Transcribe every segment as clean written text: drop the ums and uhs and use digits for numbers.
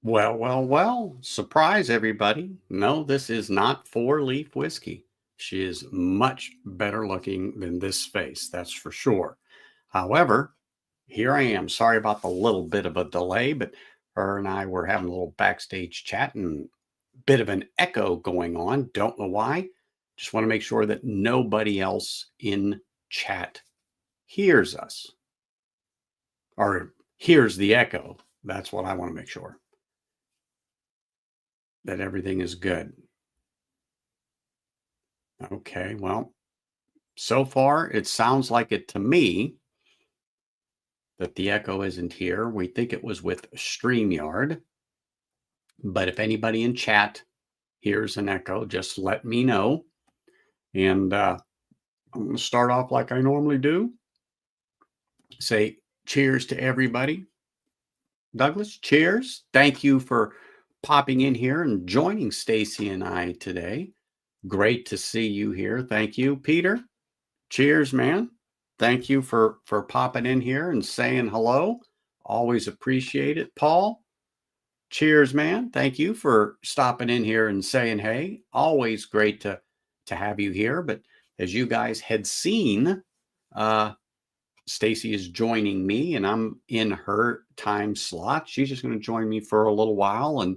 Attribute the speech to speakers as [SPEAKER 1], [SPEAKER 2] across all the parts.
[SPEAKER 1] Well, well, well, surprise everybody. No, this is not four-leaf whiskey. She is much better looking than this face, that's for sure. However, here I am. Sorry about the little bit of a delay, but her and I were having a little backstage chat and bit of an echo going on. Don't know why. Just want to make sure that nobody else in chat hears us or hears the echo. That's what I want to make sure, that everything is good. Okay, well, so far it sounds like it to me that the echo isn't here. We think it was with StreamYard, but if anybody in chat hears an echo, just let me know. And I'm going to start off like I normally do. Say cheers to everybody. Douglas, cheers. Thank you for popping in here and joining Stacy and I today. Great to see you here. Thank you, Peter. Cheers, man. Thank you for popping in here and saying hello. Always appreciate it. Paul, cheers, man. Thank you for stopping in here and saying hey. Always great to have you here. But as you guys had seen, Stacy is joining me and I'm in her time slot. She's just going to join me for a little while and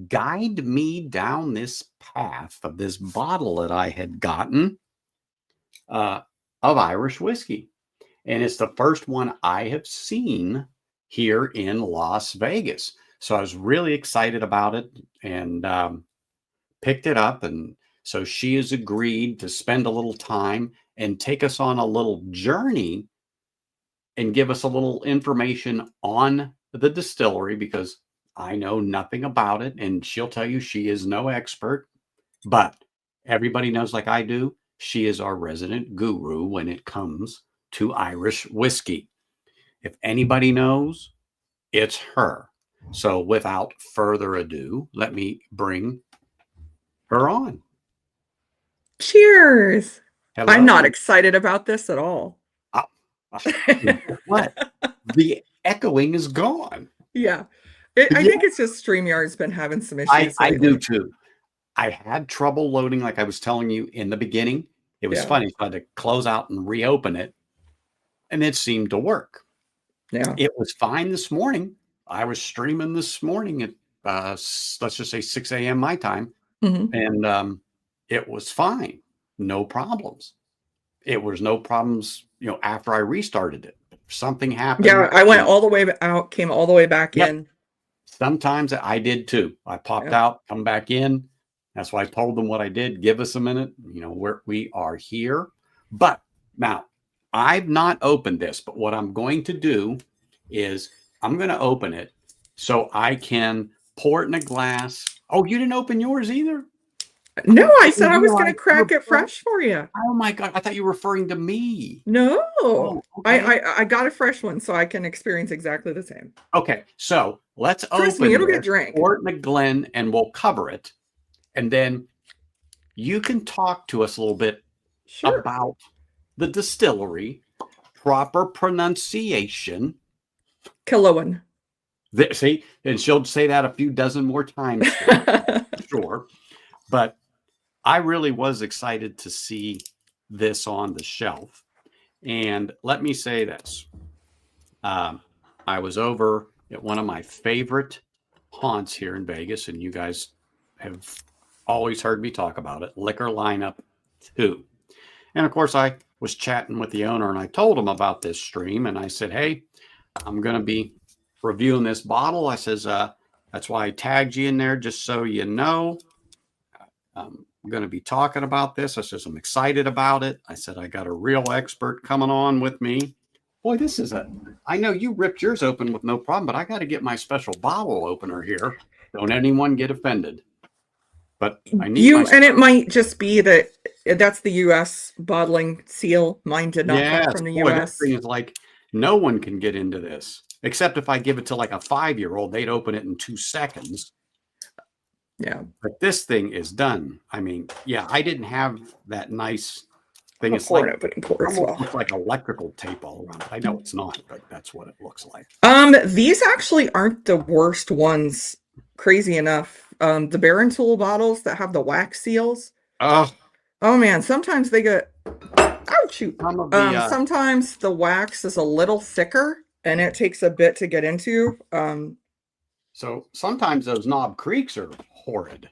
[SPEAKER 1] guide me down this path of this bottle that I had gotten of Irish whiskey. And it's the first one I have seen here in Las Vegas. So I was really excited about it and picked it up. And so she has agreed to spend a little time and take us on a little journey and give us a little information on the distillery, because I know nothing about it. And she'll tell you she is no expert, but everybody knows, like I do, she is our resident guru when it comes to Irish whiskey. If anybody knows, it's her. So without further ado, let me bring her on.
[SPEAKER 2] Cheers.
[SPEAKER 1] Hello.
[SPEAKER 2] I'm not excited about this at all.
[SPEAKER 1] What? The echoing is gone.
[SPEAKER 2] Yeah. I think it's just StreamYard's been having some issues.
[SPEAKER 1] I do too. I had trouble loading, like I was telling you in the beginning. It was funny. I had to close out and reopen it, and it seemed to work.
[SPEAKER 2] Yeah.
[SPEAKER 1] It was fine this morning. I was streaming this morning at, let's just say 6 a.m. my time, and it was fine. No problems. It was no problems, after I restarted it. Something happened.
[SPEAKER 2] Yeah, I went all the way out, came all the way back in.
[SPEAKER 1] Sometimes I did too. I popped out, come back in. That's why I told them what I did. Give us a minute. We are here. But now, I've not opened this, but what I'm going to do is I'm going to open it so I can pour it in a glass. Oh, you didn't open yours either?
[SPEAKER 2] No, I said I was going to crack it fresh for you.
[SPEAKER 1] Oh my God. I thought you were referring to me.
[SPEAKER 2] No, okay. I got a fresh one so I can experience exactly the same.
[SPEAKER 1] Okay. So let's
[SPEAKER 2] Trust me, it'll get drank.
[SPEAKER 1] Pour it in a Glen and we'll cover it. And then you can talk to us a little bit about the distillery, proper pronunciation.
[SPEAKER 2] Killowen.
[SPEAKER 1] See, and she'll say that a few dozen more times. Sure. But I really was excited to see this on the shelf. And let me say this. I was over at one of my favorite haunts here in Vegas, and you guys have always heard me talk about it, Liquor Lineup 2. And of course, I was chatting with the owner, and I told him about this stream, and I said, hey, I'm going to be reviewing this bottle. I says, that's why I tagged you in there, just so you know. I'm going to be talking about this. I says, I'm excited about it. I said, I got a real expert coming on with me. Boy, I know you ripped yours open with no problem, but I got to get my special bottle opener here. Don't anyone get offended. But I need
[SPEAKER 2] and it might just be that that's the U.S. bottling seal. Mine did not come from the U.S.
[SPEAKER 1] This thing is like, no one can get into this, except if I give it to like a 5-year-old, they'd open it in 2 seconds.
[SPEAKER 2] Yeah.
[SPEAKER 1] But this thing is done. I mean, yeah, I didn't have that nice thing.
[SPEAKER 2] It's like opening pour as well.
[SPEAKER 1] Looks like electrical tape all around it. I know it's not, but that's what it looks like.
[SPEAKER 2] These actually aren't the worst ones crazy enough. The Baron Tool bottles that have the wax seals.
[SPEAKER 1] Oh,
[SPEAKER 2] Oh man, sometimes they get, oh shoot.
[SPEAKER 1] some of the
[SPEAKER 2] Sometimes the wax is a little thicker and it takes a bit to get into.
[SPEAKER 1] so sometimes those Knob Creeks are horrid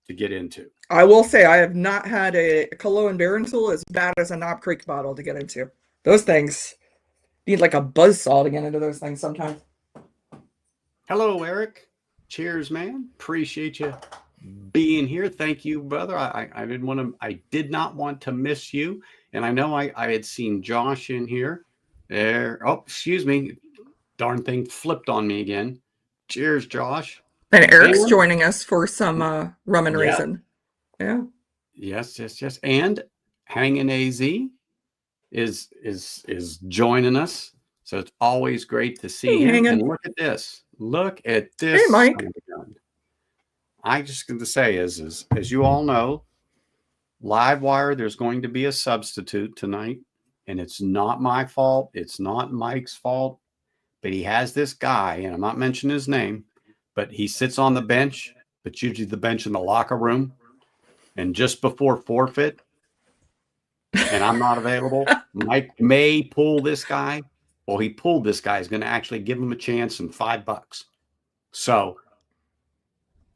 [SPEAKER 1] to get into.
[SPEAKER 2] I will say I have not had a Killowen Baron Tool as bad as a Knob Creek bottle to get into. Those things need like a buzzsaw to get into those things sometimes.
[SPEAKER 1] Hello, Eric. Cheers, man. Appreciate you being here. Thank you, brother. I did not want to miss you. And I know I had seen Josh in here. There. Oh, excuse me. Darn thing flipped on me again. Cheers, Josh.
[SPEAKER 2] And Eric's
[SPEAKER 1] And
[SPEAKER 2] joining us for some rum and
[SPEAKER 1] yeah,
[SPEAKER 2] raisin. Yeah.
[SPEAKER 1] yes. And Hanging AZ is joining us. So it's always great to see
[SPEAKER 2] Hey,
[SPEAKER 1] him.
[SPEAKER 2] Hangin'.
[SPEAKER 1] And look at this. Look at this.
[SPEAKER 2] Hey, Mike.
[SPEAKER 1] I just going to say is as you all know, Livewire, there's going to be a substitute tonight, and it's not my fault. It's not Mike's fault, but he has this guy, and I'm not mentioning his name, but he sits on the bench, but usually the bench in the locker room, and just before forfeit, and I'm not available, Mike may pull this guy. Well, he pulled this guy. He's going to actually give him a chance and $5. So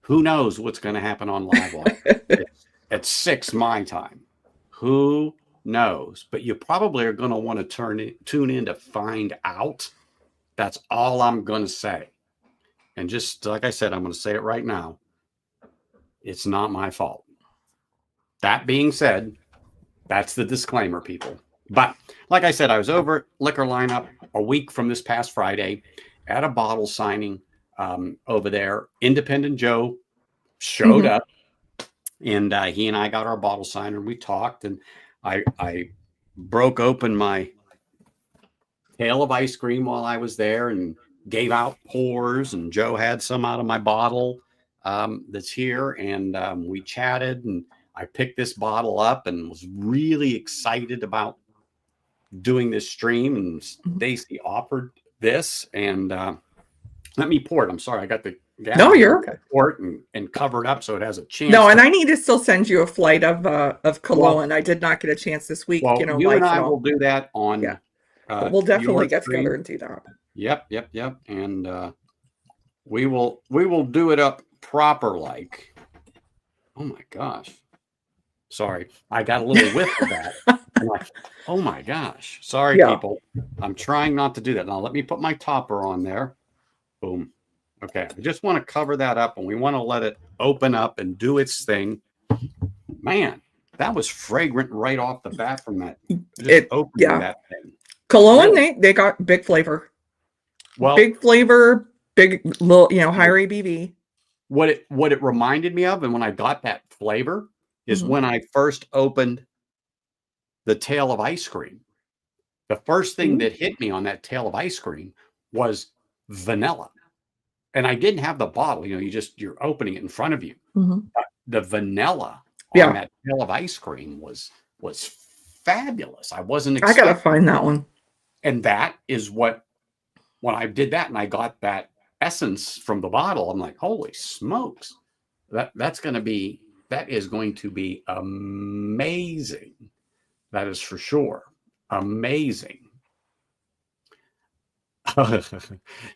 [SPEAKER 1] who knows what's going to happen on Livewire at 6 my time? Who knows? But you probably are going to want to tune in to find out. That's all I'm going to say. And just like I said, I'm going to say it right now. It's not my fault. That being said, that's the disclaimer, people. But like I said, I was over at Liquor Lineup a week from this past Friday at a bottle signing over there. Independent Joe showed up, and he and I got our bottle signed, and we talked, and I broke open my pail of ice cream while I was there and gave out pours, and Joe had some out of my bottle that's here, and we chatted, and I picked this bottle up and was really excited about doing this stream, and Stacy offered this, and let me pour it. I'm sorry, I got the gas.
[SPEAKER 2] No, you're okay.
[SPEAKER 1] Pour it and cover it up so it has a chance.
[SPEAKER 2] No, and I need to still send you a flight of Killowen.
[SPEAKER 1] Well,
[SPEAKER 2] I did not get a chance this week.
[SPEAKER 1] Well,
[SPEAKER 2] you know,
[SPEAKER 1] you and
[SPEAKER 2] life
[SPEAKER 1] I
[SPEAKER 2] and all.
[SPEAKER 1] will do that on.
[SPEAKER 2] Yeah, but we'll definitely get
[SPEAKER 1] stream.
[SPEAKER 2] together and do that.
[SPEAKER 1] Yep, and we will do it up proper like. Oh my gosh. Sorry, I got a little whiff of that. I'm like, oh my gosh. Sorry, people. I'm trying not to do that. Now let me put my topper on there. Boom. Okay. I just want to cover that up, and we want to let it open up and do its thing. Man, that was fragrant right off the bat from that. That thing.
[SPEAKER 2] Killowen, really? they got big flavor.
[SPEAKER 1] Well,
[SPEAKER 2] big flavor, big little, high ABV.
[SPEAKER 1] What it reminded me of, and when I got that flavor, is when I first opened the tail of ice cream. The first thing that hit me on that tail of ice cream was vanilla. And I didn't have the bottle, you're opening it in front of you. The vanilla on that tail of ice cream was fabulous. I wasn't expecting.
[SPEAKER 2] I gotta find that one.
[SPEAKER 1] And that is when I did that and I got that essence from the bottle, I'm like, holy smokes, that is going to be amazing. That is for sure. Amazing.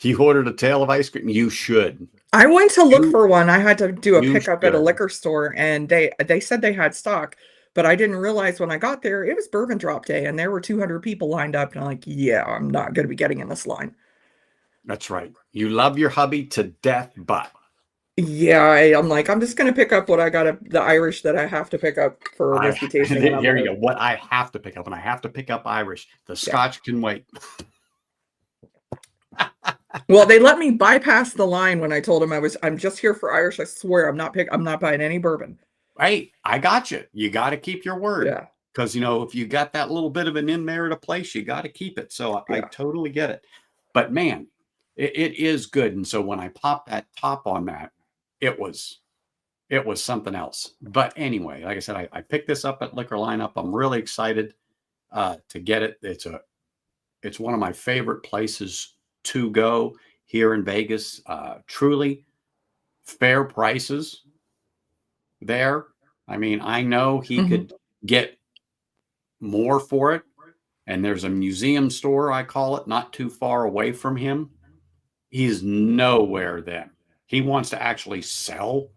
[SPEAKER 1] You ordered a tail of ice cream. You should.
[SPEAKER 2] I went to look for one. I had to do a pickup at a liquor store, and they said they had stock, but I didn't realize when I got there it was bourbon drop day, and there were 200 people lined up, and I'm like, yeah, I'm not going to be getting in this line.
[SPEAKER 1] That's right. You love your hubby to death, but
[SPEAKER 2] yeah, I'm like, I'm just going to pick up what I got, the Irish that I have to pick up for whiskey tasting.
[SPEAKER 1] There you go. What I have to pick up, and I have to pick up Irish. The Scotch can wait.
[SPEAKER 2] Well, they let me bypass the line when I told them I'm just here for Irish. I swear I'm not buying any bourbon.
[SPEAKER 1] Hey, I got you. You got to keep your word.
[SPEAKER 2] Yeah.
[SPEAKER 1] Because, if you got that little bit of an in there at a place, you got to keep it. So I totally get it. But man, it is good. And so when I popped that top on that, it was something else. But anyway, like I said, I picked this up at Liquor Lineup. I'm really excited to get it. It's one of my favorite places to go here in Vegas. Truly, fair prices there. I mean, I know he could get more for it. And there's a museum store, I call it, not too far away from him. He's nowhere then. He wants to actually sell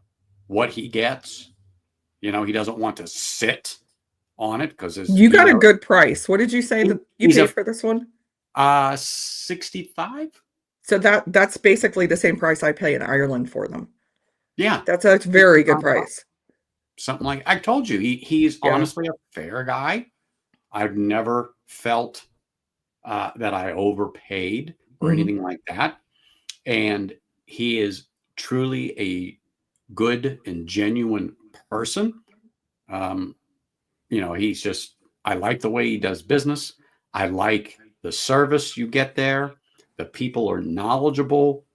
[SPEAKER 1] what he gets. You know, he doesn't want to sit on it because
[SPEAKER 2] you got a good price. What did you say that you paid for this one?
[SPEAKER 1] 65.
[SPEAKER 2] So that's basically the same price I pay in Ireland for them.
[SPEAKER 1] Yeah,
[SPEAKER 2] that's a very good price.
[SPEAKER 1] Something like I told you, he's honestly a fair guy. I've never felt that I overpaid or anything like that, and he is truly a good and genuine person. You know, he's just, I like the way he does business. I like the service you get there. The people are knowledgeable.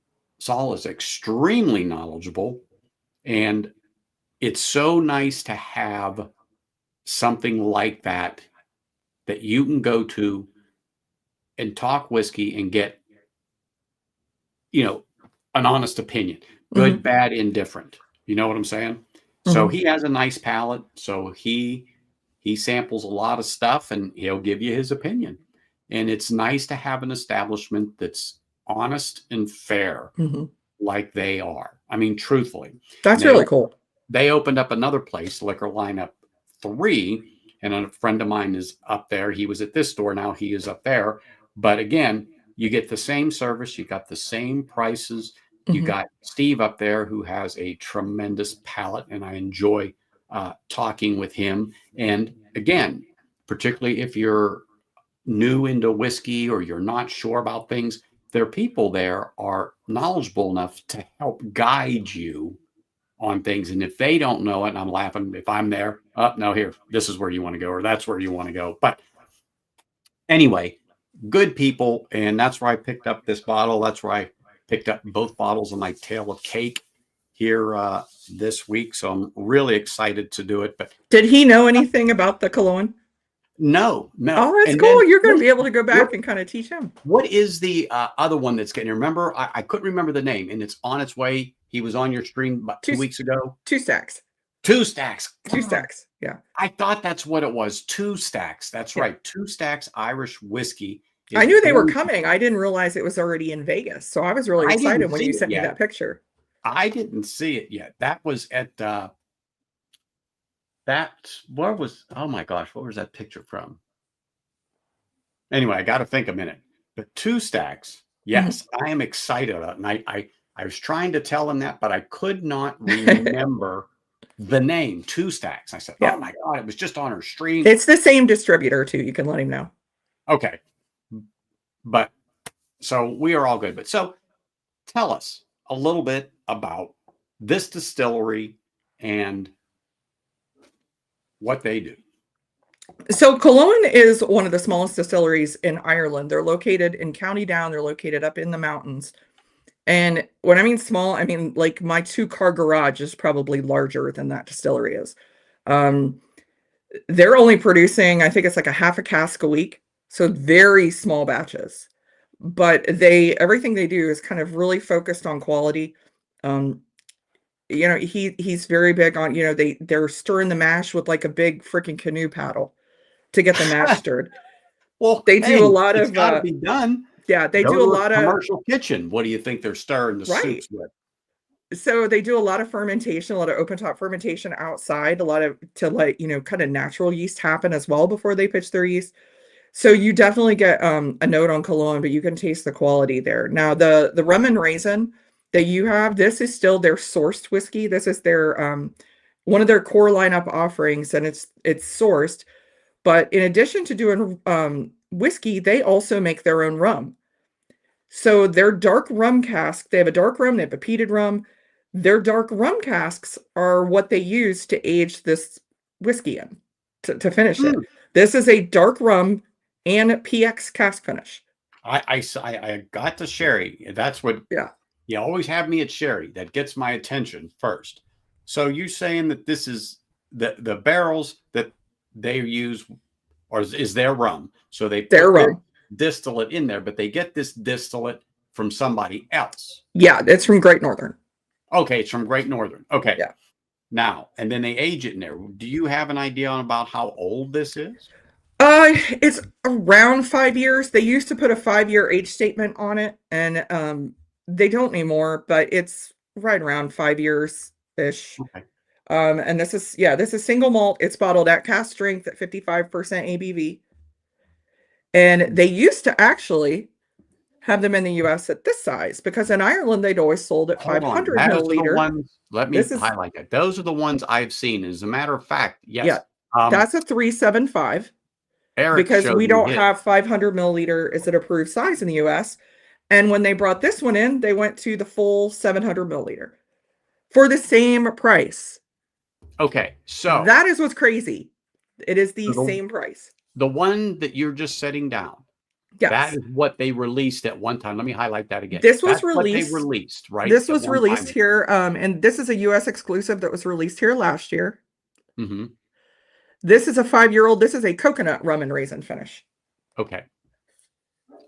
[SPEAKER 1] Saul is extremely knowledgeable. And it's so nice to have something like that you can go to and talk whiskey and get, you know, an honest opinion, good, bad, indifferent. You know what I'm saying? So he has a nice palate. So he samples a lot of stuff and he'll give you his opinion. And it's nice to have an establishment that's honest and fair, like they are. I mean, truthfully.
[SPEAKER 2] That's really cool.
[SPEAKER 1] They opened up another place, Liquor Lineup 3, and a friend of mine is up there. He was at this store. Now he is up there. But again, you get the same service. You got the same prices. You got Steve up there who has a tremendous palate, and I enjoy talking with him. And again, particularly if you're new into whiskey or you're not sure about things, their people there are knowledgeable enough to help guide you on things. And if they don't know it, and I'm laughing, if I'm there, oh, no, here, this is where you want to go, or that's where you want to go. But anyway, good people. And that's where I picked up this bottle. That's where I picked up both bottles of my Tale of Cake here this week. So I'm really excited to do it. But
[SPEAKER 2] did he know anything about the Killowen?
[SPEAKER 1] No.
[SPEAKER 2] Oh, that's cool. You're going to be able to go back and kind of teach him.
[SPEAKER 1] What is the other one that's getting? Remember, I couldn't remember the name, and it's on its way. He was on your stream about 2 weeks ago.
[SPEAKER 2] 2 Stacks.
[SPEAKER 1] 2 Stacks.
[SPEAKER 2] 2 Stacks. Yeah.
[SPEAKER 1] I thought that's what it was. 2 Stacks. That's right. 2 Stacks Irish Whiskey.
[SPEAKER 2] I knew they were coming. I didn't realize it was already in Vegas. So I was really excited when you sent me that picture.
[SPEAKER 1] I didn't see it yet. That was at oh my gosh, what was that picture from? Anyway, I got to think a minute. But 2 Stacks, yes, I am excited about it. And I was trying to tell him that, but I could not remember the name, 2 Stacks. I said, oh my God, it was just on her stream.
[SPEAKER 2] It's the same distributor too. You can let him know.
[SPEAKER 1] Okay. But so we are all good. But so tell us a little bit about this distillery and what they do.
[SPEAKER 2] So Killowen is one of the smallest distilleries in Ireland. They're located in County Down. They're located up in the mountains. And when I mean small, I mean like my 2-car garage is probably larger than that distillery is. They're only producing, I think it's like a half a cask a week. So very small batches. But everything they do is kind of really focused on quality. You know, he's very big on, you know, they're stirring the mash with like a big freaking canoe paddle to get the mash stirred.
[SPEAKER 1] Well,
[SPEAKER 2] they do a lot of
[SPEAKER 1] gotta be done.
[SPEAKER 2] Yeah, they do a lot of
[SPEAKER 1] commercial kitchen. What do you think they're stirring the soups with?
[SPEAKER 2] So they do a lot of fermentation, a lot of open top fermentation outside, a lot of to let, you know, kind of natural yeast happen as well before they pitch their yeast. So you definitely get a note on Killowen, but you can taste the quality there. Now the rum and raisin that you have, this is still their sourced whiskey. This is their one of their core lineup offerings, and it's sourced. But in addition to doing whiskey, they also make their own rum. So their dark rum cask, they have a dark rum, they have a peated rum. Their dark rum casks are what they use to age this whiskey in to finish it. This is a dark rum and PX cask finish.
[SPEAKER 1] I got the sherry. That's what.
[SPEAKER 2] Yeah.
[SPEAKER 1] You always have me at sherry. That gets my attention first. So you saying that this is the barrels that they use, or is their rum? So they
[SPEAKER 2] their rum
[SPEAKER 1] distillate in there, but they get this distillate from somebody else.
[SPEAKER 2] Yeah, it's from Great Northern.
[SPEAKER 1] Okay, it's from Great Northern. Okay.
[SPEAKER 2] Yeah.
[SPEAKER 1] Now, and then they age it in there. Do you have an idea on about how old this is?
[SPEAKER 2] It's around 5 years. They used to put a 5-year age statement on it, and they don't anymore, but it's right around 5 years ish.
[SPEAKER 1] Okay.
[SPEAKER 2] And this is single malt. It's bottled at cask strength at 55% ABV. And they used to actually have them in the US at this size because in Ireland they'd always sold at
[SPEAKER 1] Hold on.
[SPEAKER 2] 500
[SPEAKER 1] Those are the
[SPEAKER 2] milliliter.
[SPEAKER 1] ones, let me
[SPEAKER 2] This is,
[SPEAKER 1] highlight that. Those are the ones I've seen. As a matter of fact,
[SPEAKER 2] yeah,
[SPEAKER 1] yes.
[SPEAKER 2] that's a 375
[SPEAKER 1] Eric
[SPEAKER 2] because
[SPEAKER 1] showed
[SPEAKER 2] we
[SPEAKER 1] me
[SPEAKER 2] don't
[SPEAKER 1] his.
[SPEAKER 2] have 500 milliliter as an approved size in the US. And when they brought this one in, they went to the full 700 milliliter for the same price.
[SPEAKER 1] Okay, so
[SPEAKER 2] That is what's crazy. It is the
[SPEAKER 1] the,
[SPEAKER 2] same price.
[SPEAKER 1] the one that you're just setting down, that
[SPEAKER 2] Yes.
[SPEAKER 1] is what they released at one time. Let me highlight that again.
[SPEAKER 2] This was
[SPEAKER 1] That's what they
[SPEAKER 2] released.
[SPEAKER 1] released, right?
[SPEAKER 2] This
[SPEAKER 1] At
[SPEAKER 2] was
[SPEAKER 1] one
[SPEAKER 2] released
[SPEAKER 1] time.
[SPEAKER 2] here, and this is a US exclusive that was released here last year.
[SPEAKER 1] Mm-hmm.
[SPEAKER 2] This is a 5-year-old. This is a coconut rum and raisin finish.
[SPEAKER 1] Okay.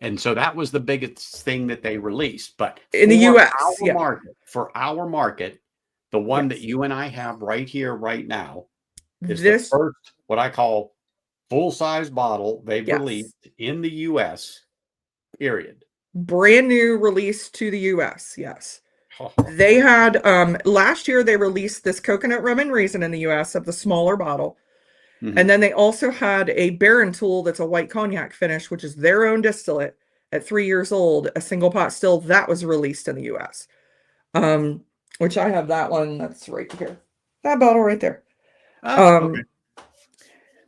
[SPEAKER 1] And so that was the biggest thing that they released. But
[SPEAKER 2] In the US, yeah.
[SPEAKER 1] For our market, the one
[SPEAKER 2] Yes.
[SPEAKER 1] that you and I have right here, right now, is
[SPEAKER 2] This,
[SPEAKER 1] the first, what I call full-size bottle they've
[SPEAKER 2] yes.
[SPEAKER 1] released in the US, period.
[SPEAKER 2] Brand new release to the US, yes. They had, last year they released this coconut rum and raisin in the US of the smaller bottle.
[SPEAKER 1] Mm-hmm.
[SPEAKER 2] And then they also had a Baron Tool that's a white cognac finish, which is their own distillate at 3 years old, a single pot still that was released in the US. Which I have that one that's right here. That bottle right there.
[SPEAKER 1] Okay.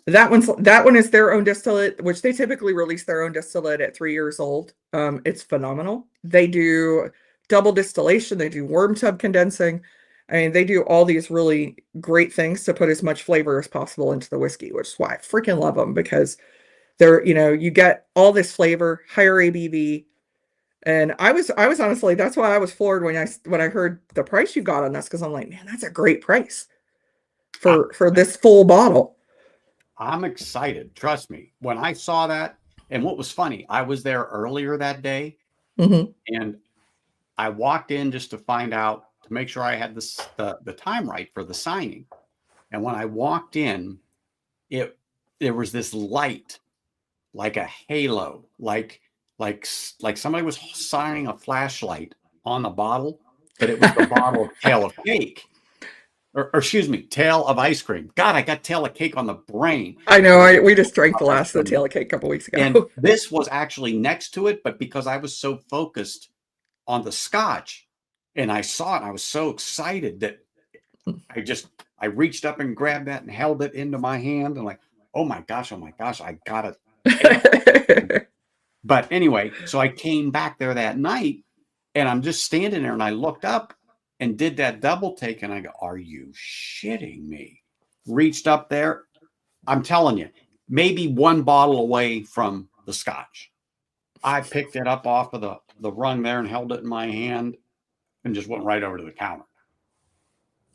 [SPEAKER 2] That one is their own distillate, which they typically release their own distillate at 3 years old. It's phenomenal. They do double distillation, they do worm tub condensing. I mean, they do all these really great things to put as much flavor as possible into the whiskey, which is why I freaking love them because they're, you get all this flavor, higher ABV. And I was honestly, that's why I was floored when I heard the price you got on this, because I'm like, man, that's a great price for this full bottle.
[SPEAKER 1] I'm excited. Trust me. When I saw that, and what was funny, I was there earlier that day, and I walked in just to find out, to make sure I had the time right for the signing. And when I walked in, there was this light, like a halo, like somebody was shining a flashlight on the bottle, but it was the bottle of Tale of Cake. Or excuse me, Tale of Ice Cream. God, I got Tale of Cake on the brain.
[SPEAKER 2] I know. We just drank the last of the Tale of Cake a couple weeks ago.
[SPEAKER 1] And this was actually next to it, but because I was so focused on the scotch and I saw it, I was so excited that I reached up and grabbed that and held it into my hand and like, oh my gosh, I got it. But anyway, so I came back there that night and I'm just standing there and I looked up and did that double take and I go, are you shitting me? Reached up there. I'm telling you, maybe one bottle away from the scotch. I picked it up off of the rung there and held it in my hand and just went right over to the counter.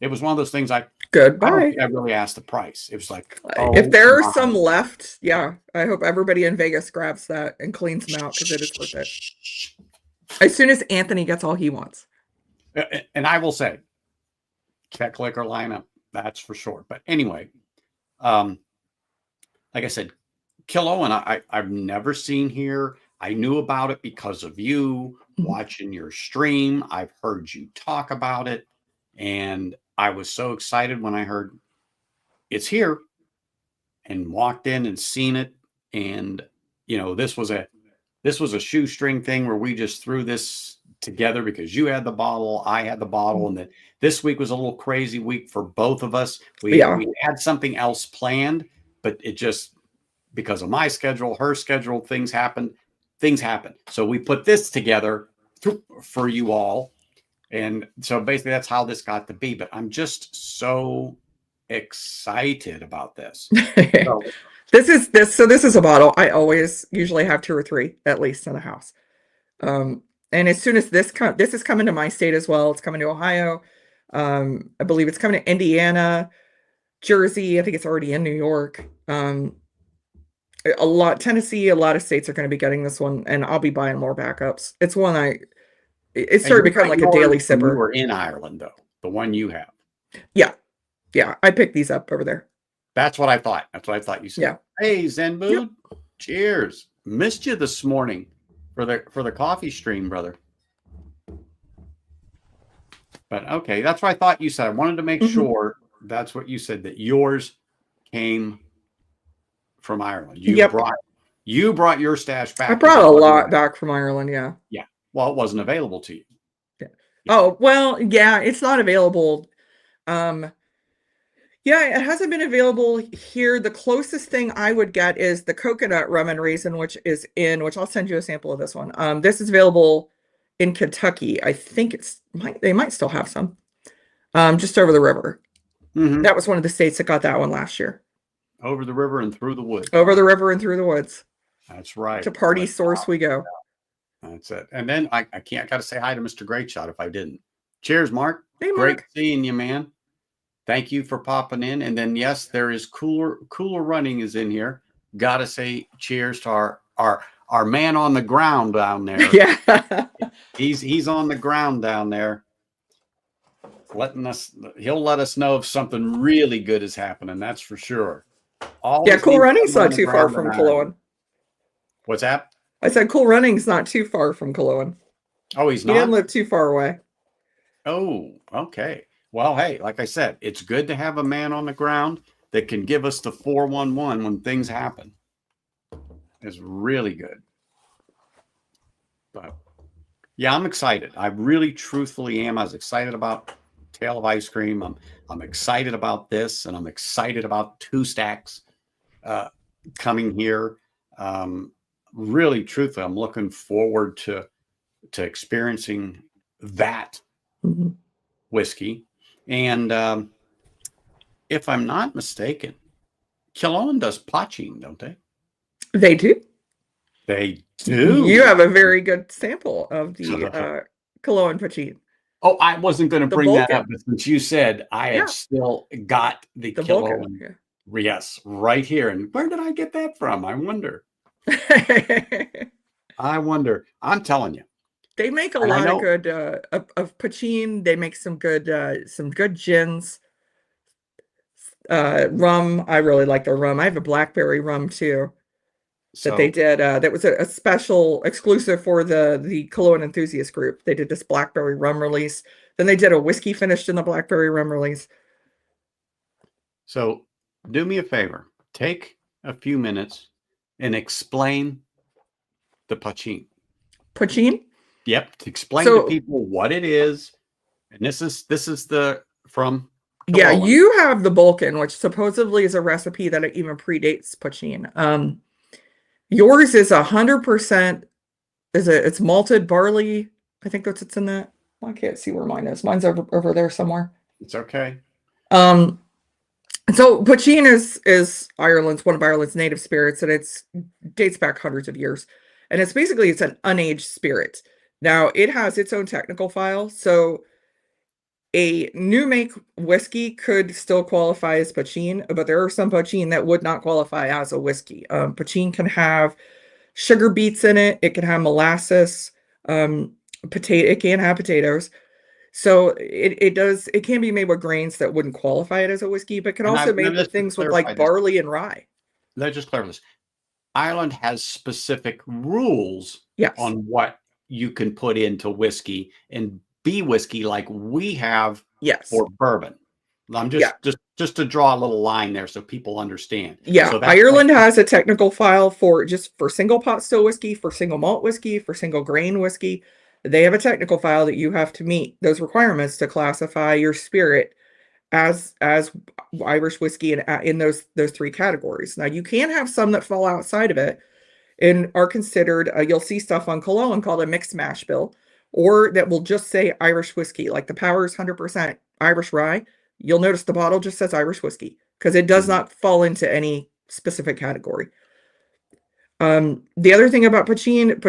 [SPEAKER 1] It was one of those things I don't think I really asked the price. It was like,
[SPEAKER 2] if there are some left, yeah, I hope everybody in Vegas grabs that and cleans them out because it is worth it. As soon as Anthony gets all he wants.
[SPEAKER 1] And I will say, that liquor lineup, that's for sure. But anyway, like I said, Killowen, I've never seen here. I knew about it because of you watching your stream. I've heard you talk about it. And I was so excited when I heard it's here and walked in and seen it. And, this was a shoestring thing where we just threw this together because you had the bottle, I had the bottle, and that this week was a little crazy week for both of us. We had something else planned, but it just, because of my schedule, her schedule, things happened. So we put this together for you all. And so basically that's how this got to be. But I'm just so excited about this. So,
[SPEAKER 2] this is a bottle I always usually have 2 or 3 at least in the house. And as soon as this is coming to my state as well, it's coming to Ohio. I believe it's coming to Indiana, Jersey. I think it's already in New York. Tennessee, a lot of states are going to be getting this one, and I'll be buying more backups. It's one It
[SPEAKER 1] And
[SPEAKER 2] started
[SPEAKER 1] you got
[SPEAKER 2] becoming like a
[SPEAKER 1] yours
[SPEAKER 2] daily
[SPEAKER 1] when you
[SPEAKER 2] sipper.
[SPEAKER 1] were in Ireland, though, the one you have.
[SPEAKER 2] Yeah. Yeah. I picked these up over there.
[SPEAKER 1] That's what I thought. That's what I thought you said.
[SPEAKER 2] Yeah.
[SPEAKER 1] Hey, Zen
[SPEAKER 2] Yep.
[SPEAKER 1] Mood. Cheers. Missed you this morning for the coffee stream, brother. But okay, that's what I thought you said. I wanted to make sure that's what you said, that yours came from Ireland. You brought your stash back.
[SPEAKER 2] I brought a lot back from Ireland, yeah.
[SPEAKER 1] Yeah. Well, it wasn't available to you.
[SPEAKER 2] Yeah. Oh, well, yeah, it's not available. Yeah, it hasn't been available here. The closest thing I would get is the coconut rum and raisin, which I'll send you a sample of this one. This is available in Kentucky. I think they might still have some. Just over the river. That was one of the states that got that one last year.
[SPEAKER 1] Over the river and through the woods.
[SPEAKER 2] Over the river and through the woods.
[SPEAKER 1] That's right.
[SPEAKER 2] To party source we go.
[SPEAKER 1] That's it. And then I got to say hi to Mr. Great Shot if I didn't. Cheers, Mark.
[SPEAKER 2] Hey, Mark.
[SPEAKER 1] Great seeing you, man. Thank you for popping in. And then, yes, there is cooler running is in here. Got to say cheers to our man on the ground down there.
[SPEAKER 2] Yeah.
[SPEAKER 1] He's on the ground down there. He'll let us know if something really good is happening. That's for sure.
[SPEAKER 2] Yeah, Cool Running's not too far from Killowen.
[SPEAKER 1] What's that?
[SPEAKER 2] I said Cool Running's not too far from Killowen.
[SPEAKER 1] Oh, he's not?
[SPEAKER 2] He didn't live too far away.
[SPEAKER 1] Oh, okay. Well, hey, like I said, it's good to have a man on the ground that can give us the 411 when things happen. It's really good. But yeah, I'm excited. I really truthfully am. I was excited about Tale of Ice Cream. I'm excited about this, and I'm excited about Two Stacks coming here. Really, truthfully, I'm looking forward to experiencing that whiskey. And if I'm not mistaken, Killowen does poaching, don't they?
[SPEAKER 2] They do.
[SPEAKER 1] They do.
[SPEAKER 2] You have a very good sample of the Killowen poaching.
[SPEAKER 1] Oh, I wasn't going to bring that up, but since you said I had still got the Killowen.
[SPEAKER 2] Yeah.
[SPEAKER 1] Yes, right here. And where did I get that from? I wonder. I'm telling you.
[SPEAKER 2] They make a lot of good of poaching. They make some good gins. Rum. I really like their rum. I have a blackberry rum too. That they did. That was a special exclusive for the Killowen enthusiast group. They did this blackberry rum release. Then they did a whiskey finished in the blackberry rum release.
[SPEAKER 1] So do me a favor. Take a few minutes and explain the poaching.
[SPEAKER 2] Poaching?
[SPEAKER 1] Yep. Explain to people what it is. And this is the from Killowen.
[SPEAKER 2] Yeah, you have the Balkan, which supposedly is a recipe that even predates poaching. Yours is 100%. It's malted barley. I think that's what's in that. I can't see where mine is. Mine's over there somewhere.
[SPEAKER 1] It's okay.
[SPEAKER 2] So poaching is one of Ireland's native spirits, and it dates back hundreds of years. And it's an unaged spirit. Now it has its own technical file. So a new make whiskey could still qualify as poaching, but there are some poaching that would not qualify as a whiskey. Poaching can have sugar beets in it. It can have molasses. It can have potatoes. So it can be made with grains that wouldn't qualify it as a whiskey, but can also be made with things with like barley and rye.
[SPEAKER 1] Let's just clarify this. Ireland has specific rules on what you can put into whiskey and be whiskey like we have for bourbon. I'm just to draw a little line there so people understand.
[SPEAKER 2] Yeah, so Ireland has a technical file for single pot still whiskey, for single malt whiskey, for single grain whiskey. They have a technical file that you have to meet those requirements to classify your spirit as Irish whiskey in those three categories. Now you can have some that fall outside of it and are considered. You'll see stuff on Killowen called a mixed mash bill, or that will just say Irish whiskey, like the Powers 100% Irish rye. You'll notice the bottle just says Irish whiskey because it does not fall into any specific category. The other thing about poaching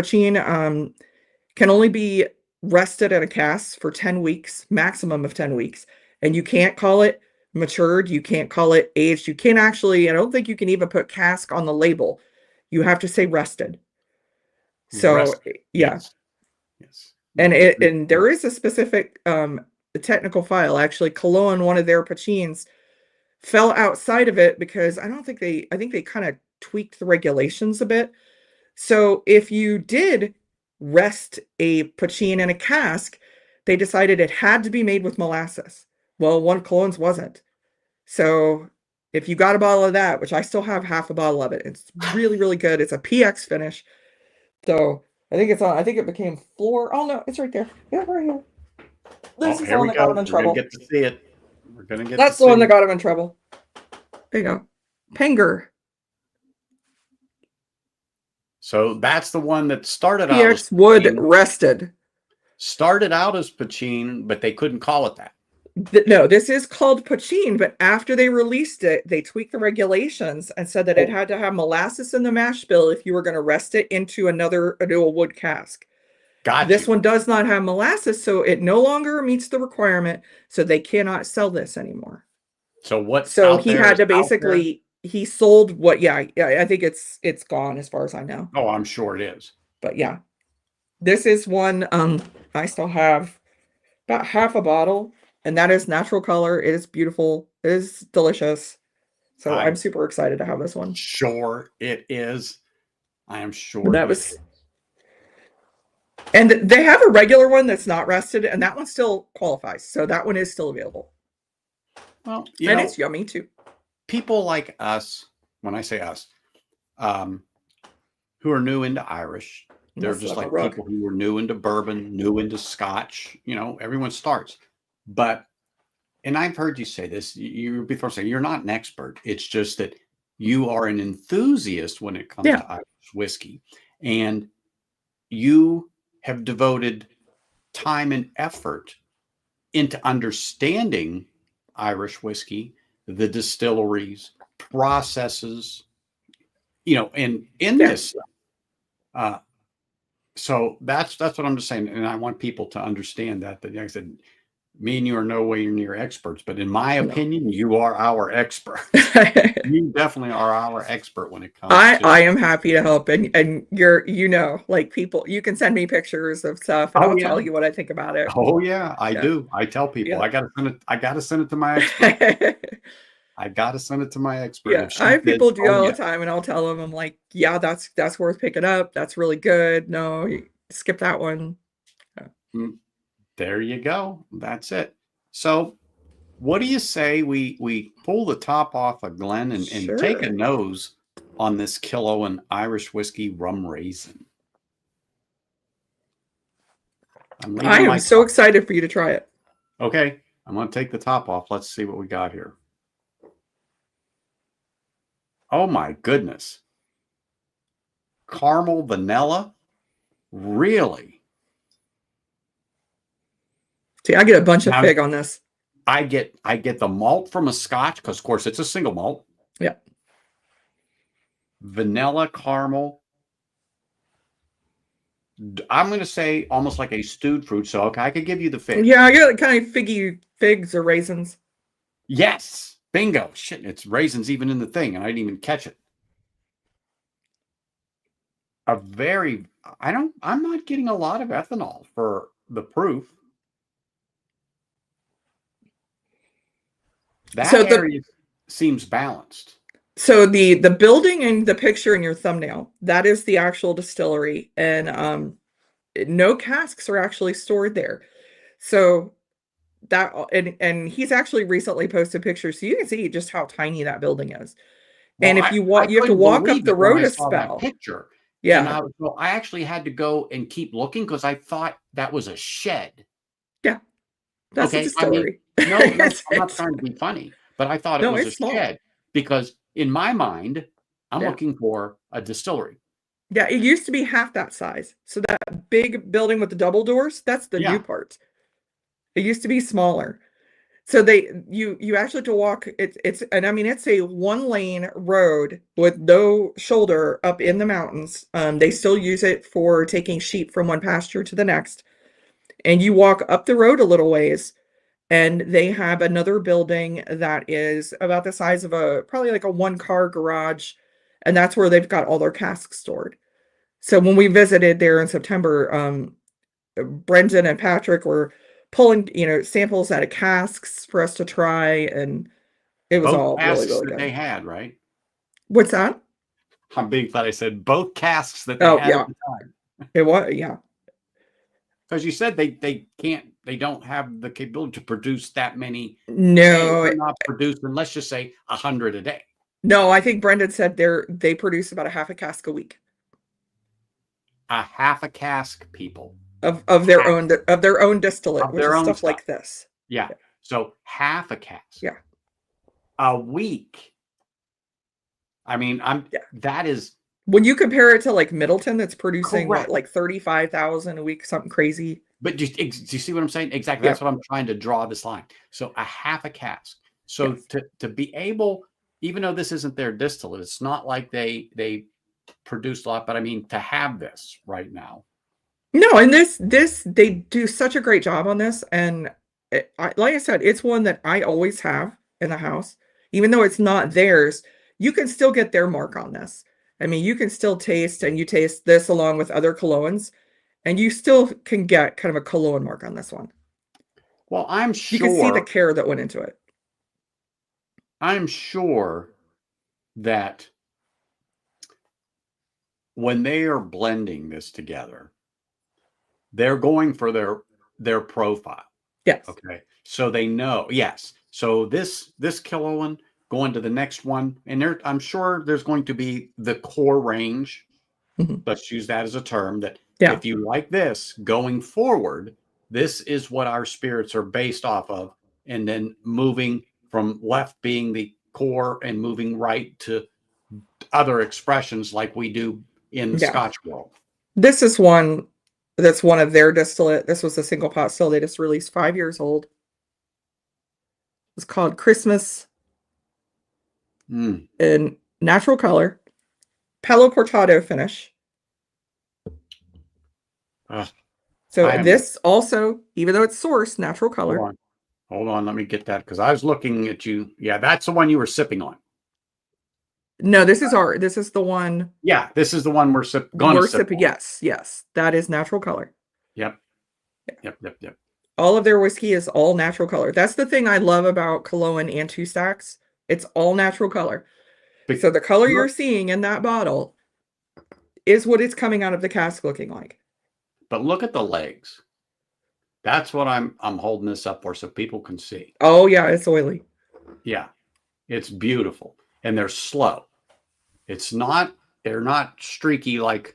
[SPEAKER 2] can only be rested in a cask for 10 weeks, maximum of 10 weeks. And you can't call it matured. You can't call it aged. You can't actually, I don't think you can even put cask on the label. You have to say rested. So,
[SPEAKER 1] rested.
[SPEAKER 2] yeah.
[SPEAKER 1] Yes.
[SPEAKER 2] And there is a specific technical file. Actually, Killowen, one of their Pachines, fell outside of it because I think they kind of tweaked the regulations a bit. So if you did rest a Pachine in a cask, they decided it had to be made with molasses. Well, one Killowen's wasn't. So if you got a bottle of that, which I still have half a bottle of it, it's really, really good. It's a PX finish. So I think it's on, I think it became floor. Oh no, it's right there. Yeah, right here. This is the one that got him in trouble.
[SPEAKER 1] We're gonna get to see it. We're gonna get
[SPEAKER 2] That's the one that got him in trouble. There you go. Penger.
[SPEAKER 1] So that's the one that started
[SPEAKER 2] PX
[SPEAKER 1] out as
[SPEAKER 2] wood rested.
[SPEAKER 1] Started out as Pachine, but they couldn't call it that.
[SPEAKER 2] No, this is called Pachine, but after they released it, they tweaked the regulations and said that it had to have molasses in the mash bill if you were going to rest it into a wood cask.
[SPEAKER 1] Gotcha.
[SPEAKER 2] This one does not have molasses, so it no longer meets the requirement, so they cannot sell this anymore.
[SPEAKER 1] So what?
[SPEAKER 2] So he had to basically, he sold what, yeah, I think it's gone as far as I know.
[SPEAKER 1] Oh, I'm sure it is.
[SPEAKER 2] But yeah, this is one, I still have about half a bottle. And that is natural color. It is beautiful. It is delicious. So I'm super excited to have this one.
[SPEAKER 1] Sure it is. I am sure.
[SPEAKER 2] That was. And they have a regular one that's not rested, and that one still qualifies. So that one is still available.
[SPEAKER 1] Well,
[SPEAKER 2] and it's yummy too.
[SPEAKER 1] People like us, when I say us, who are new into Irish, they're just like people who are new into bourbon, new into Scotch. Everyone starts. But, and I've heard you say this, you before saying you're not an expert. It's just that you are an enthusiast when it comes to Irish whiskey. And you have devoted time and effort into understanding Irish whiskey, the distilleries, processes, and in this. So that's what I'm just saying. And I want people to understand that like I said, me and you are no way near experts, but in my opinion, you are our expert. You definitely are our expert when it comes to.
[SPEAKER 2] I am happy to help, and you're, like people, you can send me pictures of stuff, and I'll tell you what I think about it.
[SPEAKER 1] Oh yeah, I do. I tell people I gotta send it to my expert. I gotta send it to my expert.
[SPEAKER 2] Yeah, I have people do all the time, and I'll tell them, I'm like, yeah, that's worth picking up. That's really good. No, skip that one.
[SPEAKER 1] There you go. That's it. So what do you say we pull the top off of Glenn and take a nose on this Killowen Irish Whiskey Rum Raisin?
[SPEAKER 2] I am so excited for you to try it.
[SPEAKER 1] Okay. I'm going to take the top off. Let's see what we got here. Oh my goodness. Caramel vanilla? Really?
[SPEAKER 2] See, I get a bunch of fig on this.
[SPEAKER 1] I get the malt from a Scotch because, of course, it's a single malt.
[SPEAKER 2] Yeah.
[SPEAKER 1] Vanilla, caramel. I'm going to say almost like a stewed fruit. So, okay, I could give you the fig.
[SPEAKER 2] Yeah, I get kind of figgy figs or raisins.
[SPEAKER 1] Yes. Bingo. Shit, it's raisins even in the thing, and I didn't even catch it. I'm not getting a lot of ethanol for the proof. That area seems balanced.
[SPEAKER 2] So the building and the picture in your thumbnail, that is the actual distillery, and no casks are actually stored there. So that, and he's actually recently posted pictures, so you can see just how tiny that building is. Well, and if you want, you have to walk up the road a spell.
[SPEAKER 1] Picture.
[SPEAKER 2] Yeah.
[SPEAKER 1] I actually had to go and keep looking because I thought that was a shed.
[SPEAKER 2] Yeah. That's a distillery.
[SPEAKER 1] No, I'm not trying to be funny, but I thought it was a shed because in my mind, I'm looking for a distillery.
[SPEAKER 2] Yeah, it used to be half that size. So that big building with the double doors, that's the new part. It used to be smaller. So you actually have to walk, it's a 1-lane road with no shoulder up in the mountains. They still use it for taking sheep from one pasture to the next. And you walk up the road a little ways, and they have another building that is about the size of probably like a 1-car garage. And that's where they've got all their casks stored. So when we visited there in September, Brendan and Patrick were pulling, samples out of casks for us to try, and it was
[SPEAKER 1] Both
[SPEAKER 2] all really,
[SPEAKER 1] casks
[SPEAKER 2] really
[SPEAKER 1] that
[SPEAKER 2] good.
[SPEAKER 1] they had, right?
[SPEAKER 2] What's that?
[SPEAKER 1] I'm being glad I said both casks that they
[SPEAKER 2] Oh,
[SPEAKER 1] had
[SPEAKER 2] yeah.
[SPEAKER 1] at the time.
[SPEAKER 2] It was, yeah.
[SPEAKER 1] Because you said they don't have the capability to produce that many a day.
[SPEAKER 2] No,
[SPEAKER 1] They're not producing, let's just say 100 a day.
[SPEAKER 2] no, I think Brendan said they produce about a half a cask a week
[SPEAKER 1] A half a cask, people.
[SPEAKER 2] of their own distillate,
[SPEAKER 1] Of
[SPEAKER 2] which
[SPEAKER 1] their
[SPEAKER 2] is
[SPEAKER 1] own
[SPEAKER 2] stuff
[SPEAKER 1] stuff.
[SPEAKER 2] like this.
[SPEAKER 1] Yeah.
[SPEAKER 2] Yeah.
[SPEAKER 1] So half a cask.
[SPEAKER 2] Yeah.
[SPEAKER 1] A week. I mean, that is
[SPEAKER 2] When you compare it to like Middleton, that's producing
[SPEAKER 1] correct.
[SPEAKER 2] like 35,000 a week, something crazy.
[SPEAKER 1] But do you see what I'm saying? Exactly.
[SPEAKER 2] Yeah.
[SPEAKER 1] That's what I'm trying to draw this line. So a half a cask. So
[SPEAKER 2] Yes.
[SPEAKER 1] to be able, even though this isn't their distillate, it's not like they produce a lot, but I mean to have this right now.
[SPEAKER 2] No, and this they do such a great job on this, and like I said, it's one that I always have in the house, even though it's not theirs. You can still get their mark on this. I mean, you can still taste, and you taste this along with other Killowen's, and you still can get kind of a Killowen mark on this one.
[SPEAKER 1] Well,
[SPEAKER 2] You can see the care that went into it.
[SPEAKER 1] I'm sure that when they are blending this together, they're going for their profile.
[SPEAKER 2] Yes.
[SPEAKER 1] Okay. So they know, yes. So this Killowen going to the next one, and I'm sure there's going to be the core range. Let's use that as a term that if you like this going forward, this is what our spirits are based off of. And then moving from left being the core and moving right to other expressions like we do in the Scotch world.
[SPEAKER 2] This is one that's one of their distillate. This was a single pot still they just released, 5 years old. It's called Christmas in natural color, Palo Cortado finish. So this also, even though it's sourced natural color.
[SPEAKER 1] Hold on, let me get that because I was looking at you. Yeah, that's the one you were sipping on.
[SPEAKER 2] No, this is the one.
[SPEAKER 1] Yeah, this is the one we're sipping.
[SPEAKER 2] Yes, that is natural color.
[SPEAKER 1] Yep.
[SPEAKER 2] All of their whiskey is all natural color. That's the thing I love about Killowen and Two Stacks. It's all natural color. So the color you're seeing in that bottle is what it's coming out of the cask looking like.
[SPEAKER 1] But look at the legs. That's what I'm holding this up for so people can see.
[SPEAKER 2] Oh yeah, it's oily.
[SPEAKER 1] Yeah. It's beautiful. And they're slow. They're not streaky like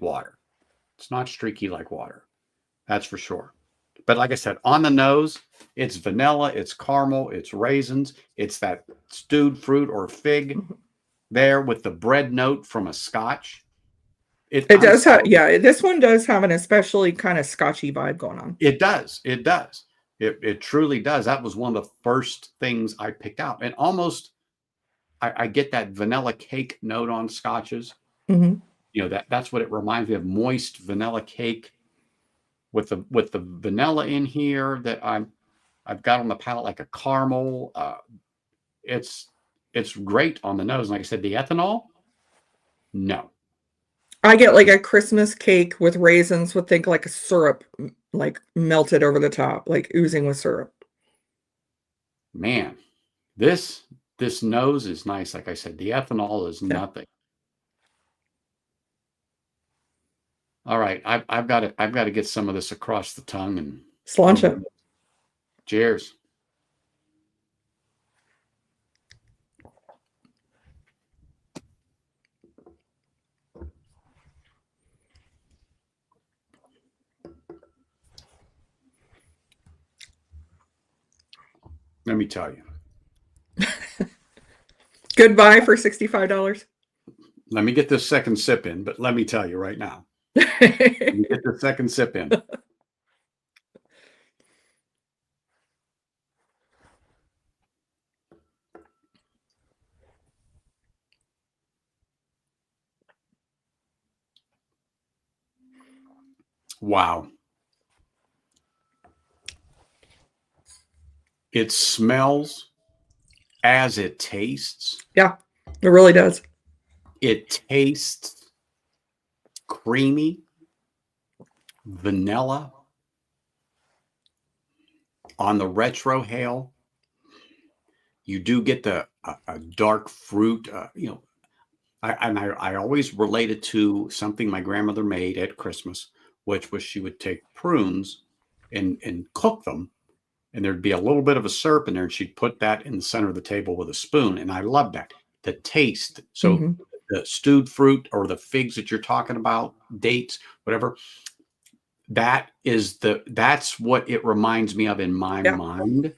[SPEAKER 1] water. It's not streaky like water. That's for sure. But like I said, on the nose, it's vanilla, it's caramel, it's raisins, it's that stewed fruit or fig there with the bread note from a Scotch.
[SPEAKER 2] It does have, this one does have an especially kind of Scotchy vibe going on.
[SPEAKER 1] It does. It truly does. That was one of the first things I picked out. And almost, I get that vanilla cake note on Scotches. That's what it reminds me of, moist vanilla cake with the vanilla in here that I've got on the palate like a caramel. It's great on the nose. And like I said, the ethanol, no.
[SPEAKER 2] I get like a Christmas cake with raisins with think like a syrup, like melted over the top, like oozing with syrup.
[SPEAKER 1] Man, this nose is nice. Like I said, the ethanol is nothing. All right, I've got to get some of this across the tongue and
[SPEAKER 2] sláinte.
[SPEAKER 1] Cheers. Let me tell you.
[SPEAKER 2] Goodbye for $65.
[SPEAKER 1] Let me get this second sip in, but let me tell you right now. Let me get the second sip in. Wow. It smells as it tastes.
[SPEAKER 2] Yeah, it really does.
[SPEAKER 1] It tastes creamy, vanilla on the retro hail. You do get a dark fruit, I always related to something my grandmother made at Christmas, which was she would take prunes and cook them, and there'd be a little bit of a syrup in there, and she'd put that in the center of the table with a spoon, and I love that. The taste. So the stewed fruit or the figs that you're talking about, dates, whatever, that's what it reminds me of in my mind.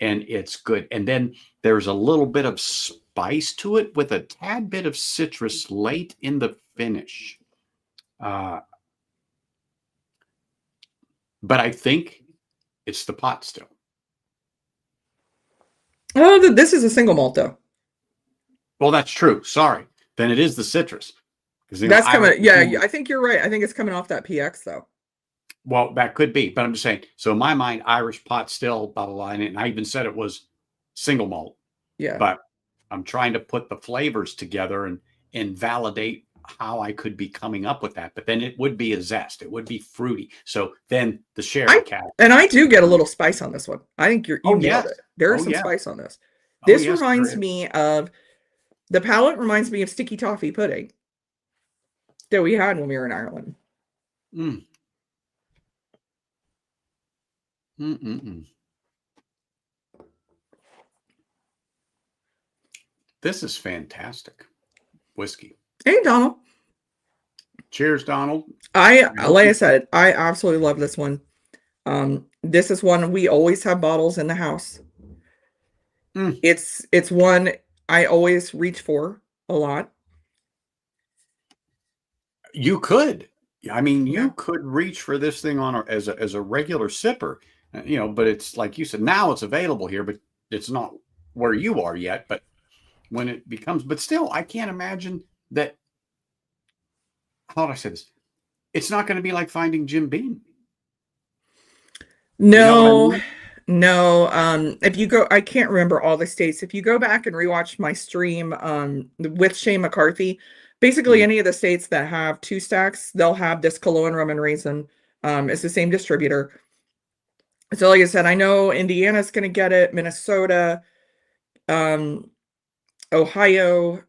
[SPEAKER 1] And it's good. And then there's a little bit of spice to it with a tad bit of citrus late in the finish. But I think it's the pot still.
[SPEAKER 2] Oh, this is a single malt though.
[SPEAKER 1] Well, that's true. Sorry. Then it is the citrus.
[SPEAKER 2] That's coming. Yeah, I think you're right. I think it's coming off that PX though.
[SPEAKER 1] Well, that could be, but I'm just saying. So in my mind, Irish pot still, blah, blah, blah. And I even said it was single malt.
[SPEAKER 2] Yeah.
[SPEAKER 1] But I'm trying to put the flavors together and validate how I could be coming up with that. But then it would be a zest. It would be fruity. So then the sherry cask.
[SPEAKER 2] And I do get a little spice on this one. I think you nailed it. There is some spice on this. This reminds me of, the palate reminds me of sticky toffee pudding that we had when we were in Ireland.
[SPEAKER 1] This is fantastic whiskey.
[SPEAKER 2] Hey, Donald.
[SPEAKER 1] Cheers, Donald.
[SPEAKER 2] Like I said, I absolutely love this one. This is one we always have bottles in the house. It's one I always reach for a lot.
[SPEAKER 1] You could. I mean, you could reach for this thing as a regular sipper, but it's like you said, now it's available here, but it's not where you are yet. But when it becomes, but still, I can't imagine that. How do I say this? It's not going to be like finding Jim Beam.
[SPEAKER 2] No, no. If you go, I can't remember all the states. If you go back and rewatch my stream with Shane McCarthy, basically any of the states that have 2 stacks, they'll have this Killowen Rum Raisin. It's the same distributor. So like I said, I know Indiana's going to get it, Minnesota, Ohio,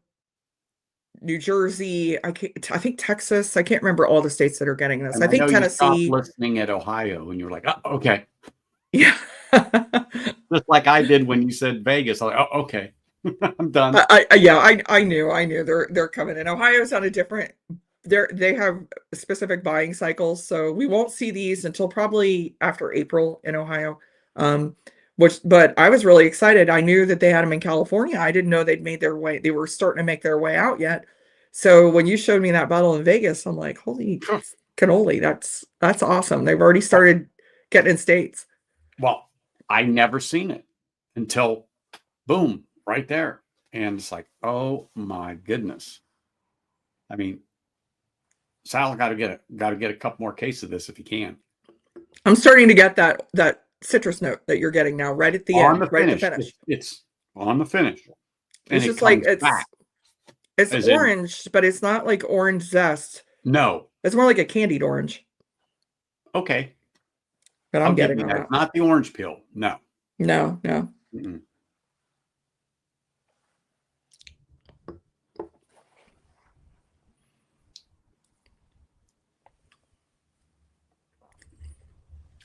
[SPEAKER 2] New Jersey, I think Texas. I can't remember all the states that are getting this.
[SPEAKER 1] And
[SPEAKER 2] I think Tennessee.
[SPEAKER 1] You stopped listening at Ohio, and you're like, oh, okay.
[SPEAKER 2] Yeah.
[SPEAKER 1] Just like I did when you said Vegas. I'm like, oh, okay. I'm done.
[SPEAKER 2] I knew they're coming in. Ohio's on a different. They have specific buying cycles, so we won't see these until probably after April in Ohio. But I was really excited. I knew that they had them in California. I didn't know they'd made their way. They were starting to make their way out yet. So when you showed me that bottle in Vegas, I'm like, holy cannoli, that's awesome. They've already started getting in states.
[SPEAKER 1] Well, I never seen it until boom, right there. And it's like, oh my goodness. I mean, Sal got to get a couple more cases of this if you can. I'm
[SPEAKER 2] starting to get that citrus note that you're getting now, right at the end, right at the finish.
[SPEAKER 1] It's on the finish.
[SPEAKER 2] It's just like it's orange, but it's not like orange zest.
[SPEAKER 1] No,
[SPEAKER 2] it's more like a candied orange.
[SPEAKER 1] Okay,
[SPEAKER 2] but I'm getting that.
[SPEAKER 1] Not the orange peel. No.
[SPEAKER 2] Mm-mm.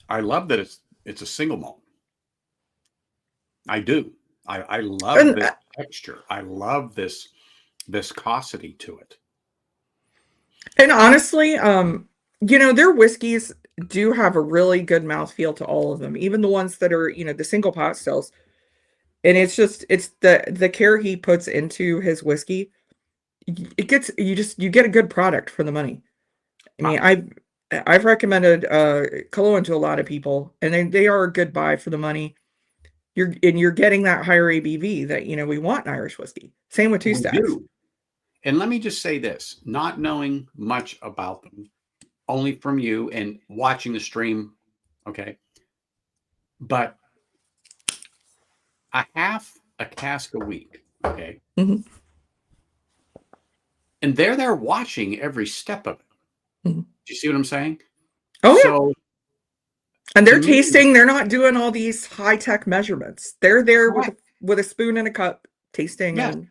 [SPEAKER 1] I love that it's a single malt. I do. I love this texture. I love this viscosity to it.
[SPEAKER 2] And honestly, their whiskeys do have a really good mouthfeel to all of them, even the ones that are, the single pot stills. And it's the care he puts into his whiskey. You get a good product for the money. I mean, I've recommended Killowen to a lot of people, and they are a good buy for the money. You're getting that higher ABV that we want in Irish whiskey. Same with 2 stacks.
[SPEAKER 1] And let me just say this: not knowing much about them, only from you and watching the stream, okay. But a half a cask a week, okay.
[SPEAKER 2] Mm-hmm.
[SPEAKER 1] And they're there watching every step of it.
[SPEAKER 2] Mm-hmm.
[SPEAKER 1] Do you see what I'm saying?
[SPEAKER 2] Oh yeah.
[SPEAKER 1] So
[SPEAKER 2] And
[SPEAKER 1] to
[SPEAKER 2] they're
[SPEAKER 1] me,
[SPEAKER 2] tasting, they're not doing all these high-tech measurements. They're there
[SPEAKER 1] correct.
[SPEAKER 2] with a spoon and a cup tasting
[SPEAKER 1] Yes.
[SPEAKER 2] and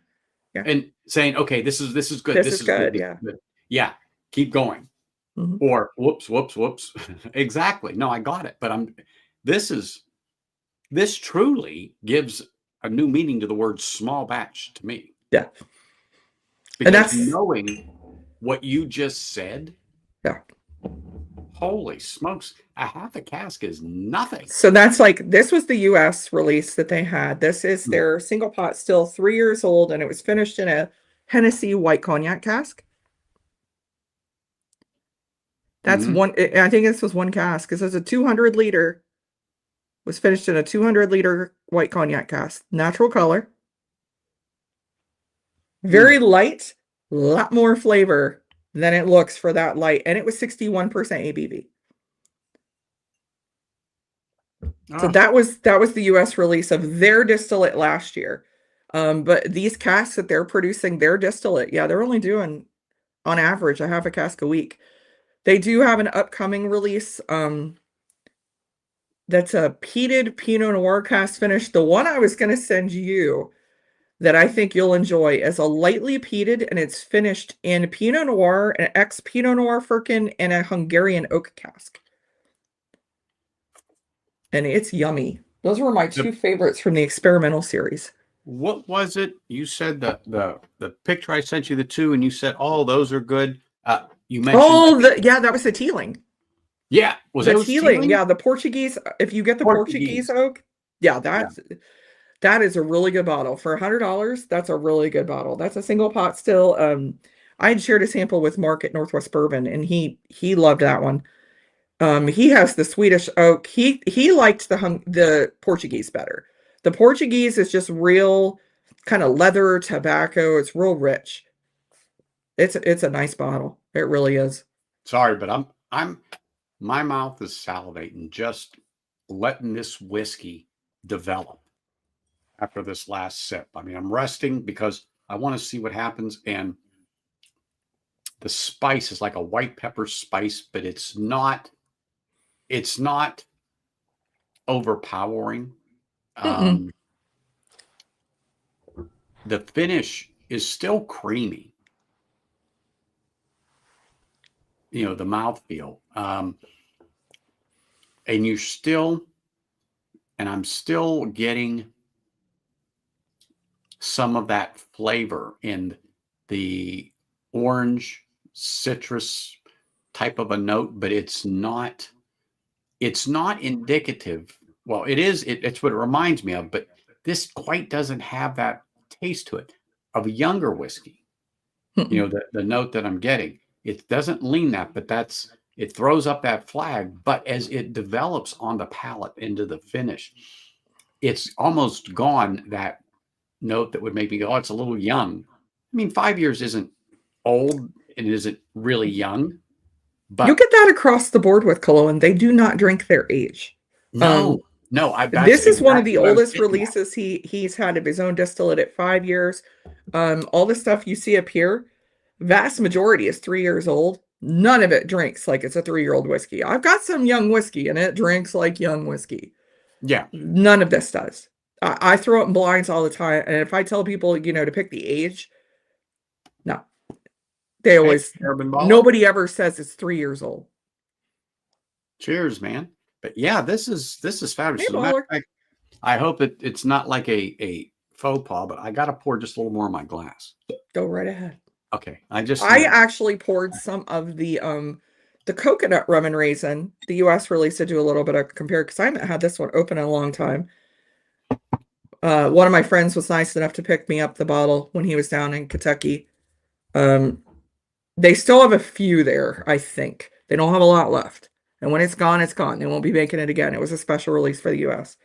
[SPEAKER 2] yeah.
[SPEAKER 1] And saying, okay, this is good.
[SPEAKER 2] This
[SPEAKER 1] This
[SPEAKER 2] is
[SPEAKER 1] is good.
[SPEAKER 2] good,
[SPEAKER 1] This
[SPEAKER 2] yeah.
[SPEAKER 1] is good. Yeah. Keep going.
[SPEAKER 2] Mhm.
[SPEAKER 1] Or whoops, whoops, whoops. Exactly. No, I got it. But this truly gives a new meaning to the word small batch to me.
[SPEAKER 2] Yeah. And
[SPEAKER 1] Because
[SPEAKER 2] that's
[SPEAKER 1] knowing what you just said,
[SPEAKER 2] yeah.
[SPEAKER 1] holy smokes, a half a cask is nothing.
[SPEAKER 2] So that's like this was the US release that they had. This is
[SPEAKER 1] Mm.
[SPEAKER 2] their single pot, still 3 years old, and it was finished in a Hennessy white cognac cask. That's
[SPEAKER 1] Mhm.
[SPEAKER 2] one, I think this was one cask because it's a 200 liter, was finished in a 200-liter white cognac cask. Natural color, very
[SPEAKER 1] Mm.
[SPEAKER 2] light, a lot more flavor than it looks for that light. And it was 61% ABV. So
[SPEAKER 1] Ah,
[SPEAKER 2] that was the US release of their distillate last year. But these casks that they're producing, their distillate, yeah, they're only doing on average a half a cask a week. They do have an upcoming release. That's a peated Pinot Noir cask finish. The one I was going to send you that I think you'll enjoy is a lightly peated, and it's finished in Pinot Noir, an ex Pinot Noir Firkin, and a Hungarian oak cask. And it's yummy. Those were my two favorites from the experimental series.
[SPEAKER 1] what was it? You said the picture I sent you the two, and you said, "Oh, those are good." You mentioned, I
[SPEAKER 2] Oh,
[SPEAKER 1] think,
[SPEAKER 2] yeah, that was the tealing.
[SPEAKER 1] yeah, was
[SPEAKER 2] The
[SPEAKER 1] those
[SPEAKER 2] tealing,
[SPEAKER 1] tealing?
[SPEAKER 2] yeah, the Portuguese. If you get the Portuguese
[SPEAKER 1] Portuguese.
[SPEAKER 2] oak, yeah,
[SPEAKER 1] Yeah.
[SPEAKER 2] that is a really good bottle for $100. That's a really good bottle. That's a single pot still. I had shared a sample with Mark at Northwest Bourbon, and he loved that one. He has the Swedish oak. He liked the Portuguese better. The Portuguese is just real kind of leather tobacco. It's real rich. It's a nice bottle. It really is.
[SPEAKER 1] Sorry, but I'm my mouth is salivating just letting this whiskey develop after this last sip. I mean, I'm resting because I want to see what happens. And the spice is like a white pepper spice, but it's not overpowering.
[SPEAKER 2] Mm-mm.
[SPEAKER 1] Um, the finish is still creamy. The mouthfeel. And I'm still getting some of that flavor in the orange citrus type of a note, but it's not indicative. Well, it's what it reminds me of, but this quite doesn't have that taste to it of a younger whiskey.
[SPEAKER 2] Mm-mm.
[SPEAKER 1] The note that I'm getting, it doesn't lean that, but it throws up that flag. But as it develops on the palate into the finish, it's almost gone that note that would make me go, oh, it's a little young. I mean, 5 years isn't old and it isn't really young,
[SPEAKER 2] You'll
[SPEAKER 1] but
[SPEAKER 2] get that across the board with Killowen. They do not drink their age.
[SPEAKER 1] no,
[SPEAKER 2] Um,
[SPEAKER 1] no, that's
[SPEAKER 2] this is one of the
[SPEAKER 1] exactly what I was
[SPEAKER 2] oldest
[SPEAKER 1] getting at.
[SPEAKER 2] releases he's had of his own distillate at 5 years. All the stuff you see up here, vast majority is 3 years old. None of it drinks like it's a 3-year-old whiskey. I've got some young whiskey and it drinks like young whiskey.
[SPEAKER 1] Yeah.
[SPEAKER 2] None of this does. I throw it in blinds all the time. And if I tell people, to pick the age, no, they
[SPEAKER 1] Hey,
[SPEAKER 2] always,
[SPEAKER 1] Carbon.
[SPEAKER 2] nobody ever says it's 3 years old.
[SPEAKER 1] Cheers, man. But yeah, this is fabulous.
[SPEAKER 2] Hey,
[SPEAKER 1] As a matter
[SPEAKER 2] baller.
[SPEAKER 1] of fact, I hope it's not like a faux pas, but I got to pour just a little more in my glass.
[SPEAKER 2] Go right ahead.
[SPEAKER 1] Okay, I just
[SPEAKER 2] I actually poured some of the coconut rum and raisin. The US released to do a little bit of compare because I haven't had this one open in a long time. One of my friends was nice enough to pick me up the bottle when he was down in Kentucky. Um, they still have a few there, I think. They don't have a lot left. And when it's gone, it's gone. They won't be making it again. It was a special release for the US.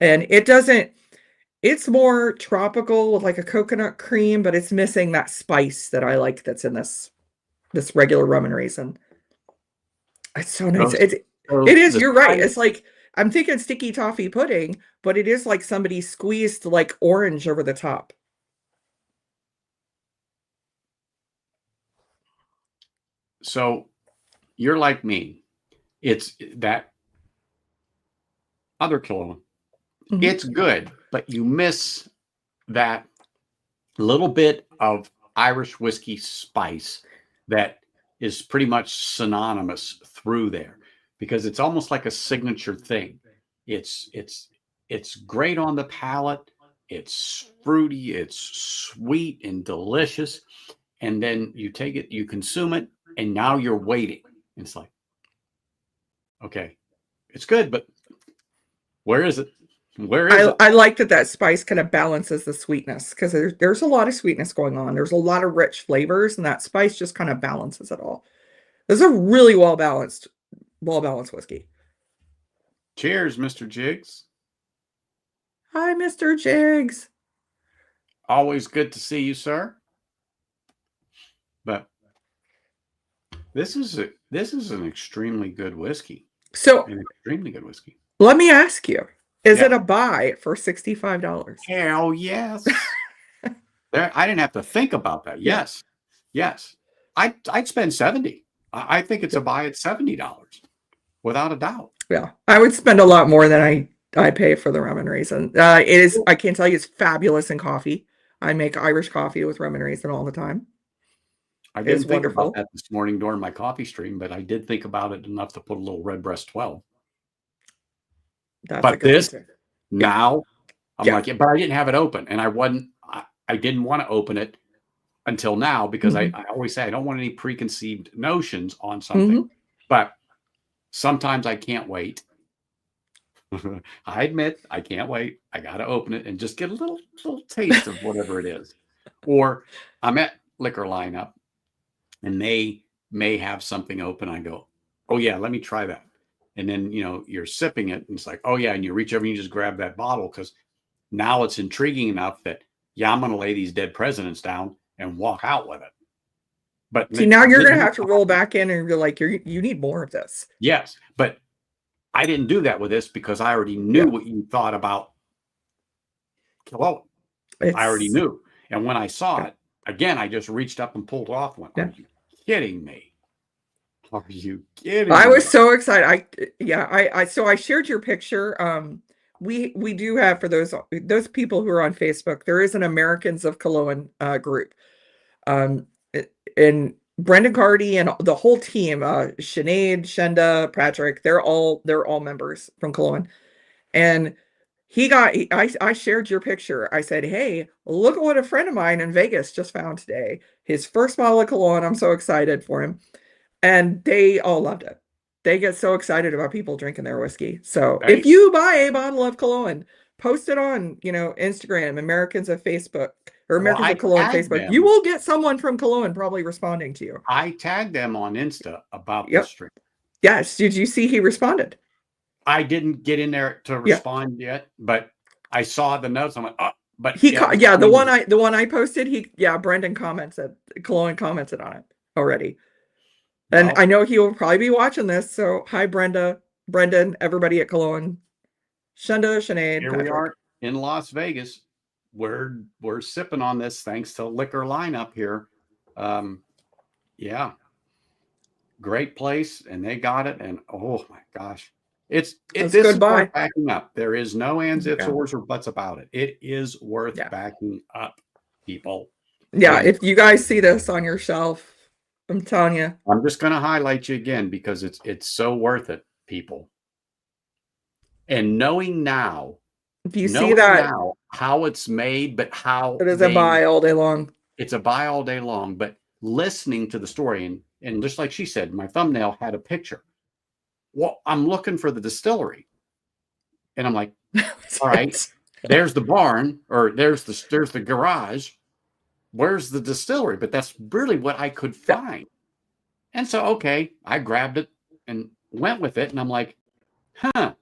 [SPEAKER 2] And it's more tropical with like a coconut cream, but it's missing that spice that I like that's in this regular rum and raisin. It's so nice.
[SPEAKER 1] so,
[SPEAKER 2] It
[SPEAKER 1] so
[SPEAKER 2] is,
[SPEAKER 1] the
[SPEAKER 2] you're right.
[SPEAKER 1] spice.
[SPEAKER 2] It's like I'm thinking sticky toffee pudding, but it is like somebody squeezed like orange over the top.
[SPEAKER 1] So you're like me. It's that other Killowen.
[SPEAKER 2] Mhm.
[SPEAKER 1] It's good, but you miss that little bit of Irish whiskey spice that is pretty much synonymous through there, because it's almost like a signature thing. It's great on the palate. It's fruity, it's sweet and delicious. And then you take it, you consume it, and now you're waiting. It's like, okay, it's good, but where is it? Where is it?
[SPEAKER 2] I like that spice kind of balances the sweetness, because there's a lot of sweetness going on. There's a lot of rich flavors, and that spice just kind of balances it all. This is a really well balanced whiskey.
[SPEAKER 1] Cheers, Mr. Jiggs.
[SPEAKER 2] Hi, Mr. Jiggs.
[SPEAKER 1] Always good to see you, sir. But this is an extremely good whiskey.
[SPEAKER 2] So,
[SPEAKER 1] an extremely good whiskey.
[SPEAKER 2] Let me ask you, is it a buy for $65?
[SPEAKER 1] Hell yes. I didn't have to think about that. Yes. Yes. I'd spend 70. I think it's a buy at $70 without a doubt.
[SPEAKER 2] Yeah. I would spend a lot more than I pay for the rum and raisin. It is, I can't tell you, it's fabulous in coffee. I make Irish coffee with rum and raisin all the time.
[SPEAKER 1] I didn't think about that this morning during my coffee stream, but I did think about it enough to put a little Redbreast 12. But this now, I'm like, but I didn't have it open, and I didn't want to open it until now, because I always say I don't want any preconceived notions on something. But sometimes I can't wait. I admit I can't wait. I got to open it and just get a little taste of whatever it is. Or I'm at Liquor Lineup, and they may have something open. I go, oh yeah, let me try that. And then, you're sipping it, and it's like, oh yeah. And you reach over and you just grab that bottle, because now it's intriguing enough that, I'm going to lay these dead presidents down and walk out with it. But
[SPEAKER 2] see, now you're going to have to roll back in and be like, you need more of this.
[SPEAKER 1] Yes. But I didn't do that with this, because I already knew what you thought about Killowen. I already knew. And when I saw it, again, I just reached up and pulled it off. Went, are you kidding me? Are you kidding me?
[SPEAKER 2] I was so excited. So I shared your picture. We do have, for those people who are on Facebook, there is an Americans of Killowen group. And Brendan Cardy and the whole team, Sinead, Shenda, Patrick, they're all members from Killowen. And I shared your picture. I said, hey, look at what a friend of mine in Vegas just found today. His first bottle of Killowen. I'm so excited for him. And they all loved it. They get so excited about people drinking their whiskey. So if you buy a bottle of Killowen, post it on, Instagram, Americans of Facebook, or Americans of Killowen Facebook. You will get someone from Killowen probably responding to you.
[SPEAKER 1] I tagged them on Insta about this stream.
[SPEAKER 2] Yes. Did you see he responded?
[SPEAKER 1] I didn't get in there to respond yet, but I saw the notes. I'm like, oh, but
[SPEAKER 2] the one I posted, Brendan commented, Killowen commented on it already. And I know he will probably be watching this. So hi, Brendan, everybody at Killowen, Shenda, Sinead,
[SPEAKER 1] here
[SPEAKER 2] Patrick.
[SPEAKER 1] we are in Las Vegas. We're sipping on this thanks to Liquor Lineup here. Great place, and they got it. And oh my gosh, this is worth backing up. There is no ands, ifs, ors, or buts about it. It is worth backing up, people.
[SPEAKER 2] Yeah, if you guys see this on your shelf, I'm telling you.
[SPEAKER 1] I'm just going to highlight you again, because it's so worth it, people. And knowing now,
[SPEAKER 2] if you see that
[SPEAKER 1] now, how it's made, but how
[SPEAKER 2] it is a buy all day long.
[SPEAKER 1] It's a buy all day long. But listening to the story, and just like she said, my thumbnail had a picture. Well, I'm looking for the distillery, and I'm like, all right, there's the barn, or there's the garage. Where's the distillery? But that's really what I could find. And so, okay, I grabbed it and went with it. And I'm like, huh.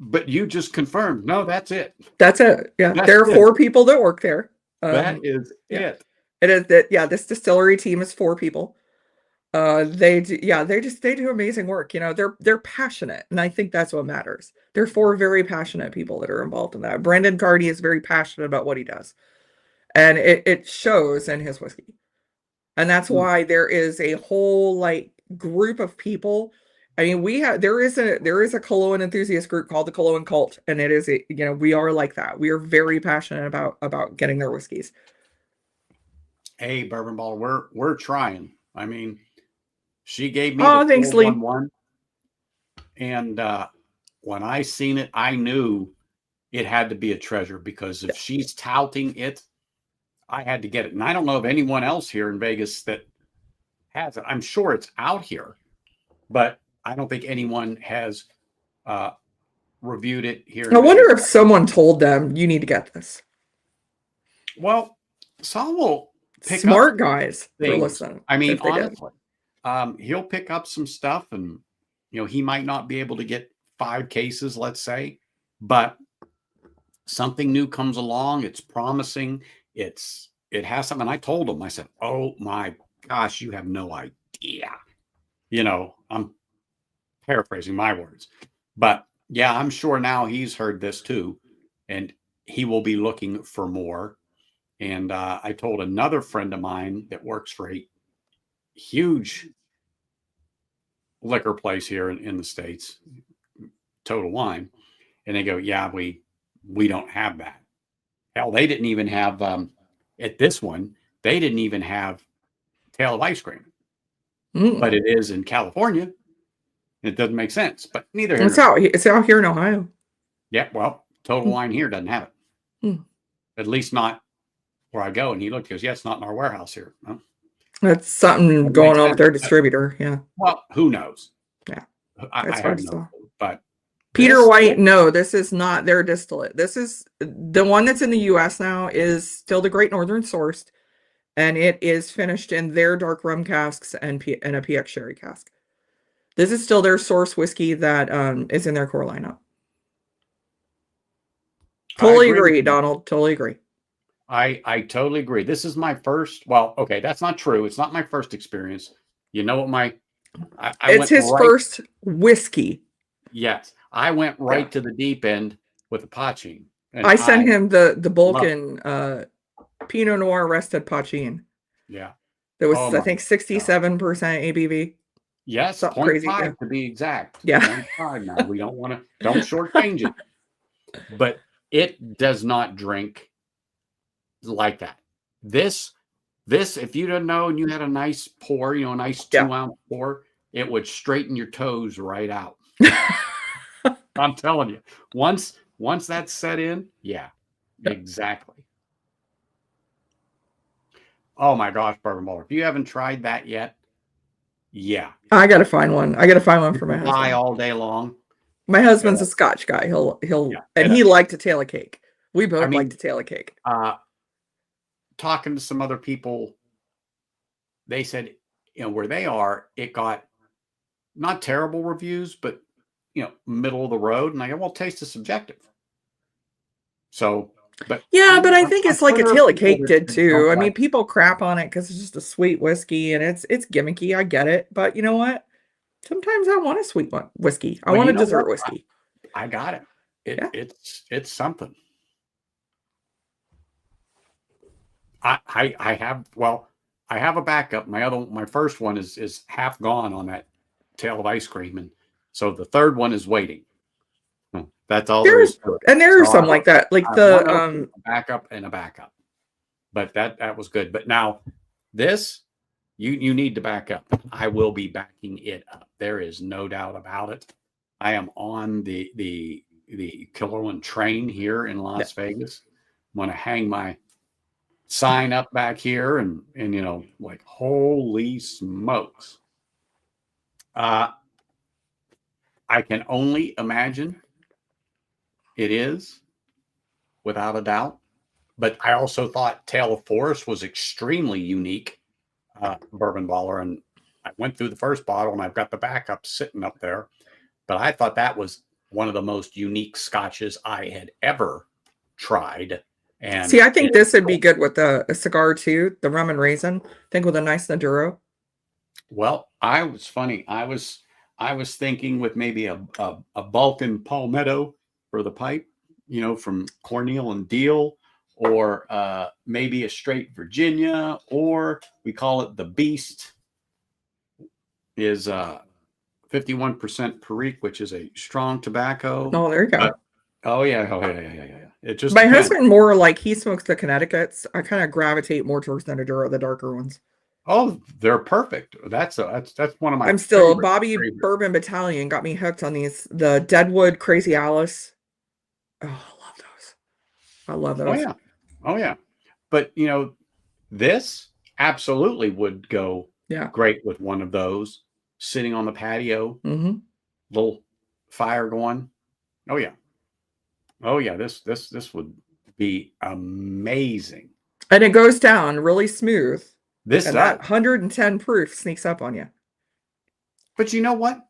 [SPEAKER 1] But you just confirmed. No, that's it.
[SPEAKER 2] That's it. Yeah. There are 4 people that work there.
[SPEAKER 1] That is it.
[SPEAKER 2] It is that. Yeah. This distillery team is 4 people. They do amazing work. They're passionate. And I think that's what matters. They're 4 very passionate people that are involved in that. Brendan Cardy is very passionate about what he does. And it shows in his whiskey. And that's why there is a whole group of people I mean, there is a Killowen enthusiast group called the Killowen Cult, and it is we are like that. We are very passionate about getting their whiskeys.
[SPEAKER 1] Hey, Bourbon Baller, we're trying. I mean, she gave me
[SPEAKER 2] Oh,
[SPEAKER 1] the
[SPEAKER 2] thanks, Lee.
[SPEAKER 1] 411, and when I seen it, I knew it had to be a treasure, because if she's touting it, I had to get it. And I don't know of anyone else here in Vegas that has it. I'm sure it's out here, but I don't think anyone has reviewed it here in
[SPEAKER 2] I wonder
[SPEAKER 1] Vegas.
[SPEAKER 2] if someone told them you need to get this.
[SPEAKER 1] Well, some will pick
[SPEAKER 2] Smart
[SPEAKER 1] up
[SPEAKER 2] guys for
[SPEAKER 1] things.
[SPEAKER 2] listening.
[SPEAKER 1] I mean, honestly, he'll pick up some stuff, and he might not be able to get 5 cases, let's say, but something new comes along. It's promising. It has something. I told him, I said, "Oh my gosh, you have no idea." I'm paraphrasing my words, but yeah, I'm sure now he's heard this too, and he will be looking for more. And I told another friend of mine that works for a huge liquor place here in the States, Total Wine, and they go, "Yeah, we don't have that." Hell, they didn't even have at this one. They didn't even have tail of ice cream, but it is in California. It doesn't make sense, but neither here.
[SPEAKER 2] It's out here in Ohio.
[SPEAKER 1] Yeah, well, Total Wine here doesn't have it. At least not where I go. And he looked, he goes, "Yeah, it's not in our warehouse here." Well,
[SPEAKER 2] that's something going on with their distributor. Yeah.
[SPEAKER 1] Well, who knows?
[SPEAKER 2] Yeah.
[SPEAKER 1] I have no clue, but
[SPEAKER 2] Peter White, no, this is not their distillate. This is the one that's in the US now, is still the Great Northern sourced, and it is finished in their dark rum casks and a PX sherry cask. This is still their source whiskey that is in their core lineup. Totally agree, Donald. Totally agree.
[SPEAKER 1] I totally agree. This is my first. Well, okay, that's not true. It's not my first experience. You know what
[SPEAKER 2] it's his first whiskey.
[SPEAKER 1] Yes, I went right to the deep end with the Pachin.
[SPEAKER 2] I sent him the Balkan Pinot Noir rested Pachin.
[SPEAKER 1] Yeah,
[SPEAKER 2] that was I think 67% ABV.
[SPEAKER 1] Yes,
[SPEAKER 2] something crazy,
[SPEAKER 1] 0.5 to be exact.
[SPEAKER 2] Yeah,
[SPEAKER 1] 0.5 now. We don't shortchange it, but it does not drink like that. This, if you didn't know and you had a nice pour, a nice 2-ounce pour, it would straighten your toes right out. I'm telling you, once that's set in, exactly. Oh my gosh, Bourbon Baller, if you haven't tried that yet,
[SPEAKER 2] I gotta find one. I gotta find one for my husband.
[SPEAKER 1] Buy all day long.
[SPEAKER 2] My husband's a Scotch guy. He'll and he liked to tail a cake. We both like to tail a cake.
[SPEAKER 1] Talking to some other people, they said, where they are, it got not terrible reviews, but middle of the road. And I go, well, taste is subjective. So, but
[SPEAKER 2] I think it's like a tail of cake did too. I mean, people crap on it because it's just a sweet whiskey and it's gimmicky. I get it, but you know what? Sometimes I want a sweet whiskey. I want a dessert whiskey.
[SPEAKER 1] I got it. It's something. I have a backup. My first one is half gone on that tail of ice cream, and so the third one is waiting. That's all there is to it.
[SPEAKER 2] And there are some like that, like
[SPEAKER 1] a backup and a backup. But that was good. But now this, you need to back up. I will be backing it up. There is no doubt about it. I am on the Killowen train here in Las Vegas. I'm going to hang my sign up back here and like, holy smokes. I can only imagine it is, without a doubt. But I also thought Tale of Forest was extremely unique, Bourbon Baller. And I went through the first bottle and I've got the backup sitting up there. But I thought that was one of the most unique scotches I had ever tried. And
[SPEAKER 2] see, I think this would be good with a cigar too, the rum and raisin. I think with a nice Maduro.
[SPEAKER 1] Well, I was thinking with maybe a Balkan Palmetto for the pipe, from Cornel and Deal, or maybe a straight Virginia, or we call it the Beast, is 51% Perique, which is a strong tobacco.
[SPEAKER 2] Oh, there you go.
[SPEAKER 1] Oh yeah. It just
[SPEAKER 2] My
[SPEAKER 1] depends.
[SPEAKER 2] husband more like he smokes the Connecticut's. I kind of gravitate more towards the darker ones.
[SPEAKER 1] Oh, they're perfect. That's one of my
[SPEAKER 2] I'm still
[SPEAKER 1] favorite.
[SPEAKER 2] Bobby Bourbon Battalion got me hooked on these. The Deadwood Crazy Alice. Oh, I love those. I love those.
[SPEAKER 1] Oh yeah. But this absolutely would go great with one of those sitting on the patio, little fire going. Oh yeah. This would be amazing.
[SPEAKER 2] And it goes down really smooth.
[SPEAKER 1] That
[SPEAKER 2] 110 proof sneaks up on you.
[SPEAKER 1] But you know what?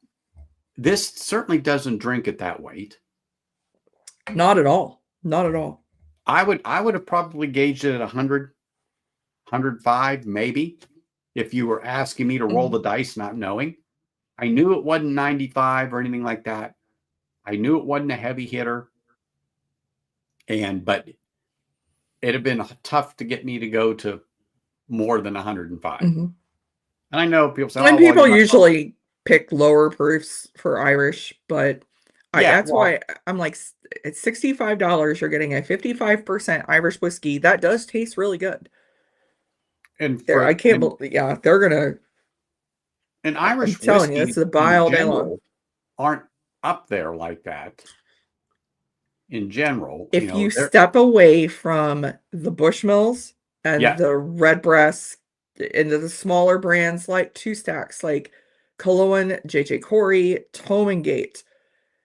[SPEAKER 1] This certainly doesn't drink at that weight.
[SPEAKER 2] Not at all. Not at all.
[SPEAKER 1] I would have probably gauged it at 100, 105 maybe, if you were asking me to roll the dice not knowing. I knew it wasn't 95 or anything like that. I knew it wasn't a heavy hitter. But it'd have been tough to get me to go to more than 105. And I know people say,
[SPEAKER 2] people usually pick lower proofs for Irish, but that's why I'm like, at $65, you're getting a 55% Irish whiskey. That does taste really good.
[SPEAKER 1] And
[SPEAKER 2] I can't believe, they're gonna.
[SPEAKER 1] And Irish
[SPEAKER 2] I'm telling
[SPEAKER 1] whiskey,
[SPEAKER 2] you, it's a buy all day long.
[SPEAKER 1] Aren't up there like that. In general,
[SPEAKER 2] if you step away from the Bushmills and the Redbreast into the smaller brands like Two Stacks, like Killowen, JJ Corey, Tomingate,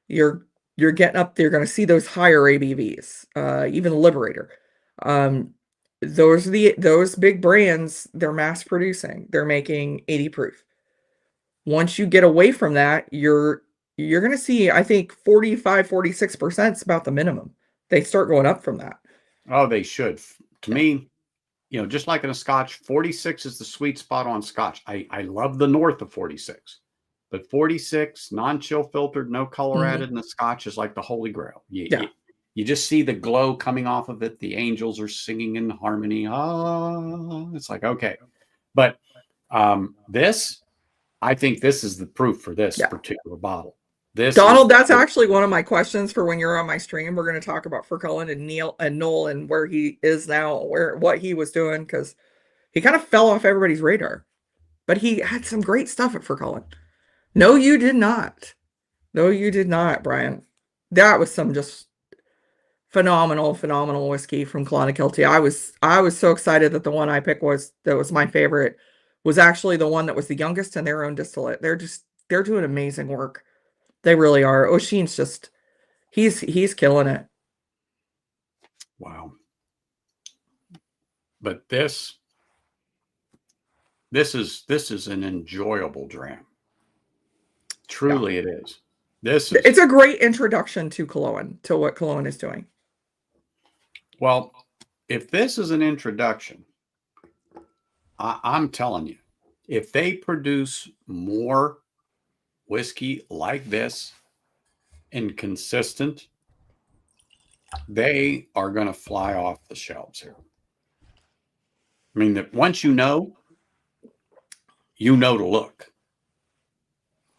[SPEAKER 2] you're getting up there. You're going to see those higher ABVs, even Liberator. Those big brands, they're mass producing. They're making 80 proof. Once you get away from that, you're going to see, I think 45, 46% is about the minimum. They start going up from that.
[SPEAKER 1] Oh, they should. To me, just like in a Scotch, 46 is the sweet spot on Scotch. I love the north of 46. But 46, non-chill filtered, no color added in the Scotch is like the holy grail. You just see the glow coming off of it. The angels are singing in harmony. It's like, okay. But I think this is the proof for this particular bottle.
[SPEAKER 2] Donald, that's actually one of my questions for when you're on my stream. We're going to talk about Furcullen and Noel and where he is now, what he was doing, because he kind of fell off everybody's radar. But he had some great stuff at Furcullen. No, you did not. No, you did not, Brian. That was some just phenomenal whiskey from Clonakilty. I was so excited that the one I picked that was my favorite was actually the one that was the youngest in their own distillate. They're doing amazing work. They really are. O'Sheen's just he's killing it.
[SPEAKER 1] Wow. But this is an enjoyable dram. Truly it is. It's
[SPEAKER 2] a great introduction to Killowen, to what Killowen is doing.
[SPEAKER 1] Well, if this is an introduction, I'm telling you, if they produce more whiskey like this and consistent, they are going to fly off the shelves here. I mean, that once you know to look.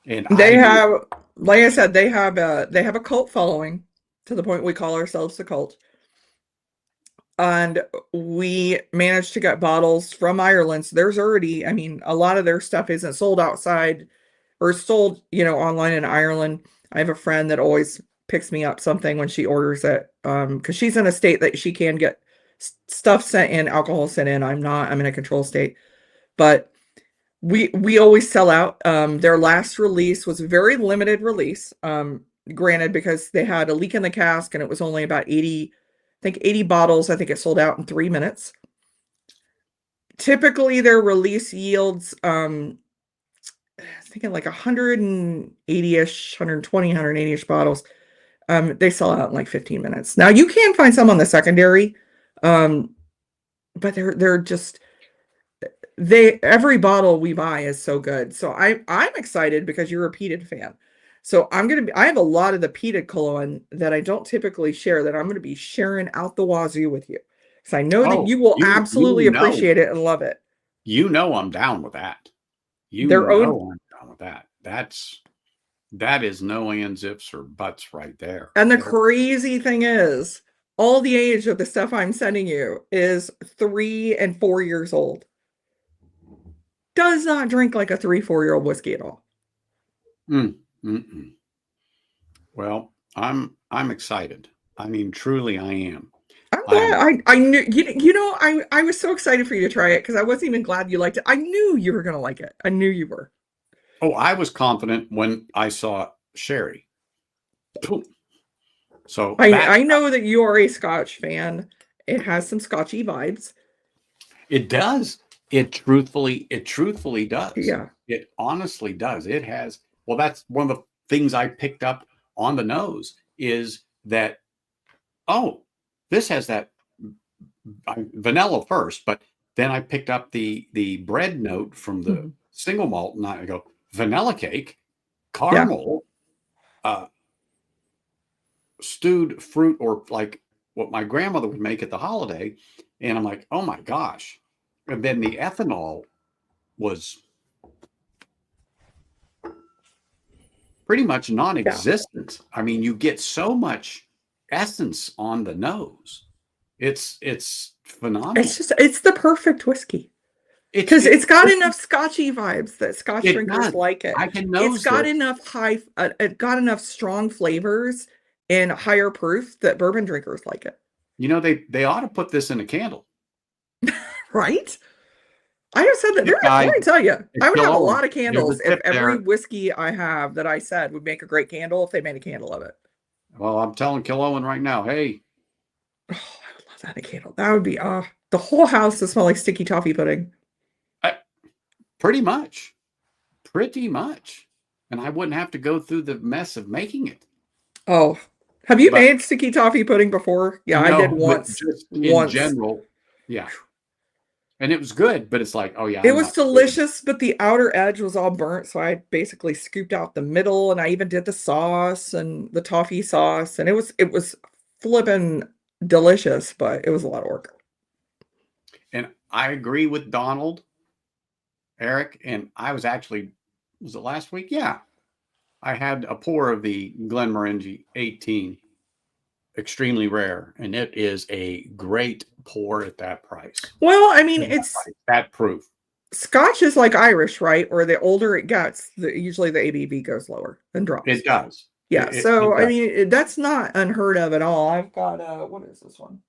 [SPEAKER 1] And
[SPEAKER 2] they have, like I said, they have a cult following to the point we call ourselves the cult. And we managed to get bottles from Ireland. So there's already, a lot of their stuff isn't sold outside or sold, online in Ireland. I have a friend that always picks me up something when she orders it, because she's in a state that she can get stuff sent in, alcohol sent in. I'm not. I'm in a control state, but we always sell out. Their last release was a very limited release, granted, because they had a leak in the cask and it was only about 80 bottles. I think it sold out in 3 minutes. Typically their release yields, thinking like 180-ish, 120, 180-ish bottles. They sell out in like 15 minutes. Now you can find some on the secondary, but they're just, every bottle we buy is so good. So I'm excited because you're a peated fan. So I have a lot of the peated Killowen that I don't typically share that I'm going to be sharing out the wazoo with you. Because I know that you will absolutely appreciate it and love it.
[SPEAKER 1] I'm down with that. I'm down with that. That is no ands, ifs, or buts right there.
[SPEAKER 2] And the crazy thing is, all the age of the stuff I'm sending you is 3 and 4 years old. Does not drink like a 3-4-year-old whiskey at all.
[SPEAKER 1] Well, I'm excited. I mean, truly, I am.
[SPEAKER 2] I'm glad. I knew I was so excited for you to try it because I wasn't even glad you liked it. I knew you were gonna like it. I knew you were.
[SPEAKER 1] Oh, I was confident when I saw sherry. So
[SPEAKER 2] I know that you are a Scotch fan. It has some Scotchy vibes.
[SPEAKER 1] It does. It truthfully does.
[SPEAKER 2] Yeah.
[SPEAKER 1] It honestly does. It has. Well, that's one of the things I picked up on the nose is that, oh, this has that vanilla first, but then I picked up the bread note from the single malt, and I go, vanilla cake, caramel, stewed fruit, or like what my grandmother would make at the holiday. And I'm like, oh my gosh. And then the ethanol was pretty much non-existent. I mean, you get so much essence on the nose. It's phenomenal.
[SPEAKER 2] It's the perfect whiskey. Because it's got enough Scotchy vibes that Scotch drinkers like it.
[SPEAKER 1] I can nose
[SPEAKER 2] it's got enough it got enough strong flavors and higher proof that bourbon drinkers like it.
[SPEAKER 1] You know, they ought to put this in a candle.
[SPEAKER 2] Right? I have said that. Let me tell you, I would have a lot of candles if every whiskey I have that I said would make a great candle if they made a candle of it.
[SPEAKER 1] Well, I'm telling Killowen right now, hey.
[SPEAKER 2] Oh, I would love that a candle. That would be the whole house would smell like sticky toffee pudding.
[SPEAKER 1] Pretty much. And I wouldn't have to go through the mess of making it.
[SPEAKER 2] Oh, have you made sticky toffee pudding before? Yeah,
[SPEAKER 1] no,
[SPEAKER 2] I did once.
[SPEAKER 1] In general, yeah. And it was good, but it's like, oh yeah.
[SPEAKER 2] It was delicious, but the outer edge was all burnt, so I basically scooped out the middle, and I even did the sauce and the toffee sauce, and it was flipping delicious, but it was a lot of work.
[SPEAKER 1] And I agree with Donald, Eric, and I was it last week? Yeah. I had a pour of the Glenmorangie 18, extremely rare, and it is a great pour at that price.
[SPEAKER 2] Well, I mean, it's
[SPEAKER 1] that proof.
[SPEAKER 2] Scotch is like Irish, right? Or the older it gets, usually the ABV goes lower and drops.
[SPEAKER 1] It does.
[SPEAKER 2] Yeah. So, I mean, that's not unheard of at all. I've got, what is this one?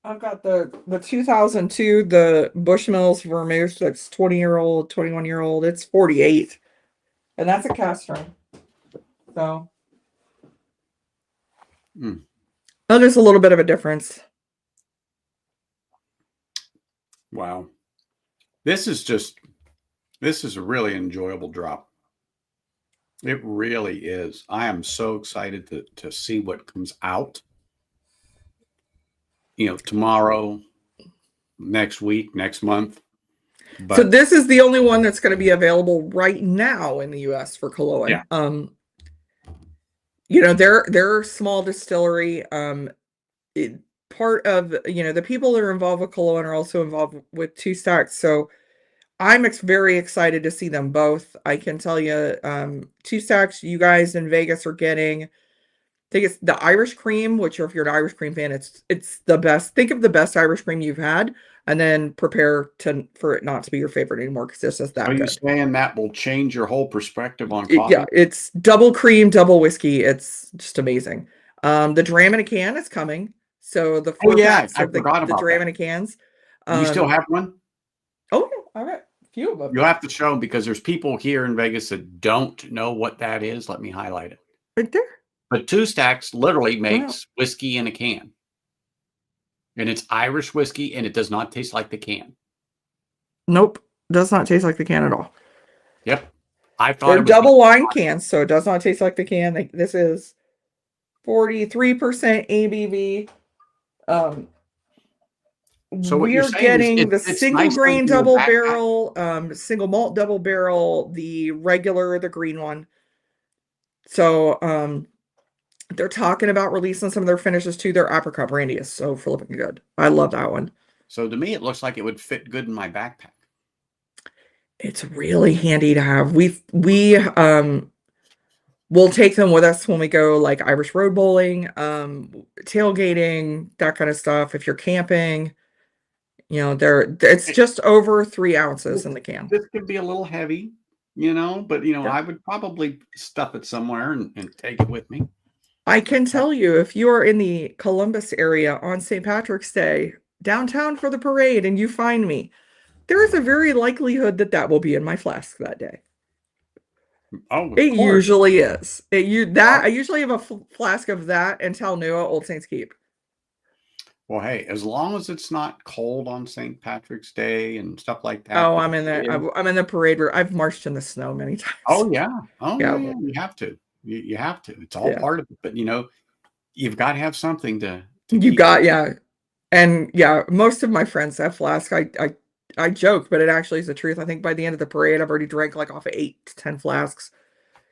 [SPEAKER 2] I've got the 2002, the Bushmills Vermouth. That's 20-year-old, 21-year-old. It's 48. And that's a cask strength. So. Oh, there's a little bit of a difference.
[SPEAKER 1] Wow. This is a really enjoyable drop. It really is. I am so excited to see what comes out. You know, tomorrow, next week, next month.
[SPEAKER 2] So this is the only one that's going to be available right now in the US for Killowen.
[SPEAKER 1] Yeah.
[SPEAKER 2] You know, they're a small distillery. Part of, the people that are involved with Killowen are also involved with Two Stacks. So I'm very excited to see them both. I can tell you, Two Stacks, you guys in Vegas are getting, I think it's the Irish cream, which if you're an Irish cream fan, it's the best. Think of the best Irish cream you've had, and then prepare for it not to be your favorite anymore because it's just that good.
[SPEAKER 1] Are you saying that will change your whole perspective on coffee?
[SPEAKER 2] Yeah, it's double cream, double whiskey. It's just amazing. The Dram in a Can is coming. So the 4 packs of the Dram in a Cans.
[SPEAKER 1] You still have one?
[SPEAKER 2] Oh, all right. A few of them.
[SPEAKER 1] You'll have to show them because there's people here in Vegas that don't know what that is. Let me highlight it.
[SPEAKER 2] Right there.
[SPEAKER 1] But Two Stacks literally makes whiskey in a can. And it's Irish whiskey, and it does not taste like the can.
[SPEAKER 2] Nope. Does not taste like the can at all.
[SPEAKER 1] Yep. I thought
[SPEAKER 2] they're double wine cans, so it does not taste like the can. This is 43% ABV. So we're getting the single grain double barrel, single malt double barrel, the green one. So they're talking about releasing some of their finishes too. Their apricot brandy is so flipping good. I love that one.
[SPEAKER 1] So to me, it looks like it would fit good in my backpack.
[SPEAKER 2] It's really handy to have. We'll take them with us when we go like Irish road bowling, tailgating, that kind of stuff. If you're camping, it's just over 3 ounces in the can.
[SPEAKER 1] This could be a little heavy, but
[SPEAKER 2] Yeah.
[SPEAKER 1] I would probably stuff it somewhere and take it with me.
[SPEAKER 2] I can tell you, if you are in the Columbus area on St. Patrick's Day, downtown for the parade, and you find me, there is a very likelihood that that will be in my flask that day.
[SPEAKER 1] Oh, of
[SPEAKER 2] It
[SPEAKER 1] course.
[SPEAKER 2] usually is. I usually have a flask of that and Talnua Old Saints Keep.
[SPEAKER 1] Well, hey, as long as it's not cold on St. Patrick's Day and stuff like that.
[SPEAKER 2] Oh, I'm in the parade where I've marched in the snow many times.
[SPEAKER 1] Oh yeah. Oh
[SPEAKER 2] Yeah.
[SPEAKER 1] yeah. You have to. You have to. It's all
[SPEAKER 2] Yeah.
[SPEAKER 1] part of it. But you've got to have something to
[SPEAKER 2] You
[SPEAKER 1] keep
[SPEAKER 2] got, yeah. And yeah, most of my friends have flask. I joke, but it actually is the truth. I think by the end of the parade, I've already drank like off of 8 to 10 flasks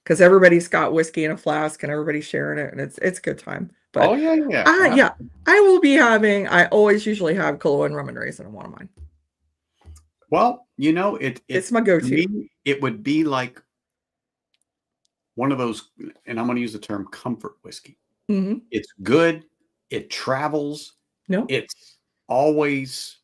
[SPEAKER 2] because everybody's got whiskey in a flask and everybody's sharing it, and it's a good time. But
[SPEAKER 1] oh yeah, yeah.
[SPEAKER 2] yeah, I will be having. I always usually have Killowen Rum Raisin in one of mine.
[SPEAKER 1] Well, it's
[SPEAKER 2] my go-to.
[SPEAKER 1] It would be like one of those, and I'm going to use the term comfort whiskey.
[SPEAKER 2] Mm-hmm.
[SPEAKER 1] It's good. It travels.
[SPEAKER 2] No,
[SPEAKER 1] it's always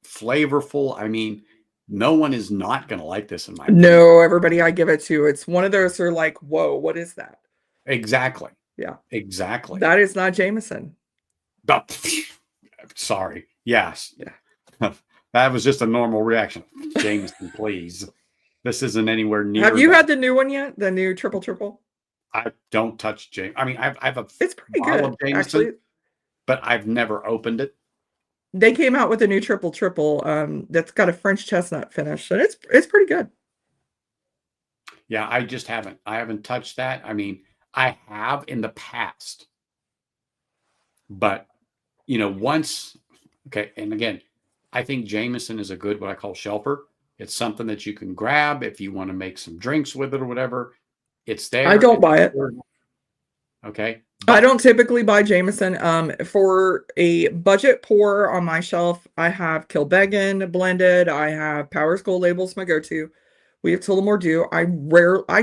[SPEAKER 1] flavorful. I mean, no one is not going to like this in my opinion.
[SPEAKER 2] No, everybody I give it to, it's one of those are like, whoa, what is that?
[SPEAKER 1] Exactly.
[SPEAKER 2] Yeah.
[SPEAKER 1] Exactly.
[SPEAKER 2] That is not Jameson.
[SPEAKER 1] Sorry. Yes.
[SPEAKER 2] Yeah.
[SPEAKER 1] That was just a normal reaction. Jameson, please. This isn't anywhere near.
[SPEAKER 2] Have you had the new one yet? The new triple?
[SPEAKER 1] I don't touch Jameson. I mean, I have a
[SPEAKER 2] it's pretty good
[SPEAKER 1] of Jameson,
[SPEAKER 2] actually,
[SPEAKER 1] but I've never opened it.
[SPEAKER 2] They came out with a new triple that's got a French chestnut finish, and it's pretty good.
[SPEAKER 1] Yeah, I just haven't. I haven't touched that. I mean, I have in the past, but once. Okay, and again, I think Jameson is a good what I call shelfer. It's something that you can grab if you want to make some drinks with it or whatever. It's there.
[SPEAKER 2] I don't buy it.
[SPEAKER 1] Okay.
[SPEAKER 2] I don't typically buy Jameson. For a budget pour on my shelf, I have Kilbeggan blended. I have Powers Gold Label's my go-to. We have Tullamore Dew. I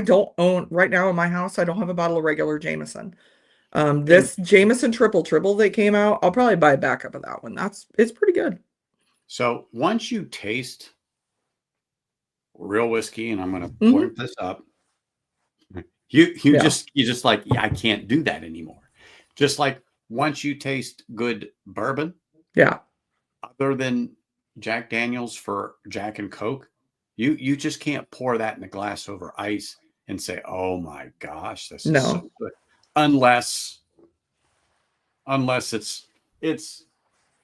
[SPEAKER 2] don't own right now in my house. I don't have a bottle of regular Jameson. This Jameson triple that came out, I'll probably buy a backup of that one. It's pretty good.
[SPEAKER 1] So once you taste real whiskey, and I'm going to point this up, you just like, yeah, I can't do that anymore. Just like once you taste good bourbon,
[SPEAKER 2] yeah,
[SPEAKER 1] other than Jack Daniels for Jack and Coke, you just can't pour that in a glass over ice and say, oh my gosh, this is so good. Unless it's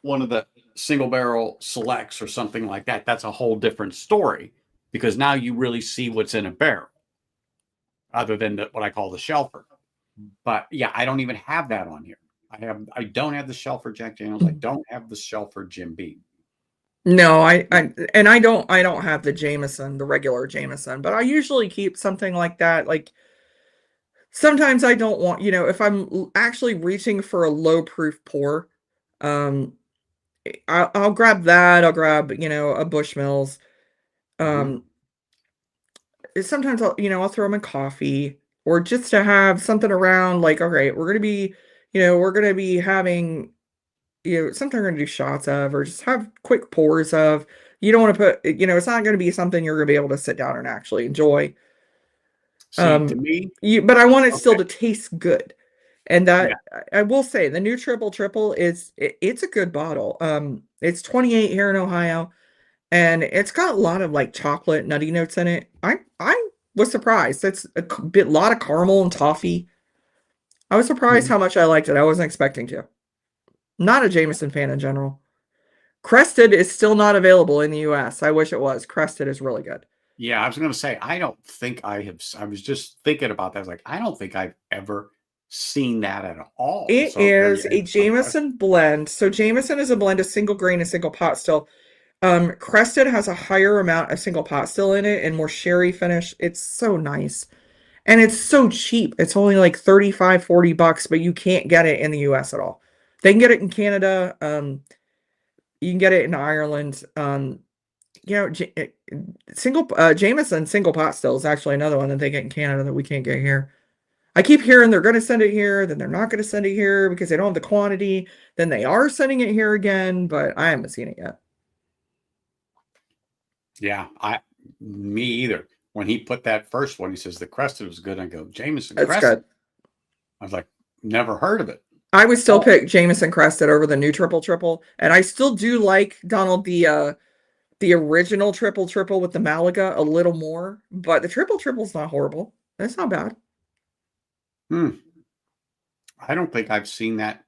[SPEAKER 1] one of the single barrel selects or something like that. That's a whole different story because now you really see what's in a barrel other than what I call the shelfer. But yeah, I don't even have that on here. I don't have the shelfer Jack Daniels. I don't have the shelfer Jim Beam.
[SPEAKER 2] No, I don't have the Jameson, the regular Jameson, but I usually keep something like that. Like sometimes I don't want, if I'm actually reaching for a low proof pour, I'll grab that. I'll grab, a Bushmills. Sometimes I'll throw them in coffee or just to have something around like, okay, we're going to be having, something we're going to do shots of or just have quick pours of. You don't want to put, it's not going to be something you're going to be able to sit down and actually enjoy.
[SPEAKER 1] See, to me,
[SPEAKER 2] but I want it still to taste good. And that I will say the new triple it's a good bottle. It's 28 here in Ohio, and it's got a lot of like chocolate nutty notes in it. I was surprised. It's a lot of caramel and toffee. I was surprised how much I liked it. I wasn't expecting to. Not a Jameson fan in general. Crested is still not available in the US. I wish it was. Crested is really good.
[SPEAKER 1] Yeah, I was going to say, I don't think I have. I was just thinking about that. I was like, I don't think I've ever seen that at all.
[SPEAKER 2] It is a Jameson blend. So Jameson is a blend of single grain and single pot still. Crested has a higher amount of single pot still in it and more sherry finish. It's so nice. And it's so cheap. It's only like $35-$40, but you can't get it in the US at all. They can get it in Canada. You can get it in Ireland. single Jameson single pot still is actually another one that they get in Canada that we can't get here. I keep hearing they're going to send it here, then they're not going to send it here because they don't have the quantity. Then they are sending it here again, but I haven't seen it yet.
[SPEAKER 1] Yeah, me either. When he put that first one, he says the crested was good. I go, Jameson
[SPEAKER 2] That's
[SPEAKER 1] crested.
[SPEAKER 2] good.
[SPEAKER 1] I was like, never heard of it.
[SPEAKER 2] I would still pick Jameson crested over the new triple, and I still do like, Donald, the original triple with the Malaga a little more, but the triple's not horrible. That's not bad.
[SPEAKER 1] I don't think I've seen that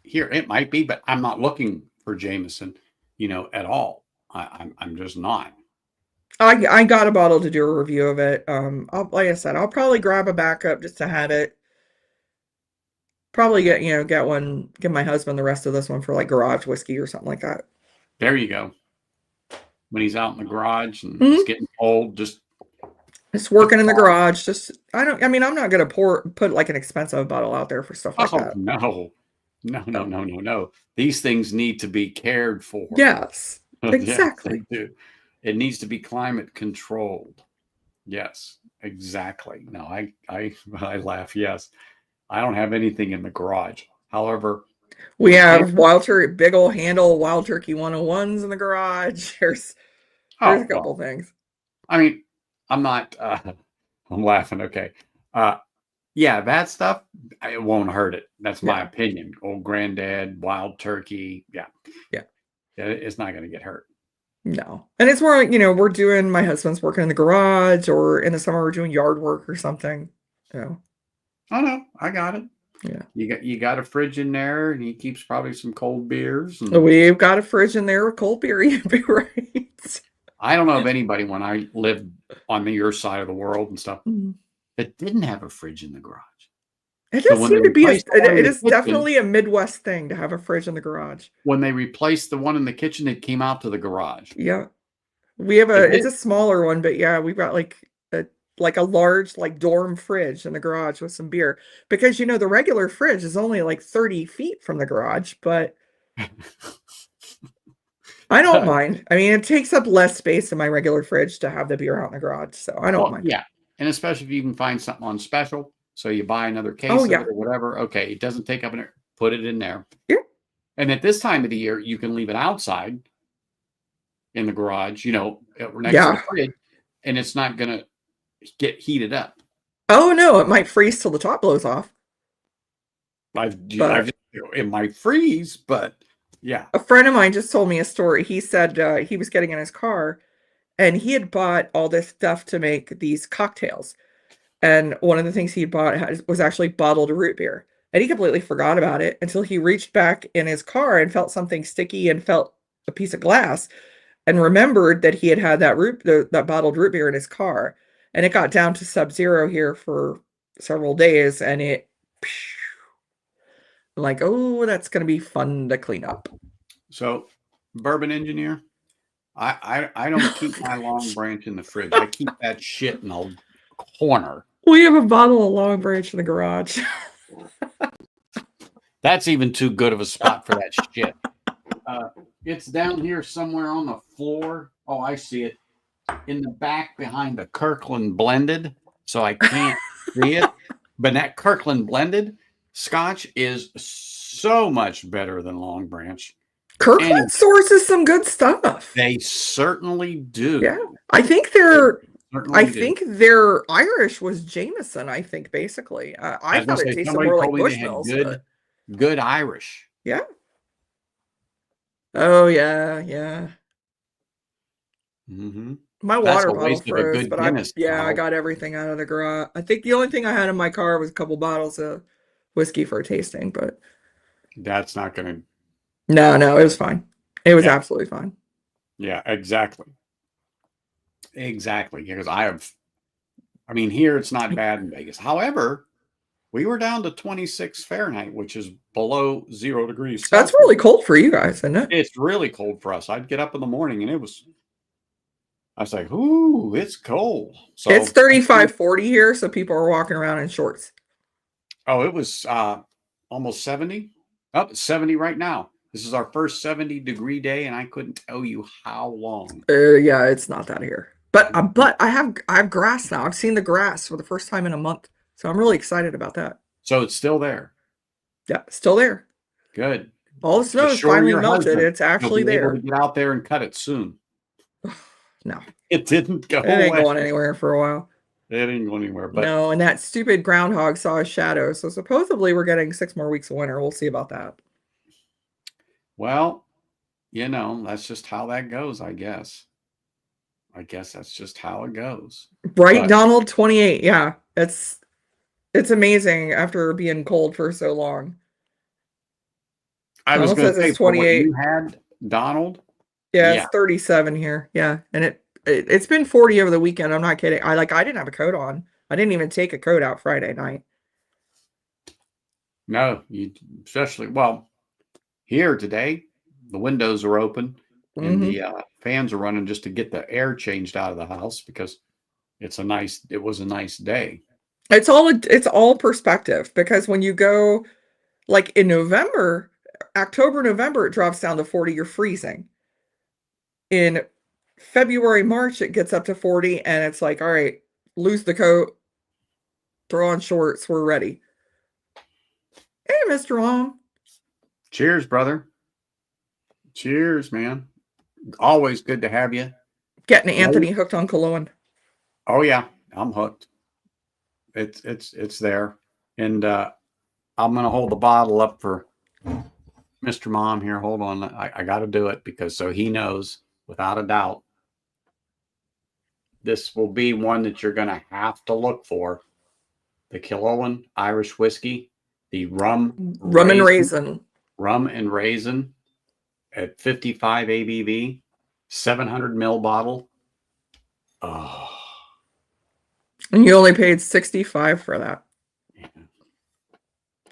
[SPEAKER 1] here. It might be, but I'm not looking for Jameson, at all. I'm just not.
[SPEAKER 2] I got a bottle to do a review of it. Like I said, I'll probably grab a backup just to have it. Probably get one, give my husband the rest of this one for like garage whiskey or something like that.
[SPEAKER 1] There you go. When he's out in the garage and it's getting cold, just
[SPEAKER 2] working in the garage. I'm not gonna put like an expensive bottle out there for stuff like that.
[SPEAKER 1] No. These things need to be cared for.
[SPEAKER 2] Yes, exactly.
[SPEAKER 1] Yes, they do. It needs to be climate controlled. Yes, exactly. No, I laugh. Yes, I don't have anything in the garage. However,
[SPEAKER 2] we have wild turkey, big old handle Wild Turkey 101s in the garage. There's a couple things.
[SPEAKER 1] I mean, I'm not. I'm laughing. Okay. Yeah, that stuff, it won't hurt it. That's my opinion. Old Granddad, Wild Turkey. Yeah. It's not going to get hurt.
[SPEAKER 2] No. And it's more like, my husband's working in the garage, or in the summer we're doing yard work or something.
[SPEAKER 1] Oh no, I got it.
[SPEAKER 2] Yeah.
[SPEAKER 1] You got a fridge in there, and he keeps probably some cold beers.
[SPEAKER 2] We've got a fridge in there with cold beer. You'd be right.
[SPEAKER 1] I don't know of anybody when I lived on your side of the world and stuff that didn't have a fridge in the garage.
[SPEAKER 2] It does seem to be it is definitely a Midwest thing to have a fridge in the garage.
[SPEAKER 1] When they replaced the one in the kitchen, it came out to the garage.
[SPEAKER 2] Yeah. We have it's a smaller one, but yeah, we've got like a large like dorm fridge in the garage with some beer, because the regular fridge is only like 30 feet from the garage, but I don't mind. I mean, it takes up less space in my regular fridge to have the beer out in the garage, so I don't mind.
[SPEAKER 1] Yeah, and especially if you can find something on special, so you buy another case of it or whatever. Okay, it doesn't take up put it in there.
[SPEAKER 2] Yeah.
[SPEAKER 1] And at this time of the year, you can leave it outside in the garage, next to the fridge, and it's not going to get heated up.
[SPEAKER 2] Oh no, it might freeze till the top blows off.
[SPEAKER 1] It might freeze, but yeah.
[SPEAKER 2] A friend of mine just told me a story. He said he was getting in his car, and he had bought all this stuff to make these cocktails. And one of the things he bought was actually bottled root beer. And he completely forgot about it until he reached back in his car and felt something sticky and felt a piece of glass, and remembered that he had that bottled root beer in his car. And it got down to sub-zero here for several days, and like, oh, that's going to be fun to clean up.
[SPEAKER 1] So, bourbon engineer, I don't keep my Long Branch in the fridge. I keep that shit in a corner.
[SPEAKER 2] We have a bottle of Long Branch in the garage.
[SPEAKER 1] That's even too good of a spot for that shit. It's down here somewhere on the floor. Oh, I see it. In the back behind the Kirkland Blended, so I can't see it. But that Kirkland Blended Scotch is so much better than Long Branch.
[SPEAKER 2] Kirkland sources some good stuff.
[SPEAKER 1] They certainly do.
[SPEAKER 2] Yeah, I think their Irish was Jameson. I think basically, I thought it tasted more like Bushmills.
[SPEAKER 1] Good Irish.
[SPEAKER 2] Yeah. Oh yeah.
[SPEAKER 1] Mm-hmm.
[SPEAKER 2] My water bottle froze, but I got everything out of the garage. I think the only thing I had in my car was a couple bottles of whiskey for tasting, but
[SPEAKER 1] that's not going to.
[SPEAKER 2] No, it was fine. It was absolutely fine.
[SPEAKER 1] Yeah, exactly. Because here it's not bad in Vegas. However, we were down to 26 Fahrenheit, which is below 0 degrees Celsius.
[SPEAKER 2] That's really cold for you guys, isn't it?
[SPEAKER 1] It's really cold for us. I'd get up in the morning and I was like, ooh, it's cold. So
[SPEAKER 2] it's 35, 40 here, so people are walking around in shorts.
[SPEAKER 1] Oh, it was almost 70. Up 70 right now. This is our first 70-degree day, and I couldn't tell you how long.
[SPEAKER 2] Yeah, it's not that here. But I have grass now. I've seen the grass for the first time in a month. So I'm really excited about that.
[SPEAKER 1] So it's still there.
[SPEAKER 2] Yeah, it's still there.
[SPEAKER 1] Good.
[SPEAKER 2] All the snow is
[SPEAKER 1] Assure
[SPEAKER 2] finally
[SPEAKER 1] your
[SPEAKER 2] melted.
[SPEAKER 1] husband
[SPEAKER 2] It's actually
[SPEAKER 1] he'll be able
[SPEAKER 2] there.
[SPEAKER 1] to get out there and cut it soon.
[SPEAKER 2] No.
[SPEAKER 1] It didn't go
[SPEAKER 2] It ain't
[SPEAKER 1] away.
[SPEAKER 2] going anywhere for a while.
[SPEAKER 1] It didn't go anywhere. But
[SPEAKER 2] no, and that stupid groundhog saw a shadow. So supposedly we're getting 6 more weeks of winter. We'll see about that.
[SPEAKER 1] Well, you know, that's just how that goes, I guess. I guess that's just how it goes.
[SPEAKER 2] Right, but, Donald, 28. Yeah, it's amazing after being cold for so long.
[SPEAKER 1] I was going to say, 28. You had, Donald?
[SPEAKER 2] Yeah, it's 37 here. Yeah, and it's been 40 over the weekend. I'm not kidding. I didn't have a coat on. I didn't even take a coat out Friday night.
[SPEAKER 1] No, you especially, well, here today, the windows are open and the fans are running just to get the air changed out of the house because it was a nice day. It's
[SPEAKER 2] all perspective, because when you go like in November, October, November, it drops down to 40, you're freezing. In February, March, it gets up to 40 and it's like, all right, lose the coat, throw on shorts, we're ready. Hey, Mr. Long.
[SPEAKER 1] Cheers, brother. Cheers, man. Always good to have you.
[SPEAKER 2] Getting Anthony hooked on Killowen.
[SPEAKER 1] Oh yeah, I'm hooked. It's there. And I'm gonna hold the bottle up for Mr. Mom here. Hold on. I gotta do it because so he knows without a doubt. This will be one that you're gonna have to look for. The Killowen Irish Whiskey, the rum and raisin at 55 ABV, 700 ml bottle. Oh.
[SPEAKER 2] And you only paid $65 for that. Yeah.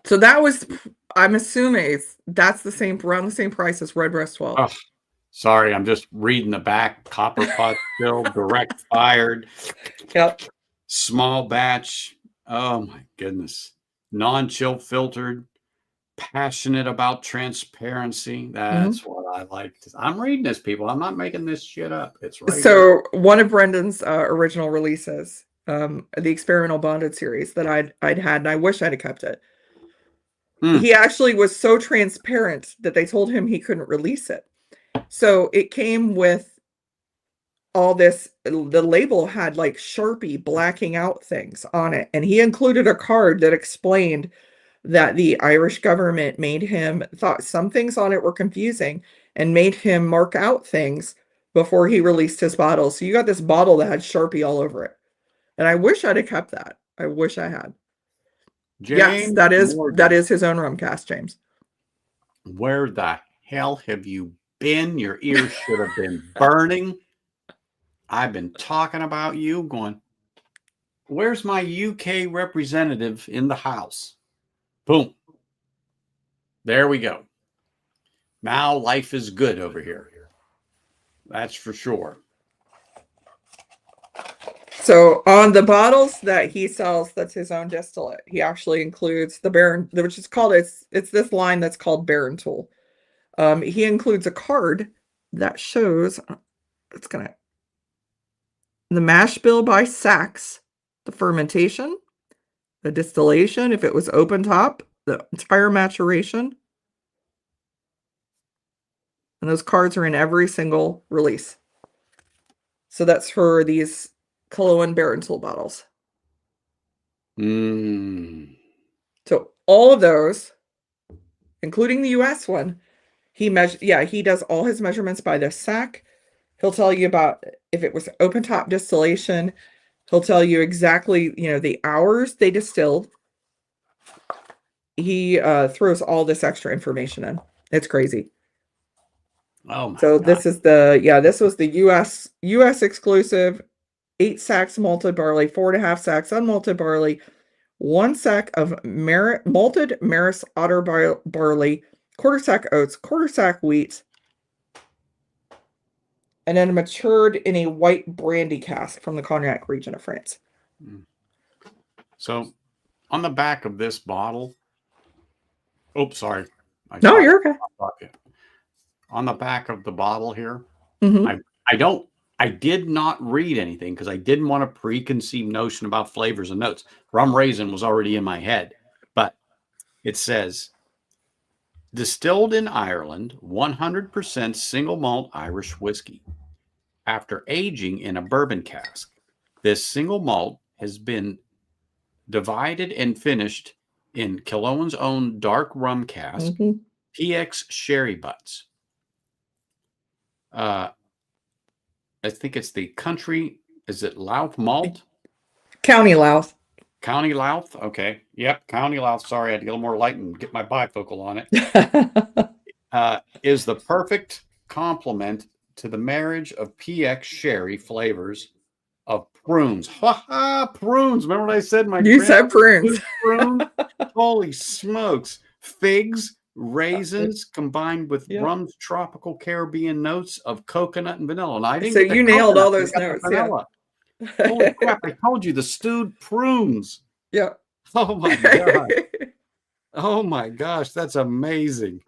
[SPEAKER 2] So that was, I'm assuming that's around the same price as Redbreast 12.
[SPEAKER 1] Oh, sorry, I'm just reading the back. Copper pot filled, direct fired.
[SPEAKER 2] Yep.
[SPEAKER 1] Small batch. Oh my goodness. Non-chill filtered. Passionate about transparency. That's what I like. I'm reading this, people. I'm not making this shit up. It's right.
[SPEAKER 2] So one of Brendan's original releases, the experimental bonded series that I'd had, and I wish I'd have kept it. He actually was so transparent that they told him he couldn't release it. So it came with all this. The label had like Sharpie blacking out things on it, and he included a card that explained that the Irish government thought some things on it were confusing and made him mark out things before he released his bottle. So you got this bottle that had Sharpie all over it. And I wish I'd have kept that. I wish I had. James, yes, that is his own rum cast, James.
[SPEAKER 1] Where the hell have you been? Your ears should have been burning. I've been talking about you going, where's my UK representative in the house? Boom. There we go. Now life is good over here. That's for sure.
[SPEAKER 2] So on the bottles that he sells, that's his own distillate. He actually includes the Baron, which is called, it's this line that's called Baron Tool. He includes a card that shows, the mash bill by Sachs, the fermentation, the distillation, if it was open top, the entire maturation. And those cards are in every single release. So that's for these Killowen Baron Tool bottles. So all of those, including the US one, he does all his measurements by the sack. He'll tell you about if it was open top distillation. He'll tell you exactly, the hours they distilled. He throws all this extra information in. It's crazy.
[SPEAKER 1] Oh my
[SPEAKER 2] so
[SPEAKER 1] God.
[SPEAKER 2] This was the US exclusive. 8 sacks malted barley, 4.5 sacks unmalted barley, 1 sack of malted Maris Otter barley, 1/4 sack oats, 1/4 sack wheat, and then matured in a white brandy cask from the Cognac region of France.
[SPEAKER 1] So on the back of this bottle, oops, sorry.
[SPEAKER 2] No, you're okay.
[SPEAKER 1] on the back of the bottle here.
[SPEAKER 2] Mm-hmm.
[SPEAKER 1] I did not read anything because I didn't want a preconceived notion about flavors and notes. Rum raisin was already in my head, but it says distilled in Ireland, 100% single malt Irish whiskey. After aging in a bourbon cask, this single malt has been divided and finished in Killowen's own dark rum cask,
[SPEAKER 2] Mm-hmm.
[SPEAKER 1] PX sherry butts. I think it's the country. Is it Louth Malt?
[SPEAKER 2] County Louth.
[SPEAKER 1] County Louth. Okay. Yep. County Louth. Sorry, I had to get a little more light and get my bifocal on it. Is the perfect complement to the marriage of PX sherry flavors of prunes. Ha ha! Prunes. Remember what I said?
[SPEAKER 2] You said prunes.
[SPEAKER 1] Prunes. Holy smokes! Figs, raisins, combined with rum's tropical Caribbean notes of coconut and vanilla. And I didn't.
[SPEAKER 2] So
[SPEAKER 1] get the
[SPEAKER 2] you nailed
[SPEAKER 1] coconut,
[SPEAKER 2] all those notes. Yeah.
[SPEAKER 1] Holy crap! I told you the stewed prunes.
[SPEAKER 2] Yeah.
[SPEAKER 1] Oh my god. Oh my gosh, that's amazing.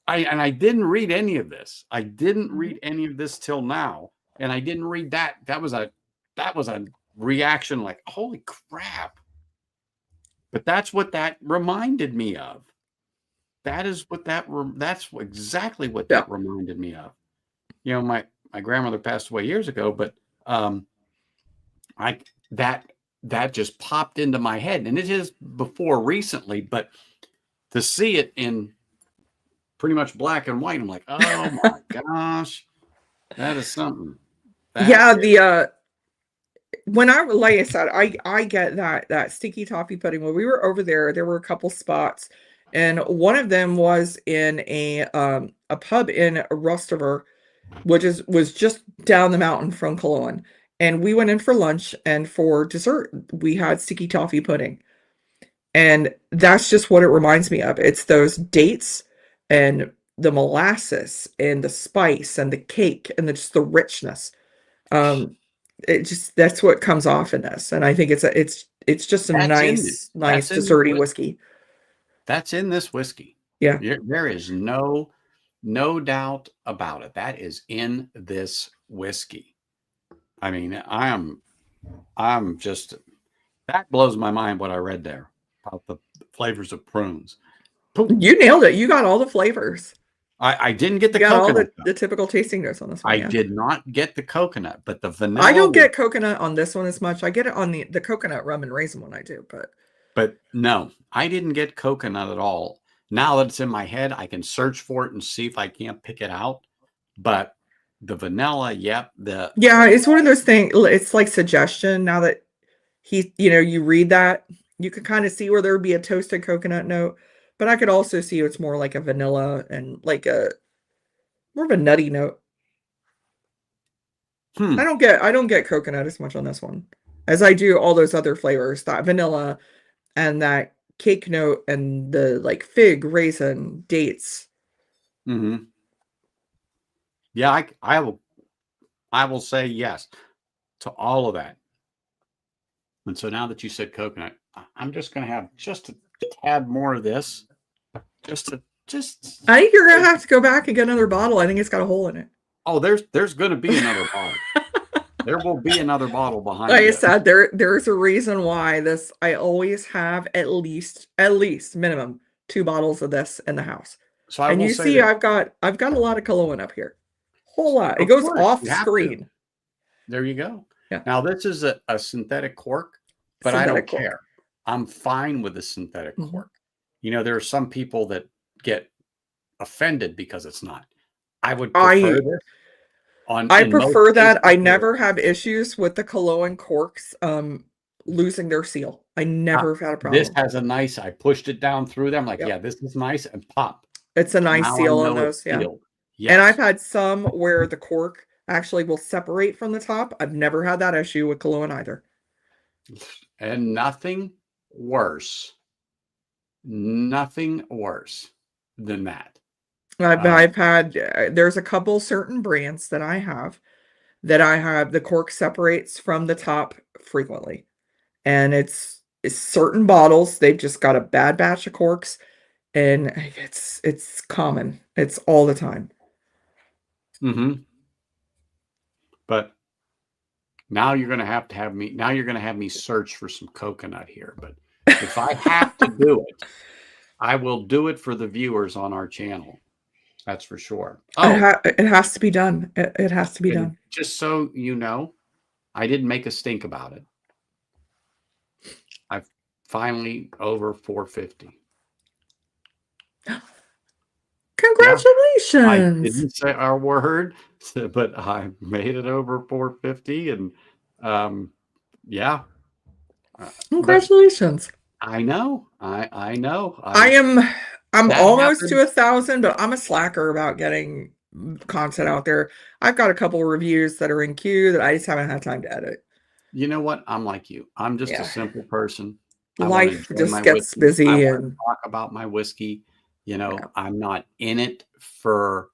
[SPEAKER 1] I didn't read any of this. I didn't read any of this till now, and I didn't read that. That was a reaction like, holy crap. But that's what that reminded me of. That's exactly what that reminded me of. You know, my grandmother passed away years ago, but that just popped into my head, and it is before recently, but to see it in pretty much black and white, I'm like, oh my gosh, that is something.
[SPEAKER 2] When like I said, I get that sticky toffee pudding. When we were over there were a couple spots, and one of them was in a pub in Rostover, which was just down the mountain from Killowen. And we went in for lunch, and for dessert, we had sticky toffee pudding. And that's just what it reminds me of. It's those dates and the molasses and the spice and the cake and just the richness. That's what comes off in this. And I think it's just a nice desserty whiskey.
[SPEAKER 1] That's in this whiskey.
[SPEAKER 2] Yeah.
[SPEAKER 1] There is no doubt about it. That is in this whiskey. I mean, I'm just, that blows my mind what I read there about the flavors of prunes.
[SPEAKER 2] You nailed it. You got all the flavors.
[SPEAKER 1] I didn't get the coconut.
[SPEAKER 2] All the typical tasting notes on this one.
[SPEAKER 1] I did not get the coconut, but the vanilla.
[SPEAKER 2] I don't get coconut on this one as much. I get it on the coconut rum and raisin one I do,
[SPEAKER 1] but no, I didn't get coconut at all. Now that it's in my head, I can search for it and see if I can't pick it out. But the vanilla,
[SPEAKER 2] it's one of those things. It's like suggestion. Now that you read that, you could kind of see where there would be a toasted coconut note, but I could also see it's more like a vanilla and like more of a nutty note. I don't get coconut as much on this one as I do all those other flavors. That vanilla and that cake note and the like fig, raisin, dates.
[SPEAKER 1] Mm-hmm. Yeah, I will say yes to all of that. And so now that you said coconut, I'm just going to have just a tad more of this. I
[SPEAKER 2] think you're going to have to go back and get another bottle. I think it's got a hole in it.
[SPEAKER 1] Oh, there's going to be another bottle. There will be another bottle behind.
[SPEAKER 2] Like I said, there's a reason why I always have at least minimum 2 bottles of this in the house.
[SPEAKER 1] So
[SPEAKER 2] and you see, I've got a lot of Killowen up here. Whole lot. It goes off screen.
[SPEAKER 1] There you go.
[SPEAKER 2] Yeah.
[SPEAKER 1] Now this is a synthetic cork, but I don't care. I'm fine with the synthetic cork. You know, there are some people that get offended because it's not. I would prefer this.
[SPEAKER 2] I prefer that. I never have issues with the Killowen corks losing their seal. I never have had a problem.
[SPEAKER 1] This has a nice, I pushed it down through them. Like, yeah, this is nice, and pop.
[SPEAKER 2] It's a nice seal on those. Yeah. Yes. And I've had some where the cork actually will separate from the top. I've never had that issue with Killowen either.
[SPEAKER 1] And nothing worse than that.
[SPEAKER 2] I've had, there's a couple certain brands that I have the cork separates from the top frequently. And it's certain bottles, they've just got a bad batch of corks, and it's common. It's all the time.
[SPEAKER 1] Mm-hmm. But now you're going to have me. Now you're going to have me search for some coconut here. But if I have to do it, I will do it for the viewers on our channel. That's for sure. Oh,
[SPEAKER 2] It has to be done. It has to be done.
[SPEAKER 1] Just so you know, I didn't make a stink about it. I've finally over 450.
[SPEAKER 2] Congratulations.
[SPEAKER 1] Yeah, I didn't say our word, but I made it over 450. And yeah.
[SPEAKER 2] Congratulations.
[SPEAKER 1] I know. I know.
[SPEAKER 2] I'm almost
[SPEAKER 1] Happened.
[SPEAKER 2] to 1,000, but I'm a slacker about getting content out there. I've got a couple of reviews that are in queue that I just haven't had time to edit.
[SPEAKER 1] You know what? I'm like you. I'm just a simple person. I want to
[SPEAKER 2] Life
[SPEAKER 1] enjoy
[SPEAKER 2] just
[SPEAKER 1] my
[SPEAKER 2] gets
[SPEAKER 1] whiskey.
[SPEAKER 2] busy
[SPEAKER 1] I want to
[SPEAKER 2] and
[SPEAKER 1] talk about my whiskey. I'm not in it for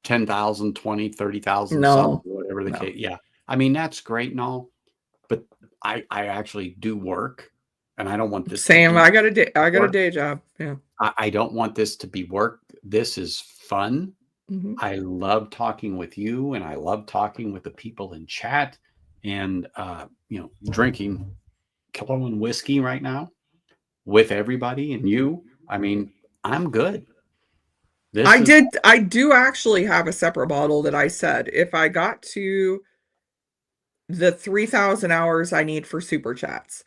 [SPEAKER 1] 10,000, 20, 30,000 subs, whatever the case. Yeah. I mean, that's great and all, but I actually do work, and I don't want this
[SPEAKER 2] same.
[SPEAKER 1] to be
[SPEAKER 2] I got a day job. Yeah.
[SPEAKER 1] I don't want this to be work. This is fun.
[SPEAKER 2] Mm-hmm.
[SPEAKER 1] I love talking with you, and I love talking with the people in chat, and drinking Killowen whiskey right now with everybody and you. I mean, I'm good.
[SPEAKER 2] I do actually have a separate bottle that I said if I got to the 3,000 hours I need for super chats.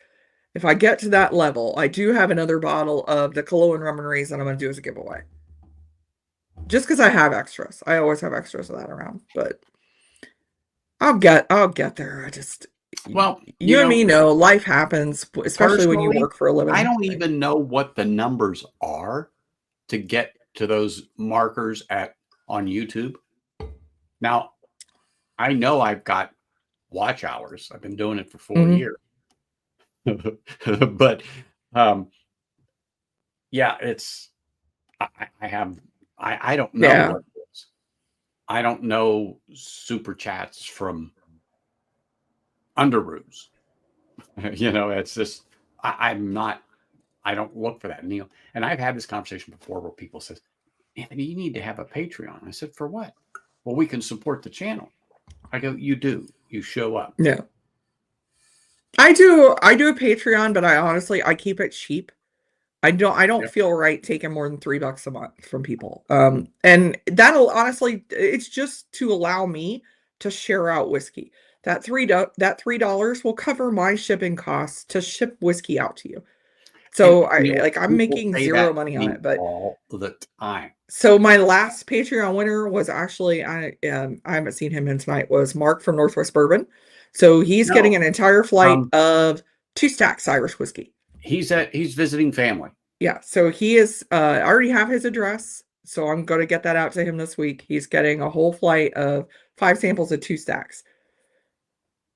[SPEAKER 2] If I get to that level, I do have another bottle of the Killowen Rum Raisin I'm going to do as a giveaway. Just because I have extras. I always have extras of that around, but I'll get there. You and me know life happens, especially when you work for a living.
[SPEAKER 1] I don't even know what the numbers are to get to those markers on YouTube. Now, I know I've got watch hours. I've been doing it for 4 years. But yeah, I don't know what it is. I don't know super chats from Underoos. It's just I don't look for that, Neil. And I've had this conversation before where people says, Anthony, you need to have a Patreon. I said, for what? Well, we can support the channel. I go, you do. You show up.
[SPEAKER 2] Yeah. I do a Patreon, but I keep it cheap. I don't feel right taking more than $3 a month from people. And that'll honestly, it's just to allow me to share out whiskey. That $3 will cover my shipping costs to ship whiskey out to you. So I'm making zero money on it, but
[SPEAKER 1] all the time.
[SPEAKER 2] So my last Patreon winner was actually I haven't seen him in tonight, was Mark from Northwest Bourbon. So he's getting an entire flight of 2 stacks Irish whiskey.
[SPEAKER 1] He's visiting family.
[SPEAKER 2] Yeah, so he is I already have his address, so I'm going to get that out to him this week. He's getting a whole flight of 5 samples of 2 stacks.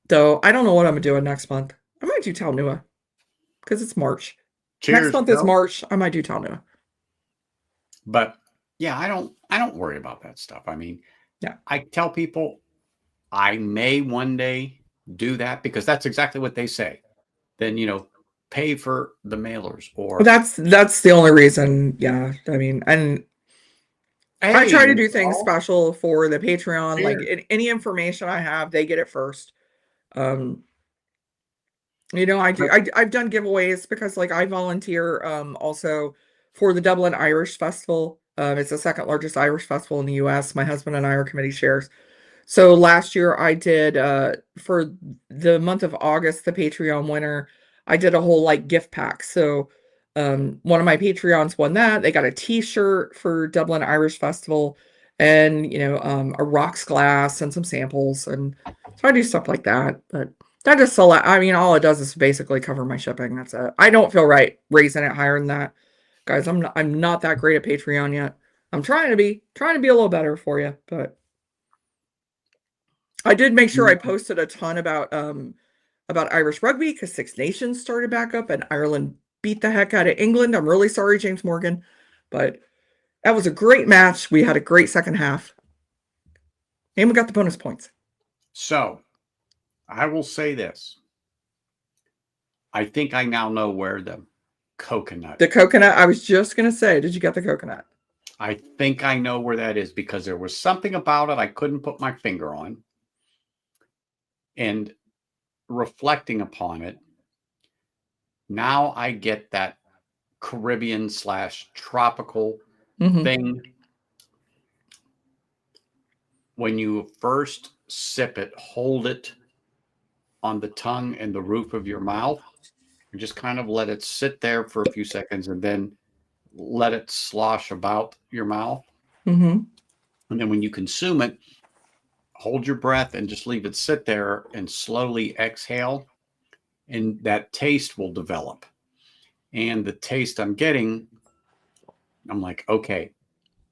[SPEAKER 2] So I don't know what I'm doing next month. I might do Talnua because it's March.
[SPEAKER 1] Cheers,
[SPEAKER 2] next month is March. I might do Talnua.
[SPEAKER 1] But yeah, I don't worry about that stuff. I mean, I tell people I may one day do that because that's exactly what they say. Then pay for the mailers or
[SPEAKER 2] that's the only reason. Yeah, I mean, and I try to do things special for the Patreon. Cheers. Like any information I have, they get it first. I've done giveaways because I volunteer also for the Dublin Irish Festival. It's the second largest Irish festival in the US. My husband and I are committee chairs. So last year I did for the month of August, the Patreon winner, I did a whole gift pack. So one of my Patreons won that. They got a t-shirt for Dublin Irish Festival and a rocks glass and some samples. And so I do stuff like that. But that just all it does is basically cover my shipping. That's it. I don't feel right raising it higher than that. Guys, I'm not that great at Patreon yet. I'm trying to be a little better for you, but I did make sure I posted a ton about Irish rugby because Six Nations started back up and Ireland beat the heck out of England. I'm really sorry, James Morgan, but that was a great match. We had a great second half, and we got the bonus points.
[SPEAKER 1] So, I will say this. I think I now know where the coconut.
[SPEAKER 2] I was just going to say, did you get the coconut?
[SPEAKER 1] I think I know where that is because there was something about it I couldn't put my finger on. And reflecting upon it, now I get that Caribbean / tropical thing. When you first sip it, hold it on the tongue and the roof of your mouth, and just kind of let it sit there for a few seconds and then let it slosh about your mouth. And then when you consume it, hold your breath and just leave it sit there and slowly exhale, and that taste will develop. And the taste I'm getting, I'm like, okay,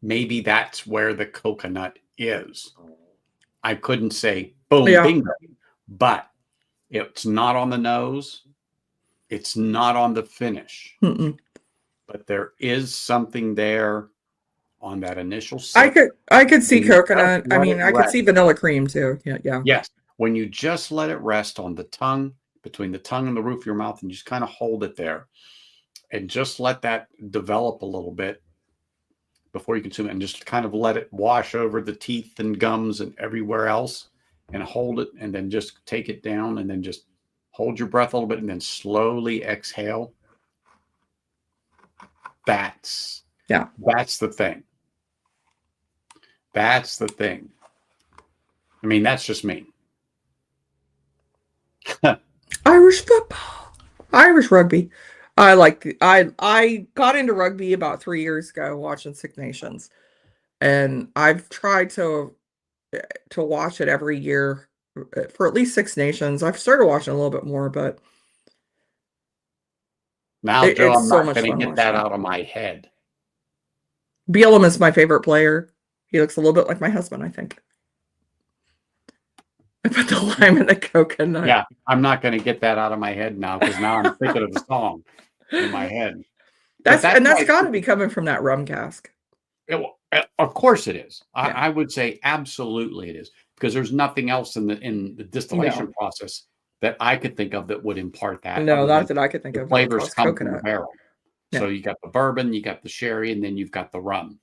[SPEAKER 1] maybe that's where the coconut is. I couldn't say boom, bingo, but it's not on the nose. It's not on the finish. But there is something there on that initial sip.
[SPEAKER 2] I could see coconut. I mean, I could see vanilla cream too. Yeah.
[SPEAKER 1] Yes. When you just let it rest on the tongue, between the tongue and the roof of your mouth, and you just kind of hold it there and just let that develop a little bit before you consume it, and just kind of let it wash over the teeth and gums and everywhere else, and hold it, and then just take it down, and then just hold your breath a little bit and then slowly exhale. That's the thing. That's the thing. I mean, that's just me.
[SPEAKER 2] Irish football, Irish rugby. I got into rugby about 3 years ago watching Six Nations, and I've tried to watch it every year for at least Six Nations. I've started watching a little bit more, but
[SPEAKER 1] now, Joe, I'm not going to get that out of my head.
[SPEAKER 2] Bielem is my favorite player. He looks a little bit like my husband, I think. I put the lime in the coconut.
[SPEAKER 1] Yeah, I'm not going to get that out of my head now because now I'm thinking of the song in my head.
[SPEAKER 2] That's got to be coming from that rum cask.
[SPEAKER 1] Of course it is. I would say absolutely it is, because there's nothing else in the distillation process that I could think of that would impart that.
[SPEAKER 2] No, not that I could think of.
[SPEAKER 1] Flavors come from the barrel. So you got the bourbon, you got the sherry, and then you've got the rum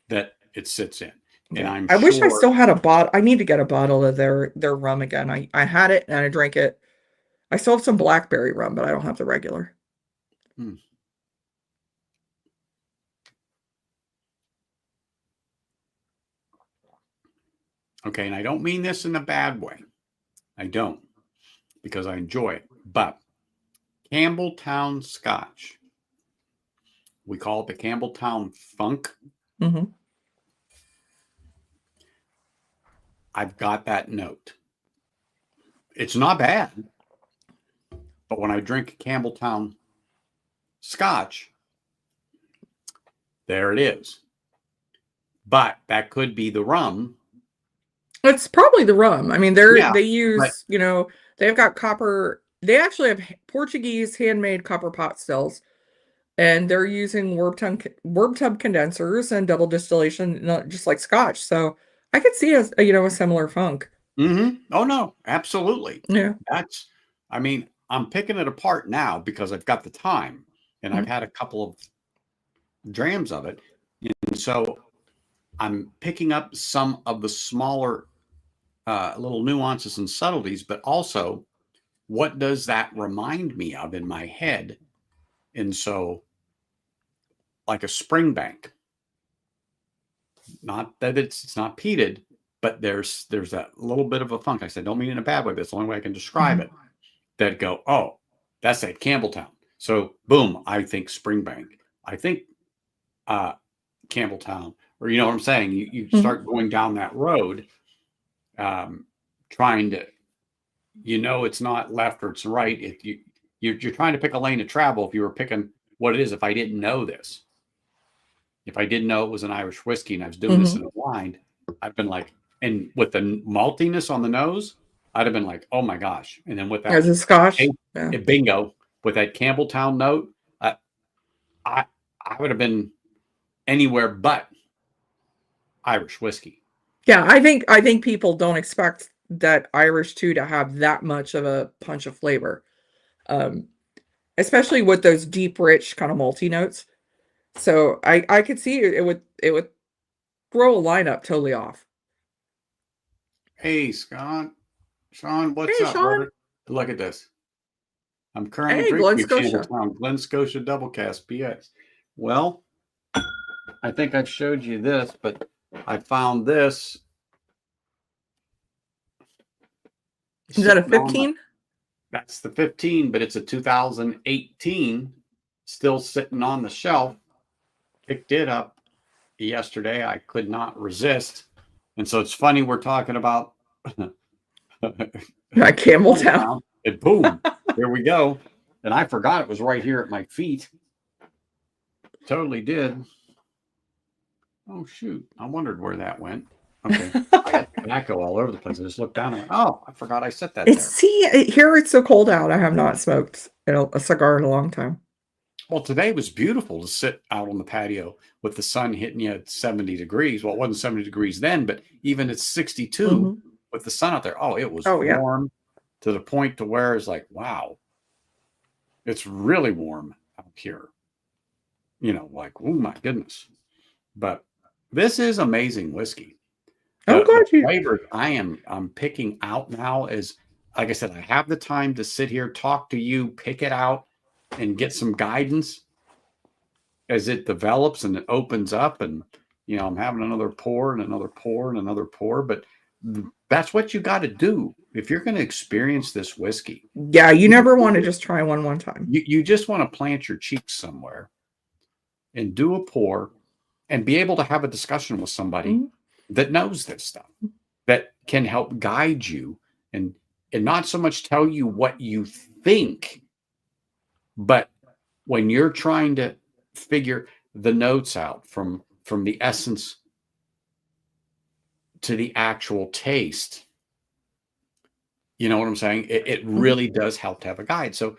[SPEAKER 1] that it sits in. And
[SPEAKER 2] I wish I still had a bottle. I need to get a bottle of their rum again. I had it and I drank it. I still have some blackberry rum, but I don't have the regular.
[SPEAKER 1] Okay, and I don't mean this in a bad way. I don't, because I enjoy it. But Campbelltown Scotch, we call it the Campbelltown Funk. I've got that note. It's not bad. But when I drink Campbelltown Scotch, there it is. But that could be the rum.
[SPEAKER 2] It's probably the rum. I mean, they use, they've got copper. They actually have Portuguese handmade copper pot stills, and they're using warp tub condensers and double distillation, not just like Scotch. So I could see a similar funk.
[SPEAKER 1] Oh no, absolutely.
[SPEAKER 2] Yeah.
[SPEAKER 1] I'm picking it apart now because I've got the time, and I've had a couple of drams of it, and so I'm picking up some of the smaller little nuances and subtleties, but also what does that remind me of in my head? And so, like a Springbank, not that it's not peated, but there's that little bit of a funk. I said, don't mean it in a bad way, but it's the only way I can describe it. That go, oh, that's at Campbelltown. So boom, I think Springbank. I think Campbelltown, or you know what I'm saying? You start going down that road, trying to, it's not left or it's right. You're trying to pick a lane to travel. If you were picking what it is, if I didn't know this, if I didn't know it was an Irish whiskey and I was doing this in a blind, I've been like, and with the maltiness on the nose, I'd have been like, oh my gosh. And then with that,
[SPEAKER 2] as a Scotch,
[SPEAKER 1] bingo, with that Campbelltown note, I would have been anywhere but Irish whiskey.
[SPEAKER 2] Yeah, I think people don't expect that Irish too to have that much of a punch of flavor, especially with those deep, rich kind of malty notes. So I could see it would throw a lineup totally off.
[SPEAKER 1] Hey, Scott. Sean, what's
[SPEAKER 2] Hey,
[SPEAKER 1] up,
[SPEAKER 2] Sean.
[SPEAKER 1] brother? Look at this. I'm currently
[SPEAKER 2] Hey, Glen
[SPEAKER 1] drinking a
[SPEAKER 2] Scotia.
[SPEAKER 1] Campbelltown Glen Scotia Double Cast BX. Well, I think I've showed you this, but I found this.
[SPEAKER 2] Is that a
[SPEAKER 1] Sitting on
[SPEAKER 2] 15?
[SPEAKER 1] that's the 15, but it's a 2018, still sitting on the shelf. Picked it up yesterday. I could not resist. And so it's funny we're talking about
[SPEAKER 2] Campbelltown.
[SPEAKER 1] and boom, there we go. And I forgot it was right here at my feet. Totally did. Oh shoot! I wondered where that went. Okay, I got tobacco all over the place. I just looked down and went, oh, I forgot I set that there.
[SPEAKER 2] Here it's so cold out. I have not smoked a cigar in a long time.
[SPEAKER 1] Well, today was beautiful to sit out on the patio with the sun hitting you at 70 degrees. Well, it wasn't 70 degrees then, but even at 62 with the sun out there, oh, it was warm to the point to where it's like, wow, it's really warm out here. You know, like, oh my goodness. But this is amazing whiskey. The flavors I'm picking out now is, like I said, I have the time to sit here, talk to you, pick it out, and get some guidance as it develops and it opens up. And, you know, I'm having another pour and another pour and another pour. But that's what you got to do if you're going to experience this whiskey.
[SPEAKER 2] Yeah, you never want to just try one time.
[SPEAKER 1] You just want to plant your cheeks somewhere and do a pour and be able to have a discussion with somebody that knows this stuff, that can help guide you and not so much tell you what you think, but when you're trying to figure the notes out from the essence to the actual taste, you know what I'm saying? It really does help to have a guide. So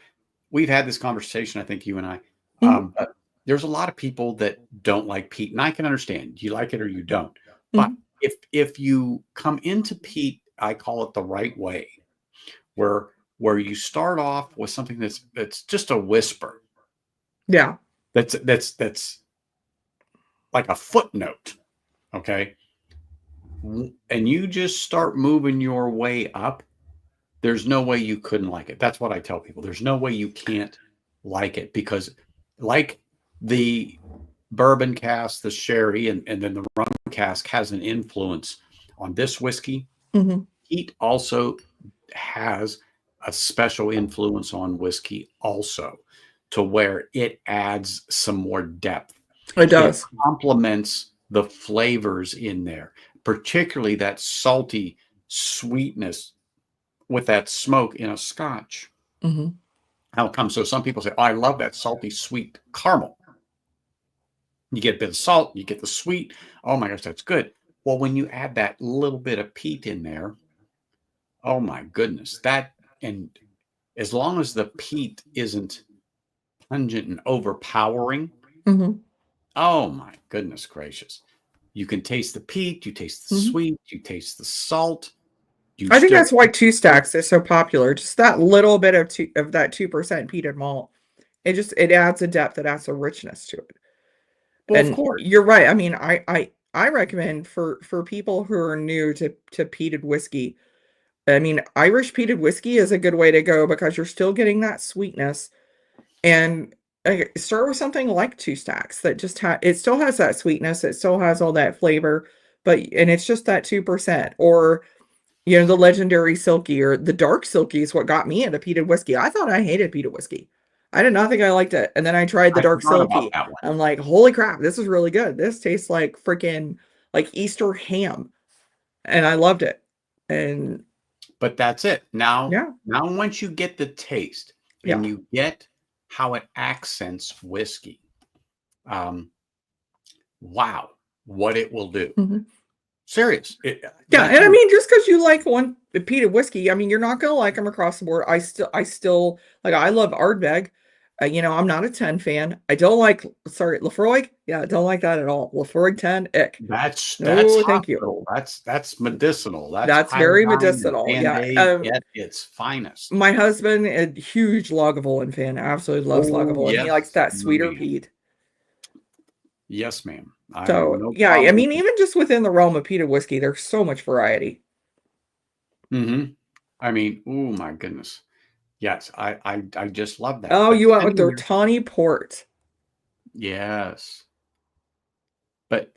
[SPEAKER 1] we've had this conversation, I think you and I, but there's a lot of people that don't like peat, and I can understand you like it or you don't. But if you come into peat, I call it the right way, where you start off with something that's just a whisper.
[SPEAKER 2] Yeah.
[SPEAKER 1] That's like a footnote. Okay. And you just start moving your way up. There's no way you couldn't like it. That's what I tell people. There's no way you can't like it, because like the bourbon cask, the sherry, and then the rum cask has an influence on this whiskey. Peat also has a special influence on whiskey also, to where it adds some more depth.
[SPEAKER 2] It does.
[SPEAKER 1] It complements the flavors in there, particularly that salty sweetness with that smoke in a scotch. How come? So some people say, oh, I love that salty sweet caramel. You get a bit of salt, you get the sweet. Oh my gosh, that's good. Well, when you add that little bit of peat in there, oh my goodness, and as long as the peat isn't pungent and overpowering, oh my goodness gracious, you can taste the peat, you taste the sweet, you taste the salt.
[SPEAKER 2] I think that's why Two Stacks is so popular. Just that little bit of that 2% peated malt. It adds a depth, it adds a richness to it. Well, and of course, you're right. I mean, I recommend for people who are new to peated whiskey. I mean, Irish peated whiskey is a good way to go, because you're still getting that sweetness. And start with something like Two Stacks that just it still has that sweetness, it still has all that flavor, and it's just that 2%. Or, you know, the legendary Silky or the dark Silky is what got me into peated whiskey. I thought I hated peated whiskey. I did not think I liked it. And then I tried the dark Silky. I'm like, holy crap, this is really good. This tastes like freaking like Easter ham. And I loved it.
[SPEAKER 1] But that's it. Now once you get the taste and you get how it accents whiskey, wow, what it will do. Serious.
[SPEAKER 2] And I mean, just because you like one peated whiskey, I mean, you're not gonna like them across the board. I still like, I love Ardbeg. You know, I'm not a 10 fan. I don't like, Lafroig. Yeah, I don't like that at all. Lafroig 10, ick.
[SPEAKER 1] That's
[SPEAKER 2] thank you.
[SPEAKER 1] That's medicinal.
[SPEAKER 2] That's very medicinal. Yeah,
[SPEAKER 1] at its finest.
[SPEAKER 2] My husband, a huge Lagavulin fan, absolutely loves Lagavulin. Yes, he likes that sweeter peat.
[SPEAKER 1] Yes, ma'am. I have
[SPEAKER 2] So,
[SPEAKER 1] no
[SPEAKER 2] yeah, I
[SPEAKER 1] problem
[SPEAKER 2] mean,
[SPEAKER 1] with
[SPEAKER 2] even just within the realm of peated whiskey, there's so much variety.
[SPEAKER 1] it. I mean, oh my goodness. Yes, I just love that.
[SPEAKER 2] Oh,
[SPEAKER 1] But
[SPEAKER 2] you went with
[SPEAKER 1] sitting
[SPEAKER 2] their
[SPEAKER 1] here,
[SPEAKER 2] tawny port.
[SPEAKER 1] yes. But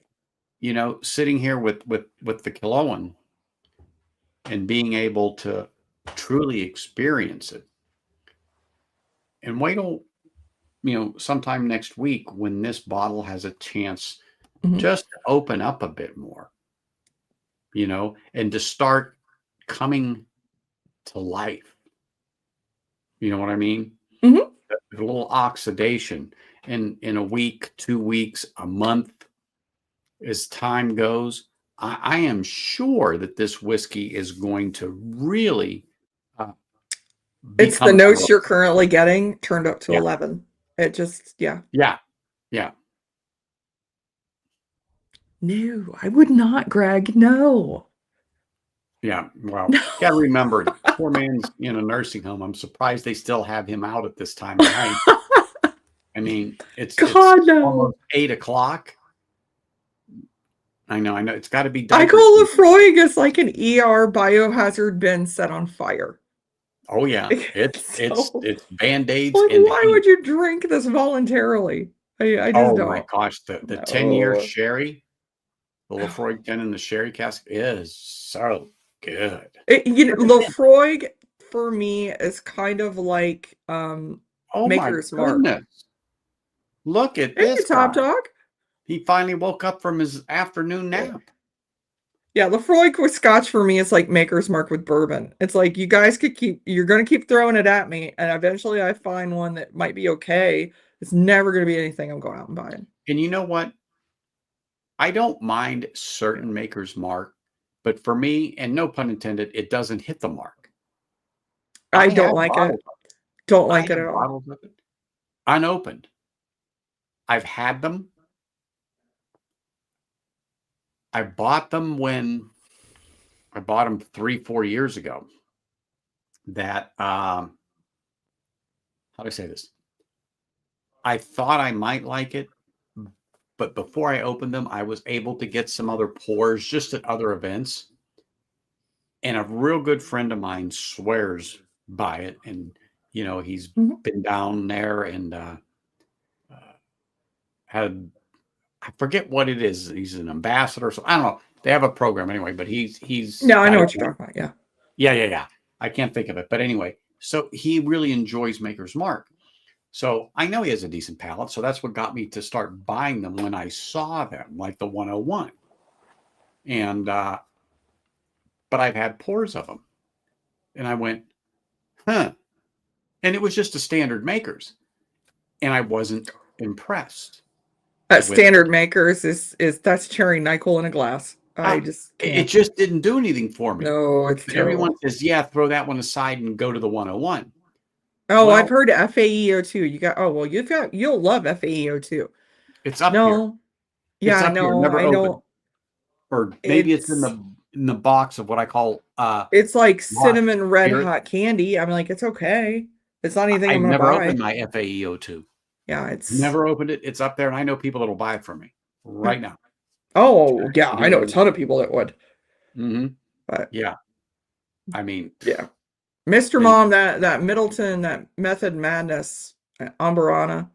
[SPEAKER 1] sitting here with the Killowen and being able to truly experience it. And wait till, sometime next week when this bottle has a chance
[SPEAKER 2] Mhm.
[SPEAKER 1] just to open up a bit more, and to start coming to life. You know what I mean?
[SPEAKER 2] Mhm.
[SPEAKER 1] A little oxidation in a week, 2 weeks, a month, as time goes. I am sure that this whiskey is going to really uh,
[SPEAKER 2] It's the
[SPEAKER 1] become
[SPEAKER 2] notes you're
[SPEAKER 1] ferocious.
[SPEAKER 2] currently getting turned up to
[SPEAKER 1] Yeah,
[SPEAKER 2] 11. It just, yeah.
[SPEAKER 1] yeah, yeah,
[SPEAKER 2] No, I would not, Greg. No.
[SPEAKER 1] yeah. Well,
[SPEAKER 2] No.
[SPEAKER 1] got to remember, poor man's in a nursing home. I'm surprised they still have him out at this time of night. I mean, it's
[SPEAKER 2] God, no.
[SPEAKER 1] almost 8 o'clock. I know, I know. It's got to be
[SPEAKER 2] I
[SPEAKER 1] diaper
[SPEAKER 2] call
[SPEAKER 1] season.
[SPEAKER 2] Lefroy as like an ER biohazard bin set on fire.
[SPEAKER 1] Oh yeah,
[SPEAKER 2] So,
[SPEAKER 1] it's Band-Aids
[SPEAKER 2] like,
[SPEAKER 1] and
[SPEAKER 2] why
[SPEAKER 1] heat.
[SPEAKER 2] would you drink this voluntarily? I just
[SPEAKER 1] Oh my
[SPEAKER 2] don't.
[SPEAKER 1] gosh, the 10-year
[SPEAKER 2] No.
[SPEAKER 1] sherry, the Lefroy 10 in the sherry cask is so good. But again,
[SPEAKER 2] Lefroy for me is kind of like
[SPEAKER 1] oh my
[SPEAKER 2] Maker's Mark.
[SPEAKER 1] goodness, look at
[SPEAKER 2] Hey,
[SPEAKER 1] this
[SPEAKER 2] Top
[SPEAKER 1] guy.
[SPEAKER 2] Dog.
[SPEAKER 1] He finally woke up from his afternoon
[SPEAKER 2] Yeah.
[SPEAKER 1] nap.
[SPEAKER 2] Yeah, Lefroy with Scotch for me is like Maker's Mark with bourbon. It's like you guys you're going to keep throwing it at me, and eventually I find one that might be okay. It's never going to be anything I'm going out and buying.
[SPEAKER 1] And you know what? I don't mind certain Maker's Mark, but for me, and no pun intended, it doesn't hit the mark.
[SPEAKER 2] I
[SPEAKER 1] I
[SPEAKER 2] don't
[SPEAKER 1] have
[SPEAKER 2] like
[SPEAKER 1] bottles
[SPEAKER 2] it.
[SPEAKER 1] of it.
[SPEAKER 2] Don't
[SPEAKER 1] I
[SPEAKER 2] like it at
[SPEAKER 1] have
[SPEAKER 2] all.
[SPEAKER 1] bottles of it unopened. I've had them. I bought them when I bought them 3, 4 years ago. That how do I say this? I thought I might like it, but before I opened them, I was able to get some other pours just at other events. And a real good friend of mine swears by it. And, he's
[SPEAKER 2] Mhm.
[SPEAKER 1] been down there and had, I forget what it is. He's an ambassador. So I don't know. They have a program anyway, but he's
[SPEAKER 2] No, I
[SPEAKER 1] got
[SPEAKER 2] know
[SPEAKER 1] it.
[SPEAKER 2] what you're talking about. Yeah.
[SPEAKER 1] Yeah, yeah, yeah. I can't think of it. But anyway, so he really enjoys Maker's Mark. So I know he has a decent palate. So that's what got me to start buying them when I saw them, like the 101. And, but I've had pours of them. And I went, huh. And it was just a standard Maker's. And I wasn't impressed with
[SPEAKER 2] Standard Makers is that's cherry NyQuil in a glass. I just
[SPEAKER 1] it
[SPEAKER 2] can't.
[SPEAKER 1] just didn't do anything for me.
[SPEAKER 2] No, it's
[SPEAKER 1] Everyone
[SPEAKER 2] terrible.
[SPEAKER 1] says, yeah, throw that one aside and go to the 101.
[SPEAKER 2] Oh, I've
[SPEAKER 1] Well,
[SPEAKER 2] heard FAEO2. You'll love FAEO2.
[SPEAKER 1] it's up here.
[SPEAKER 2] No,
[SPEAKER 1] It's
[SPEAKER 2] yeah,
[SPEAKER 1] up here,
[SPEAKER 2] no,
[SPEAKER 1] never
[SPEAKER 2] I
[SPEAKER 1] opened.
[SPEAKER 2] know
[SPEAKER 1] Or maybe it's in
[SPEAKER 2] it's
[SPEAKER 1] the box of what I call
[SPEAKER 2] it's like
[SPEAKER 1] lost
[SPEAKER 2] cinnamon red
[SPEAKER 1] spirit.
[SPEAKER 2] hot candy. I'm like, it's okay. It's not anything I'm
[SPEAKER 1] I've
[SPEAKER 2] gonna
[SPEAKER 1] never opened
[SPEAKER 2] buy.
[SPEAKER 1] my FAEO2.
[SPEAKER 2] Yeah, it's
[SPEAKER 1] Never opened it. It's up there, and I know people that'll buy it from me right now.
[SPEAKER 2] oh yeah,
[SPEAKER 1] I'll
[SPEAKER 2] I
[SPEAKER 1] give it
[SPEAKER 2] know
[SPEAKER 1] a
[SPEAKER 2] a ton of
[SPEAKER 1] review.
[SPEAKER 2] people that would.
[SPEAKER 1] Mm-hmm.
[SPEAKER 2] But
[SPEAKER 1] Yeah. I mean,
[SPEAKER 2] yeah. Mr.
[SPEAKER 1] and
[SPEAKER 2] Mom, that Middleton, that Method Madness, Amberana.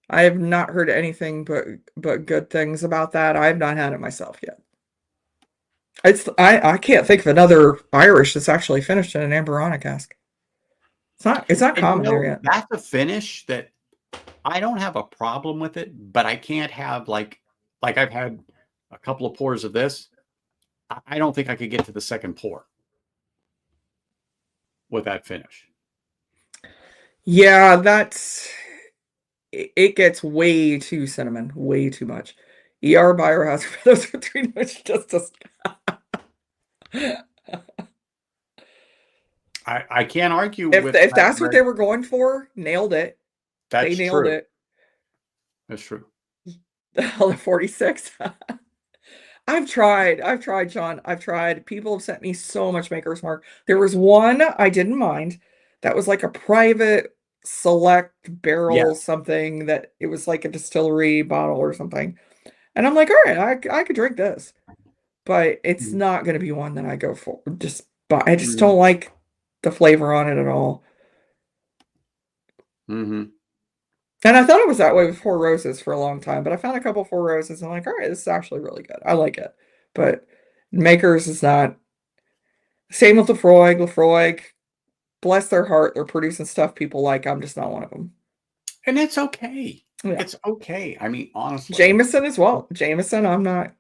[SPEAKER 2] I have not heard anything but good things about that. I have not had it myself yet. I can't think of another Irish that's actually finished in an Amberana cask. It's not common there yet.
[SPEAKER 1] that's a finish that I don't have a problem with it, but I can't have like I've had a couple of pours of this. I don't think I could get to the second pour with that finish.
[SPEAKER 2] Yeah, it gets way too cinnamon, way too much. ER Biohazard, those are three notes just
[SPEAKER 1] I can't argue
[SPEAKER 2] if
[SPEAKER 1] with
[SPEAKER 2] if
[SPEAKER 1] that.
[SPEAKER 2] that's what they were going for, nailed it. They
[SPEAKER 1] That's
[SPEAKER 2] nailed
[SPEAKER 1] true.
[SPEAKER 2] it.
[SPEAKER 1] That's true.
[SPEAKER 2] The 46. I've tried, Sean. I've tried. People have sent me so much Maker's Mark. There was one I didn't mind that was like a private select
[SPEAKER 1] Yeah.
[SPEAKER 2] barrel something that it was like a distillery bottle or something. And I'm like, all right, I could drink this, but it's
[SPEAKER 1] Mhm.
[SPEAKER 2] not going to be one that I go for. But I just
[SPEAKER 1] Mhm.
[SPEAKER 2] don't like the flavor on it at all.
[SPEAKER 1] Mhm.
[SPEAKER 2] And I thought it was that way with Four Roses for a long time, but I found a couple Four Roses and I'm like, all right, this is actually really good. I like it. But Makers is not. Same with Lefroy. Lefroy, bless their heart, they're producing stuff people like. I'm just not one of them.
[SPEAKER 1] And it's okay.
[SPEAKER 2] Yeah.
[SPEAKER 1] It's okay. I mean, honestly.
[SPEAKER 2] Jameson as well. Jameson, I'm not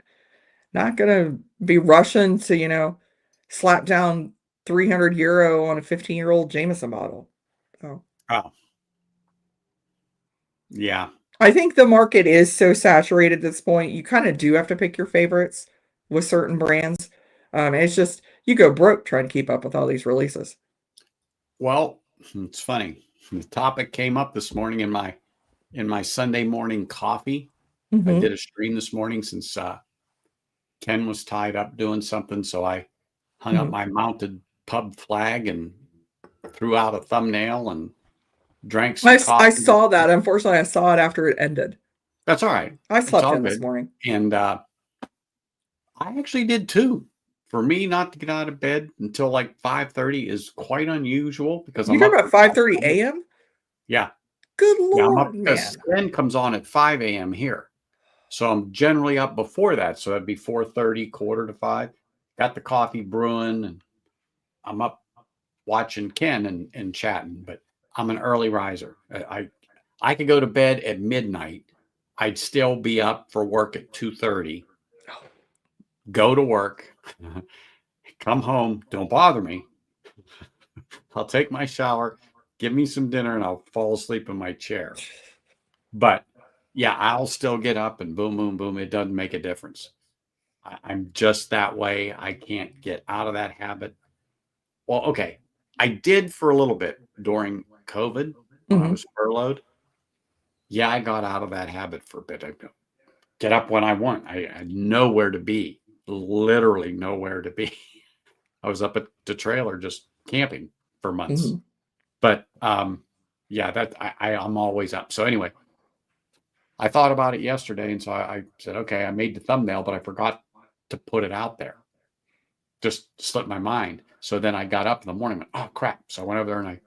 [SPEAKER 2] gonna be rushing to, slap down 300 euro on a 15-year-old Jameson bottle. So
[SPEAKER 1] Oh, yeah.
[SPEAKER 2] I think the market is so saturated at this point, you kind of do have to pick your favorites with certain brands. It's just you go broke trying to keep up with all these releases.
[SPEAKER 1] Well, it's funny. The topic came up this morning in my Sunday morning coffee. I
[SPEAKER 2] Hmm.
[SPEAKER 1] did a stream this morning since Ken was tied up doing something, so I hung up
[SPEAKER 2] Hmm.
[SPEAKER 1] my mounted pub flag and threw out a thumbnail and drank some
[SPEAKER 2] I
[SPEAKER 1] coffee.
[SPEAKER 2] saw that. Unfortunately, I saw it after it ended.
[SPEAKER 1] That's all right.
[SPEAKER 2] I
[SPEAKER 1] It's
[SPEAKER 2] slept
[SPEAKER 1] all
[SPEAKER 2] in this
[SPEAKER 1] good.
[SPEAKER 2] morning.
[SPEAKER 1] And I actually did too. For me not to get out of bed until like 5:30 is quite unusual because
[SPEAKER 2] You
[SPEAKER 1] I'm
[SPEAKER 2] talking
[SPEAKER 1] up.
[SPEAKER 2] about 5:30 a.m.?
[SPEAKER 1] Yeah.
[SPEAKER 2] Good
[SPEAKER 1] Yeah, I'm up
[SPEAKER 2] Lord,
[SPEAKER 1] because
[SPEAKER 2] man.
[SPEAKER 1] Ken comes on at 5 a.m. here. So I'm generally up before that. So that'd be 4:30, quarter to 5. Got the coffee brewing and I'm up watching Ken and chatting, but I'm an early riser. I could go to bed at midnight. I'd still be up for work at 2:30, go to work, come home, don't bother me. I'll take my shower, give me some dinner, and I'll fall asleep in my chair. But yeah, I'll still get up and boom, boom, boom. It doesn't make a difference. I'm just that way. I can't get out of that habit. Well, okay. I did for a little bit during COVID when I
[SPEAKER 2] Hmm.
[SPEAKER 1] was furloughed. Yeah, I got out of that habit for a bit. I get up when I want. I had nowhere to be, literally nowhere to be. I was up at the trailer just camping for months.
[SPEAKER 2] Hmm.
[SPEAKER 1] But yeah, that I'm always up. So anyway, I thought about it yesterday, and so I said, okay, I made the thumbnail, but I forgot to put it out there. Just slipped my mind. So then I got up in the morning, and went, oh crap! So I went over there and I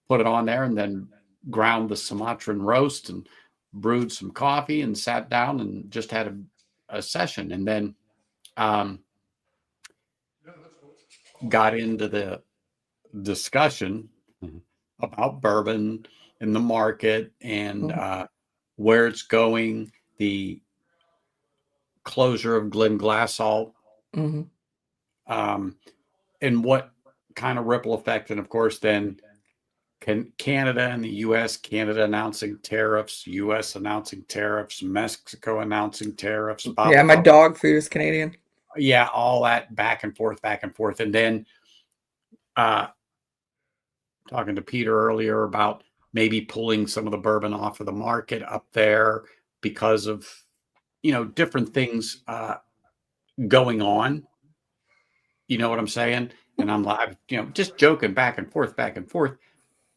[SPEAKER 1] put it on there, and then ground the Sumatran roast and brewed some coffee and sat down and just had a session, and then um, got into the discussion about bourbon in the market and
[SPEAKER 2] Hmm.
[SPEAKER 1] where it's going, the closure of Glenglassau,
[SPEAKER 2] Hmm.
[SPEAKER 1] um, and what kind of ripple effect. And of course, then Canada and the U.S., Canada announcing tariffs, U.S. announcing tariffs, Mexico announcing tariffs, blah,
[SPEAKER 2] Yeah,
[SPEAKER 1] blah,
[SPEAKER 2] my
[SPEAKER 1] blah, blah.
[SPEAKER 2] dog food is Canadian.
[SPEAKER 1] Yeah, all that back and forth, back and forth. And then uh, talking to Peter earlier about maybe pulling some of the bourbon off of the market up there because of, different things going on. You know what I'm saying? And I'm like, just joking back and forth, back and forth.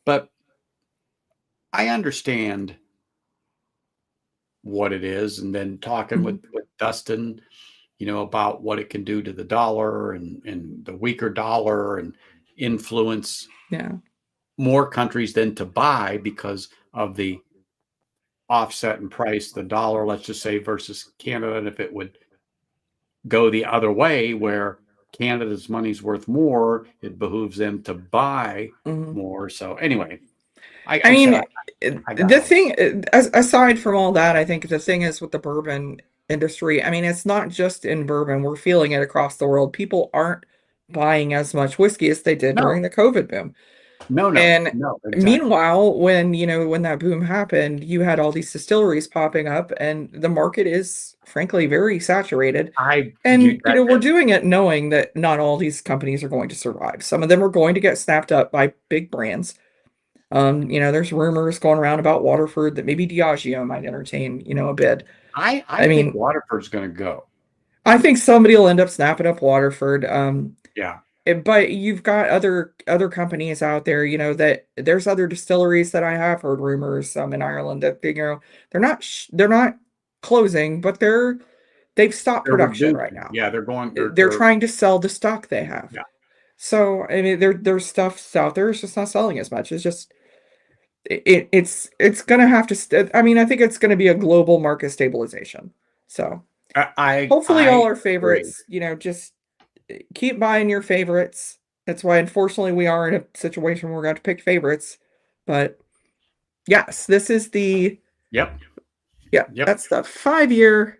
[SPEAKER 1] But I understand what it is. And then talking
[SPEAKER 2] Hmm.
[SPEAKER 1] with Dustin, about what it can do to the dollar and the weaker dollar and influence
[SPEAKER 2] Yeah.
[SPEAKER 1] more countries than to buy because of the offset in price, the dollar, let's just say, versus Canada. And if it would go the other way, where Canada's money's worth more, it behooves them to buy
[SPEAKER 2] Hmm.
[SPEAKER 1] more. So anyway,
[SPEAKER 2] I
[SPEAKER 1] I said
[SPEAKER 2] mean,
[SPEAKER 1] I got
[SPEAKER 2] the
[SPEAKER 1] all that.
[SPEAKER 2] thing, aside from all that, I think the thing is with the bourbon industry, I mean, it's not just in bourbon. We're feeling it across the world. People aren't buying as much whiskey as they did
[SPEAKER 1] No,
[SPEAKER 2] during the COVID boom.
[SPEAKER 1] no, no,
[SPEAKER 2] And
[SPEAKER 1] no, exactly.
[SPEAKER 2] meanwhile, when that boom happened, you had all these distilleries popping up, and the market is frankly very saturated.
[SPEAKER 1] I you
[SPEAKER 2] And,
[SPEAKER 1] that
[SPEAKER 2] we're doing it knowing that not all these companies are going to survive. Some of them are going to get snapped up by big brands. There's rumors going around about Waterford that maybe Diageo might entertain, a bid.
[SPEAKER 1] I
[SPEAKER 2] I
[SPEAKER 1] think
[SPEAKER 2] mean,
[SPEAKER 1] Waterford's going to go.
[SPEAKER 2] I think somebody will end up snapping up Waterford.
[SPEAKER 1] Yeah,
[SPEAKER 2] But you've got other companies out there, that there's other distilleries that I have heard rumors, in Ireland that they're not closing, but they've stopped
[SPEAKER 1] They're
[SPEAKER 2] production right
[SPEAKER 1] reducing.
[SPEAKER 2] now.
[SPEAKER 1] Yeah, they're going.
[SPEAKER 2] They're trying to sell the stock they have.
[SPEAKER 1] Yeah.
[SPEAKER 2] So I mean, there's stuff out there. It's just not selling as much. It's just it's gonna have to. I mean, I think it's gonna be a global market stabilization. So hopefully, all
[SPEAKER 1] I
[SPEAKER 2] our
[SPEAKER 1] agree.
[SPEAKER 2] favorites, just keep buying your favorites. That's why, unfortunately, we are in a situation where we're going to pick favorites. But yes, this is the
[SPEAKER 1] Yep.
[SPEAKER 2] yeah,
[SPEAKER 1] Yep.
[SPEAKER 2] that's the 5-year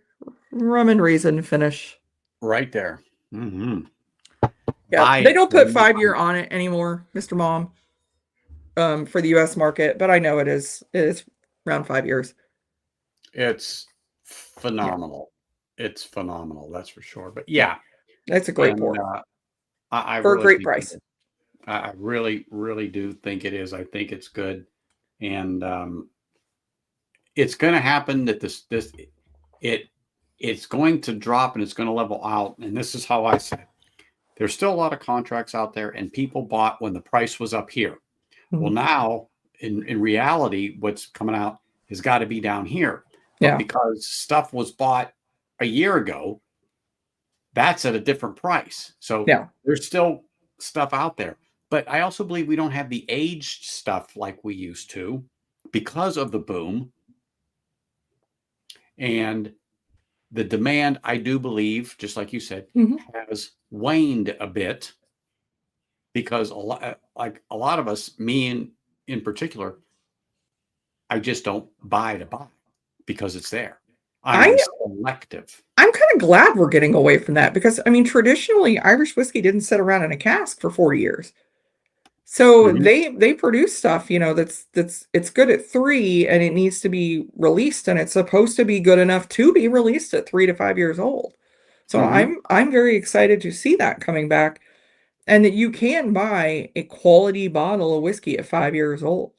[SPEAKER 2] rum and raisin finish.
[SPEAKER 1] Right there. Mm-hmm.
[SPEAKER 2] Yeah,
[SPEAKER 1] Buy
[SPEAKER 2] they
[SPEAKER 1] it
[SPEAKER 2] don't
[SPEAKER 1] when
[SPEAKER 2] put
[SPEAKER 1] you
[SPEAKER 2] 5-year
[SPEAKER 1] can.
[SPEAKER 2] on it anymore, Mr. Mom, for the U.S. market, but I know it is around 5 years.
[SPEAKER 1] It's
[SPEAKER 2] Yeah,
[SPEAKER 1] phenomenal. It's phenomenal. That's for sure. But yeah,
[SPEAKER 2] that's a great
[SPEAKER 1] and
[SPEAKER 2] pour
[SPEAKER 1] I
[SPEAKER 2] for a
[SPEAKER 1] really
[SPEAKER 2] great
[SPEAKER 1] think it
[SPEAKER 2] price.
[SPEAKER 1] is. I really, really do think it is. I think it's good, and it's going to happen that it it's going to drop and it's going to level out. And this is how I said there's still a lot of contracts out there, and people bought when the price was up here. Well,
[SPEAKER 2] Mhm.
[SPEAKER 1] now in reality, what's coming out has got to be down here. But
[SPEAKER 2] Yeah,
[SPEAKER 1] because stuff was bought a year ago, that's at a different price. So
[SPEAKER 2] yeah.
[SPEAKER 1] there's still stuff out there. But I also believe we don't have the aged stuff like we used to because of the boom. And the demand, I do believe, just like you said,
[SPEAKER 2] Hmm.
[SPEAKER 1] has waned a bit because a lot of us, me in particular, I just don't buy to buy because it's there.
[SPEAKER 2] I
[SPEAKER 1] I'm selective.
[SPEAKER 2] I'm kind of glad we're getting away from that because I mean, traditionally, Irish whiskey didn't sit around in a cask for 40 years. So
[SPEAKER 1] Mhm.
[SPEAKER 2] they produce stuff, that's it's good at 3 and it needs to be released and it's supposed to be good enough to be released at 3 to 5 years old. So
[SPEAKER 1] Mhm.
[SPEAKER 2] I'm very excited to see that coming back and that you can buy a quality bottle of whiskey at 5 years old.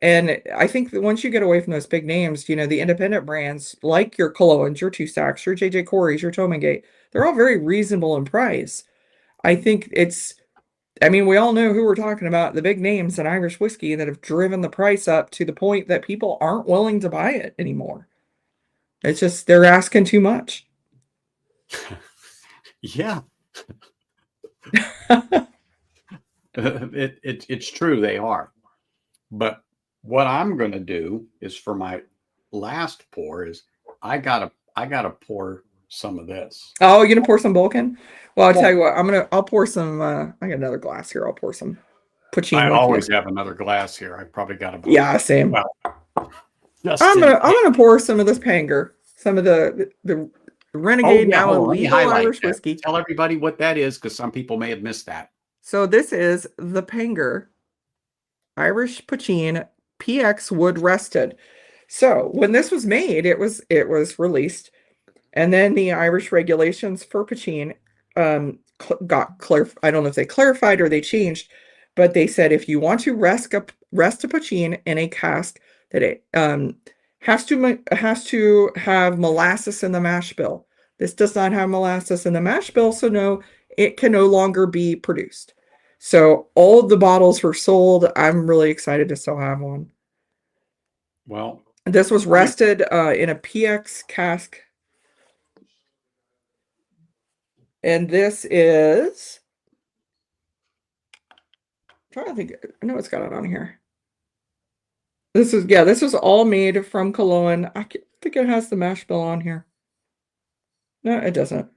[SPEAKER 2] And I think that once you get away from those big names, the independent brands like your Killowen's, your Two Stacks, your JJ Corey's, your Tomangate, they're all very reasonable in price. I think I mean, we all know who we're talking about, the big names in Irish whiskey that have driven the price up to the point that people aren't willing to buy it anymore. It's just they're asking too much.
[SPEAKER 1] Yeah, it's true they are. But what I'm going to do is for my last pour is I gotta pour some of this.
[SPEAKER 2] Oh, you gonna pour some Vulcan? Well, I'll tell
[SPEAKER 1] Well,
[SPEAKER 2] you what, I'll pour some I got another glass here. I'll pour some
[SPEAKER 1] I
[SPEAKER 2] poutine with you.
[SPEAKER 1] always have another glass here. I probably got about
[SPEAKER 2] Yeah, same.
[SPEAKER 1] well, just in
[SPEAKER 2] I'm
[SPEAKER 1] case.
[SPEAKER 2] gonna pour some of this Panger, some of the
[SPEAKER 1] Oh
[SPEAKER 2] Renegade,
[SPEAKER 1] yeah,
[SPEAKER 2] now
[SPEAKER 1] hold on. Let me
[SPEAKER 2] illegal
[SPEAKER 1] highlight
[SPEAKER 2] Irish
[SPEAKER 1] that.
[SPEAKER 2] whiskey.
[SPEAKER 1] Tell everybody what that is because some people may have missed that.
[SPEAKER 2] So this is the Panger Irish Poutine PX Wood Rested. So when this was made, it was released, and then the Irish regulations for poutine got clear. I don't know if they clarified or they changed, but they said if you want to rest a poutine in a cask, that it has to have molasses in the mash bill. This does not have molasses in the mash bill, so no, it can no longer be produced. So all of the bottles were sold. I'm really excited to still have one.
[SPEAKER 1] Well,
[SPEAKER 2] This was
[SPEAKER 1] I'm a,
[SPEAKER 2] rested in a PX cask, and this is. I'm trying to think. I know it's got it on here. This was all made from Killowen. Think it has the mash bill on here. No, it doesn't.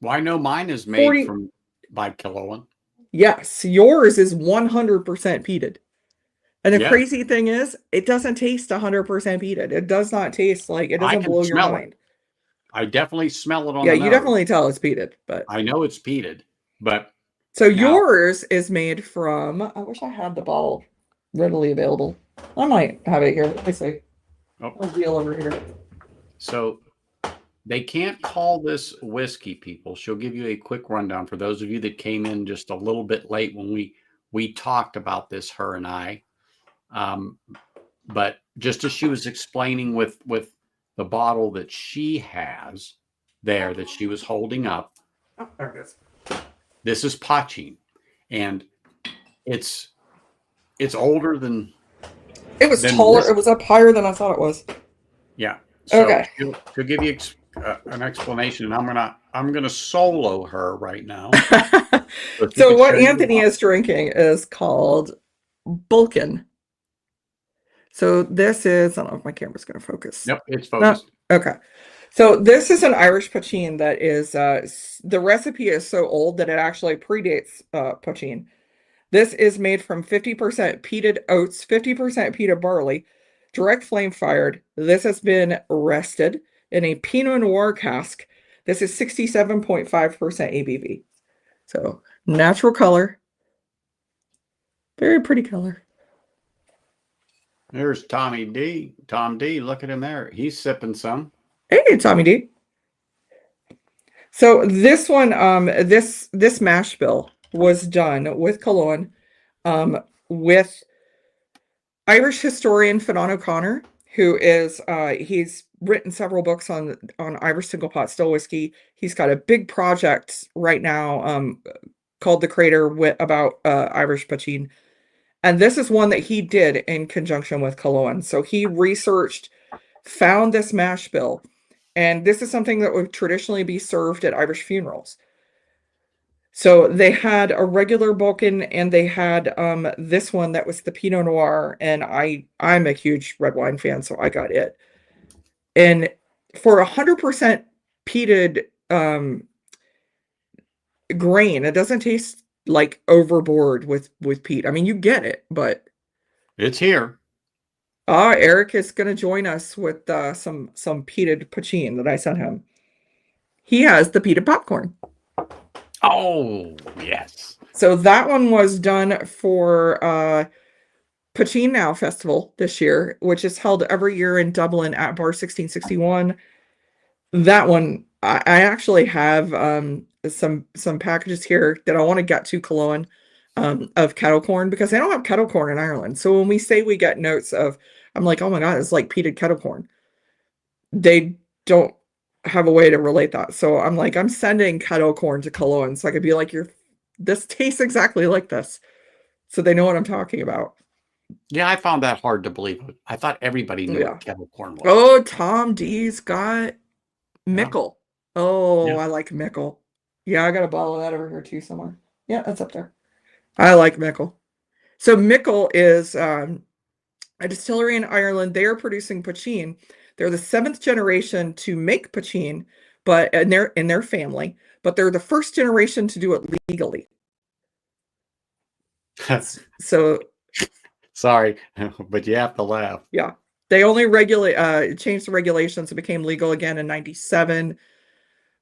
[SPEAKER 1] well, I know mine is made
[SPEAKER 2] 40.
[SPEAKER 1] from by Killowen.
[SPEAKER 2] Yes, yours is 100% peated. And the
[SPEAKER 1] Yes,
[SPEAKER 2] crazy thing is, it doesn't taste 100% peated. It does not taste like it
[SPEAKER 1] I
[SPEAKER 2] doesn't
[SPEAKER 1] can
[SPEAKER 2] blow your
[SPEAKER 1] smell it.
[SPEAKER 2] mind.
[SPEAKER 1] I definitely smell it on
[SPEAKER 2] Yeah,
[SPEAKER 1] the
[SPEAKER 2] you
[SPEAKER 1] nose.
[SPEAKER 2] definitely tell it's peated, but
[SPEAKER 1] I know it's peated, but
[SPEAKER 2] so
[SPEAKER 1] now
[SPEAKER 2] yours is made from, I wish I had the bottle readily available. I might have it here. Let me see.
[SPEAKER 1] oh,
[SPEAKER 2] I'll deal over here.
[SPEAKER 1] so they can't call this whiskey, people. She'll give you a quick rundown for those of you that came in just a little bit late when we talked about this, her and I. Um, but just as she was explaining with the bottle that she has there that she was holding up,
[SPEAKER 2] Oh, there it is.
[SPEAKER 1] this is Pachin, and it's it's older
[SPEAKER 2] It was
[SPEAKER 1] than
[SPEAKER 2] taller. It
[SPEAKER 1] whiskey.
[SPEAKER 2] was up higher than I thought it was.
[SPEAKER 1] Yeah. So
[SPEAKER 2] Okay.
[SPEAKER 1] she'll give you an explanation, and I'm gonna solo her right now, so she
[SPEAKER 2] So
[SPEAKER 1] could
[SPEAKER 2] what
[SPEAKER 1] show you the
[SPEAKER 2] Anthony is
[SPEAKER 1] bottle.
[SPEAKER 2] drinking is called Bulkin. So this is, I don't know if my camera's going to focus.
[SPEAKER 1] Yep, it's
[SPEAKER 2] No.
[SPEAKER 1] focused.
[SPEAKER 2] Okay. So this is an Irish poitín that is, the recipe is so old that it actually predates poitín. This is made from 50% peated oats, 50% peated barley, direct flame fired. This has been rested in a Pinot Noir cask. This is 67.5% ABV. So natural color, very pretty color.
[SPEAKER 1] There's Tommy D. Tom D. Look at him there. He's sipping some.
[SPEAKER 2] Hey, Tommy D. So this one, this mash bill was done with Killowen, with Irish historian Fionnán O'Connor, who is he's written several books on Irish single pot still whiskey. He's got a big project right now called The Crater about Irish poitín. And this is one that he did in conjunction with Killowen. So he researched, found this mash bill, and this is something that would traditionally be served at Irish funerals. So they had a regular Balkan and they had this one that was the Pinot Noir, and I'm a huge red wine fan, so I got it. And for 100% peated grain, it doesn't taste like overboard with peat. I mean, you get it, but
[SPEAKER 1] It's here.
[SPEAKER 2] Eric is going to join us with some peated poitín that I sent him. He has the peated popcorn.
[SPEAKER 1] Oh, yes.
[SPEAKER 2] So that one was done for Poitín Now Festival this year, which is held every year in Dublin at Bar 1661. That one, I actually have some packages here that I want to get to Killowen of kettle corn, because they don't have kettle corn in Ireland. So when we say we get notes of, I'm like, oh my God, it's like peated kettle corn. They don't have a way to relate that. So I'm like, I'm sending kettle corn to Killowen so I could be like, this tastes exactly like this. So they know what I'm talking about.
[SPEAKER 1] Yeah, I found that hard to believe. I thought everybody knew
[SPEAKER 2] Yeah.
[SPEAKER 1] what kettle corn was.
[SPEAKER 2] Oh, Tom D's got
[SPEAKER 1] Yeah.
[SPEAKER 2] Mickle. Oh,
[SPEAKER 1] Yeah.
[SPEAKER 2] I like Mickle. Yeah, I got a bottle of that over here too somewhere. Yeah, that's up there. I like Mickle. So Mickle is a distillery in Ireland. They are producing poitín. They're the seventh generation to make poitín, but in their family, but they're the first generation to do it legally. So
[SPEAKER 1] Sorry, but you have to laugh.
[SPEAKER 2] yeah, they only changed the regulations. It became legal again in 97.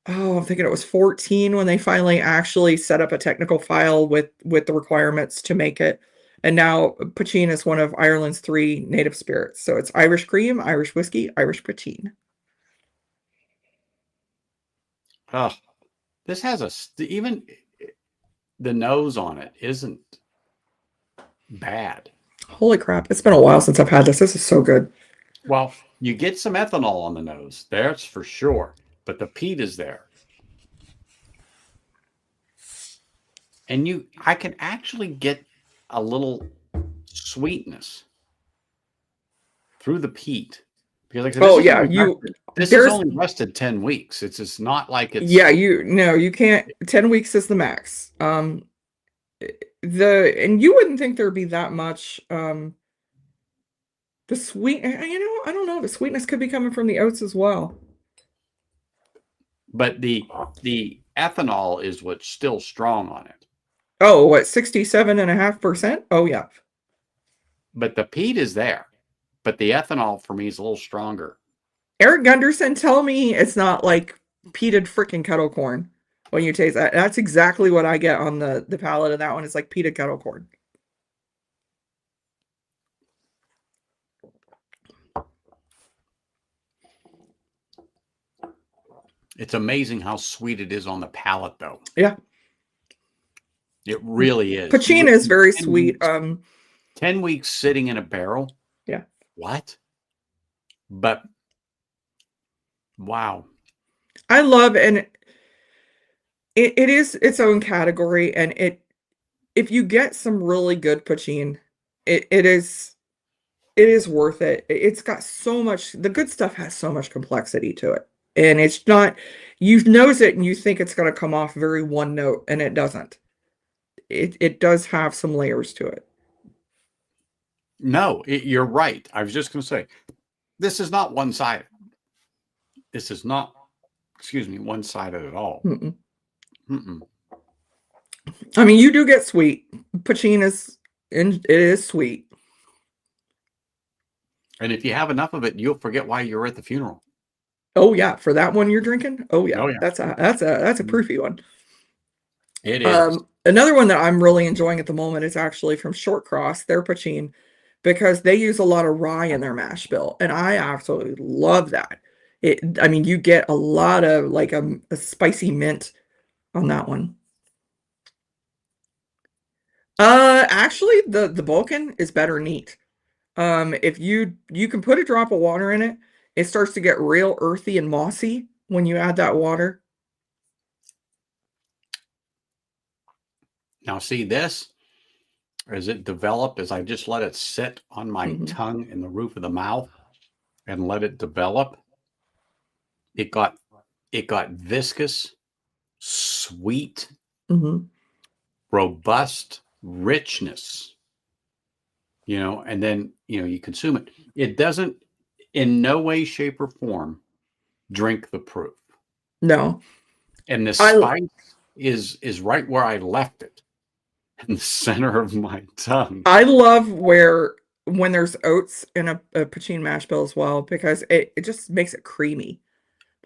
[SPEAKER 2] Oh, I'm thinking it was 14 when they finally actually set up a technical file with the requirements to make it. And now poitín is one of Ireland's 3 native spirits. So it's Irish cream, Irish whiskey, Irish poitín.
[SPEAKER 1] Oh, this has even the nose on it isn't bad.
[SPEAKER 2] Holy crap. It's been a while since I've had this. This is so good.
[SPEAKER 1] Well, you get some ethanol on the nose, that's for sure, but the peat is there. And I can actually get a little sweetness through the peat. Because like
[SPEAKER 2] Oh yeah,
[SPEAKER 1] this is only rested 10 weeks. It's just not like it's
[SPEAKER 2] you can't. 10 weeks is the max. And you wouldn't think there'd be that much the sweet, I don't know, the sweetness could be coming from the oats as well.
[SPEAKER 1] But the ethanol is what's still strong on it.
[SPEAKER 2] Oh, what, 67.5%? Oh yeah.
[SPEAKER 1] But the peat is there. But the ethanol for me is a little stronger.
[SPEAKER 2] Eric Gunderson, tell me it's not like peated freaking kettle corn when you taste that. That's exactly what I get on the palate of that one. It's like peated kettle corn.
[SPEAKER 1] It's amazing how sweet it is on the palate, though.
[SPEAKER 2] Yeah.
[SPEAKER 1] It really is.
[SPEAKER 2] Poitín is very sweet.
[SPEAKER 1] 10 weeks sitting in a barrel.
[SPEAKER 2] Yeah.
[SPEAKER 1] What? But wow.
[SPEAKER 2] I love, and it is its own category, and if you get some really good poitín, it's it is worth it. It's got so much, the good stuff has so much complexity to it. And it's not, you nose it and you think it's going to come off very one note, and it doesn't. It does have some layers to it.
[SPEAKER 1] No, you're right. I was just going to say, this is not one-sided. This is not, excuse me, one-sided at all.
[SPEAKER 2] Mm-mm. Mm-mm. I mean, you do get sweet. Poitín it is sweet.
[SPEAKER 1] And if you have enough of it, you'll forget why you were at the funeral.
[SPEAKER 2] Oh yeah, for that one you're drinking? Oh yeah.
[SPEAKER 1] Oh, yeah.
[SPEAKER 2] That's a proofy one.
[SPEAKER 1] It is.
[SPEAKER 2] Another one that I'm really enjoying at the moment is actually from Short Cross, their poitín, because they use a lot of rye in their mash bill, and I absolutely love that. I mean, you get a lot of like a spicy mint on that one. Actually, the Balkan is better neat. If you can put a drop of water in it, it starts to get real earthy and mossy when you add that water.
[SPEAKER 1] Now, see this, as it developed, as I just let it sit on my tongue in the roof of the mouth and let it develop, it got viscous, sweet, robust richness, and then, you consume it. It doesn't in no way, shape, or form drink the proof.
[SPEAKER 2] No.
[SPEAKER 1] And the spice is right where I left it, in the center of my tongue.
[SPEAKER 2] I love when there's oats in a poitín mash bill as well, because it just makes it creamy.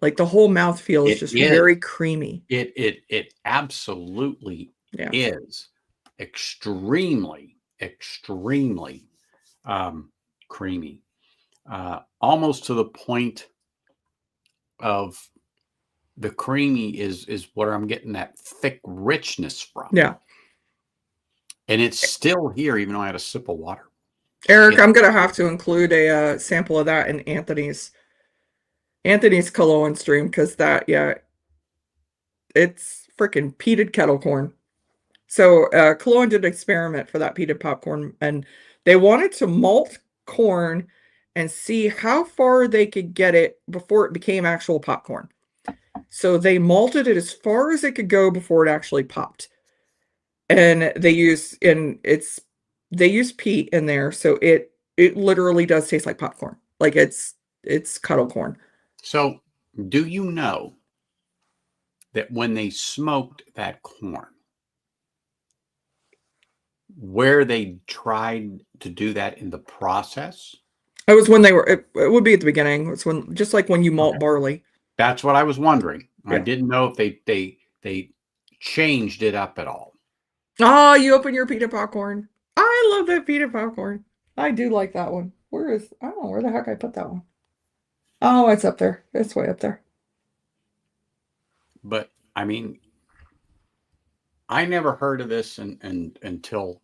[SPEAKER 2] Like the whole mouthfeel is just very creamy.
[SPEAKER 1] It absolutely is extremely, extremely creamy. Almost to the point of the creamy is where I'm getting that thick richness from.
[SPEAKER 2] Yeah.
[SPEAKER 1] And it's still here, even though I had a sip of water.
[SPEAKER 2] Eric, I'm going to have to include a sample of that in Anthony's Killowen stream, because it's freaking peated kettle corn. So Killowen did an experiment for that peated popcorn, and they wanted to malt corn and see how far they could get it before it became actual popcorn. So they malted it as far as it could go before it actually popped. And they use peat in there, so it literally does taste like popcorn. Like it's kettle corn.
[SPEAKER 1] So do you know that when they smoked that corn, where they tried to do that in the process?
[SPEAKER 2] It was when it would be at the beginning. It's just like when you malt barley.
[SPEAKER 1] That's what I was wondering. Yeah. I didn't know if they changed it up at all.
[SPEAKER 2] Oh, you open your peanut popcorn. I love that peanut popcorn. I do like that one. I don't know where the heck I put that one. Oh, it's up there. It's way up there.
[SPEAKER 1] But I mean, I never heard of this until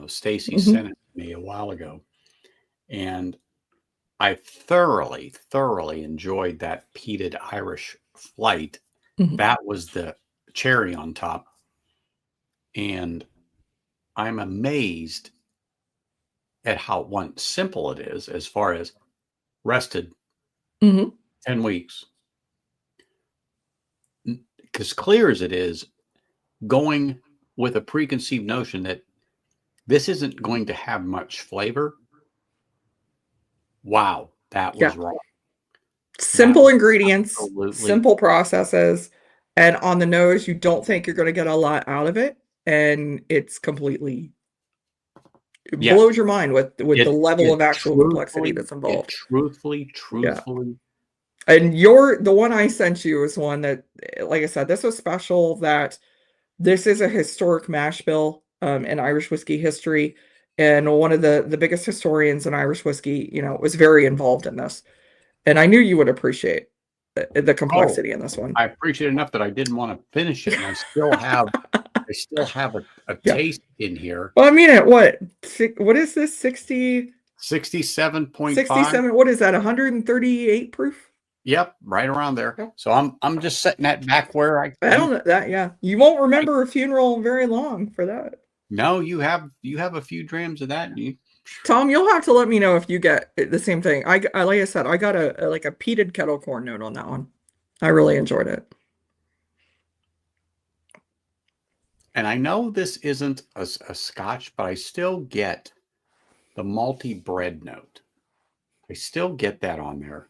[SPEAKER 1] Stacy sent it to me a while ago, and I thoroughly enjoyed that peated Irish flight. That was the cherry on top. And I'm amazed at how simple it is as far as rested 10 weeks. Because clear as it is, going with a preconceived notion that this isn't going to have much flavor. Wow, that was wrong.
[SPEAKER 2] Simple ingredients, simple processes, and on the nose, you don't think you're going to get a lot out of it. And it's completely blows your mind with the level of actual complexity that's involved.
[SPEAKER 1] Truthfully.
[SPEAKER 2] Yeah. And the one I sent you is one that, like I said, this was special, that this is a historic mash bill in Irish whiskey history. And one of the biggest historians in Irish whiskey, was very involved in this. And I knew you would appreciate the complexity in this one.
[SPEAKER 1] I appreciate it enough that I didn't want to finish it. And I still have a taste in here.
[SPEAKER 2] Well, I mean, what is this? 67.5?
[SPEAKER 1] 67.
[SPEAKER 2] What is that? 138 proof?
[SPEAKER 1] Yep, right around there. Yep. So I'm just setting that back where I
[SPEAKER 2] don't know that. Yeah, you won't remember a funeral very long for that.
[SPEAKER 1] No, you have a few drams of that.
[SPEAKER 2] Tom, you'll have to let me know if you get the same thing. I like I said, I got a like a peated kettle corn note on that one. I really enjoyed it.
[SPEAKER 1] And I know this isn't a Scotch, but I still get the malty bread note. I still get that on there.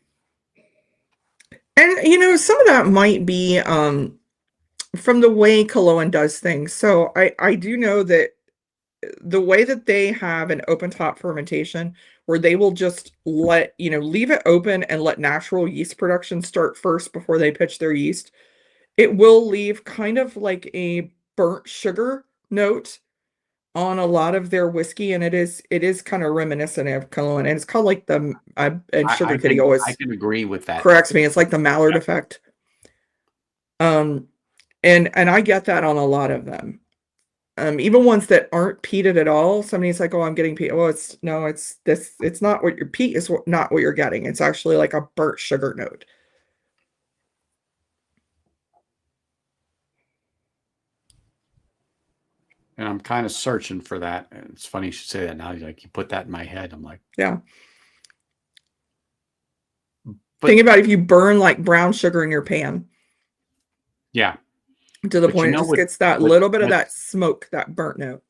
[SPEAKER 2] And some of that might be from the way Killowen does things. So I do know that the way that they have an open top fermentation where they will just leave it open and let natural yeast production start first before they pitch their yeast, it will leave kind of like a burnt sugar note on a lot of their whiskey, and it is kind of reminiscent of Killowen, and it's called like the and Sugar Kitty always
[SPEAKER 1] I can agree with that.
[SPEAKER 2] Corrects me. It's like the Mallard effect. And I get that on a lot of them. Even ones that aren't peated at all. Somebody's like, "Oh, I'm getting peat." Well, it's this. It's not what your peat is. Not what you're getting. It's actually like a burnt sugar note.
[SPEAKER 1] And I'm kind of searching for that. And it's funny you should say that now. Like you put that in my head. I'm like,
[SPEAKER 2] yeah. But think about if you burn like brown sugar in your pan.
[SPEAKER 1] Yeah.
[SPEAKER 2] To the point it just gets that little bit of that smoke, that burnt note.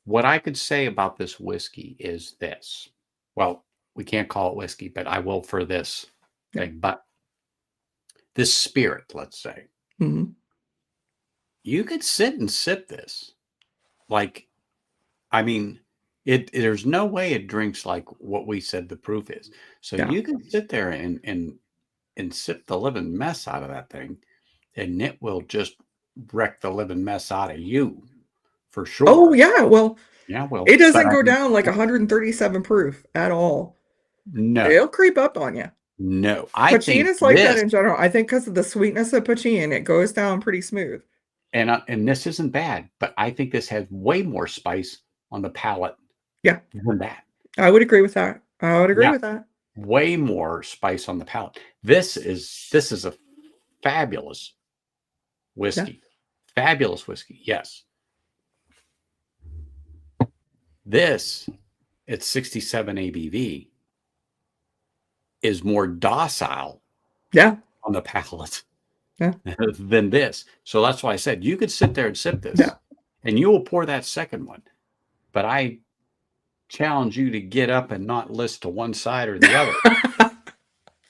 [SPEAKER 1] What I could say about this whiskey is this. Well, we can't call it whiskey, but I will for this thing. But this spirit, let's say, you could sit and sip this. Like, I mean, there's no way it drinks like what we said the proof is. So you can sit there and sip the living mess out of that thing, and it will just wreck the living mess out of you for sure.
[SPEAKER 2] Oh yeah, well, it doesn't go down like 137 proof at all.
[SPEAKER 1] No,
[SPEAKER 2] it'll creep up on you.
[SPEAKER 1] No,
[SPEAKER 2] poitín is like that in general. I think because of the sweetness of poitín, it goes down pretty smooth.
[SPEAKER 1] And this isn't bad, but I think this has way more spice on the palate.
[SPEAKER 2] Yeah,
[SPEAKER 1] than that.
[SPEAKER 2] I would agree with that. I would agree with that.
[SPEAKER 1] Way more spice on the palate. This is a fabulous whiskey. Yeah. Fabulous whiskey. Yes. This at 67 ABV is more docile.
[SPEAKER 2] Yeah.
[SPEAKER 1] On the palate. Yeah. Than this. So that's why I said you could sit there and sip this. Yeah. And you will pour that second one. But I challenge you to get up and not list to one side or the other.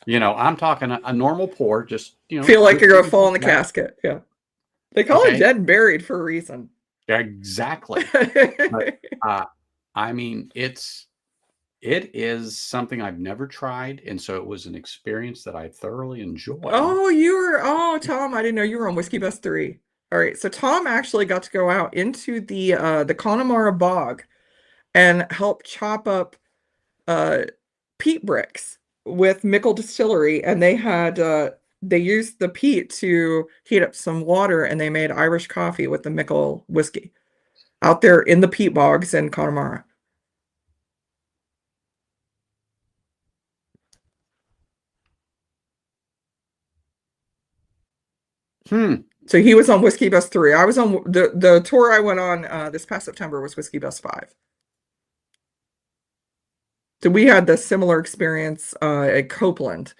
[SPEAKER 1] I'm talking a normal pour, just
[SPEAKER 2] feel like you're gonna fall in the casket. Yeah. They call it dead and buried for a reason.
[SPEAKER 1] Yeah, exactly. But, I mean, it is something I've never tried, and so it was an experience that I thoroughly enjoyed.
[SPEAKER 2] Oh, Tom, I didn't know you were on Whiskey Bus 3. All right, so Tom actually got to go out into the Connemara bog and help chop up peat bricks with Mickle Distillery, and they used the peat to heat up some water, and they made Irish coffee with the Mickle whiskey out there in the peat bogs in Connemara. So he was on Whiskey Bus 3. I was on the tour I went on this past September was Whiskey Bus 5. So we had the similar experience at Copeland,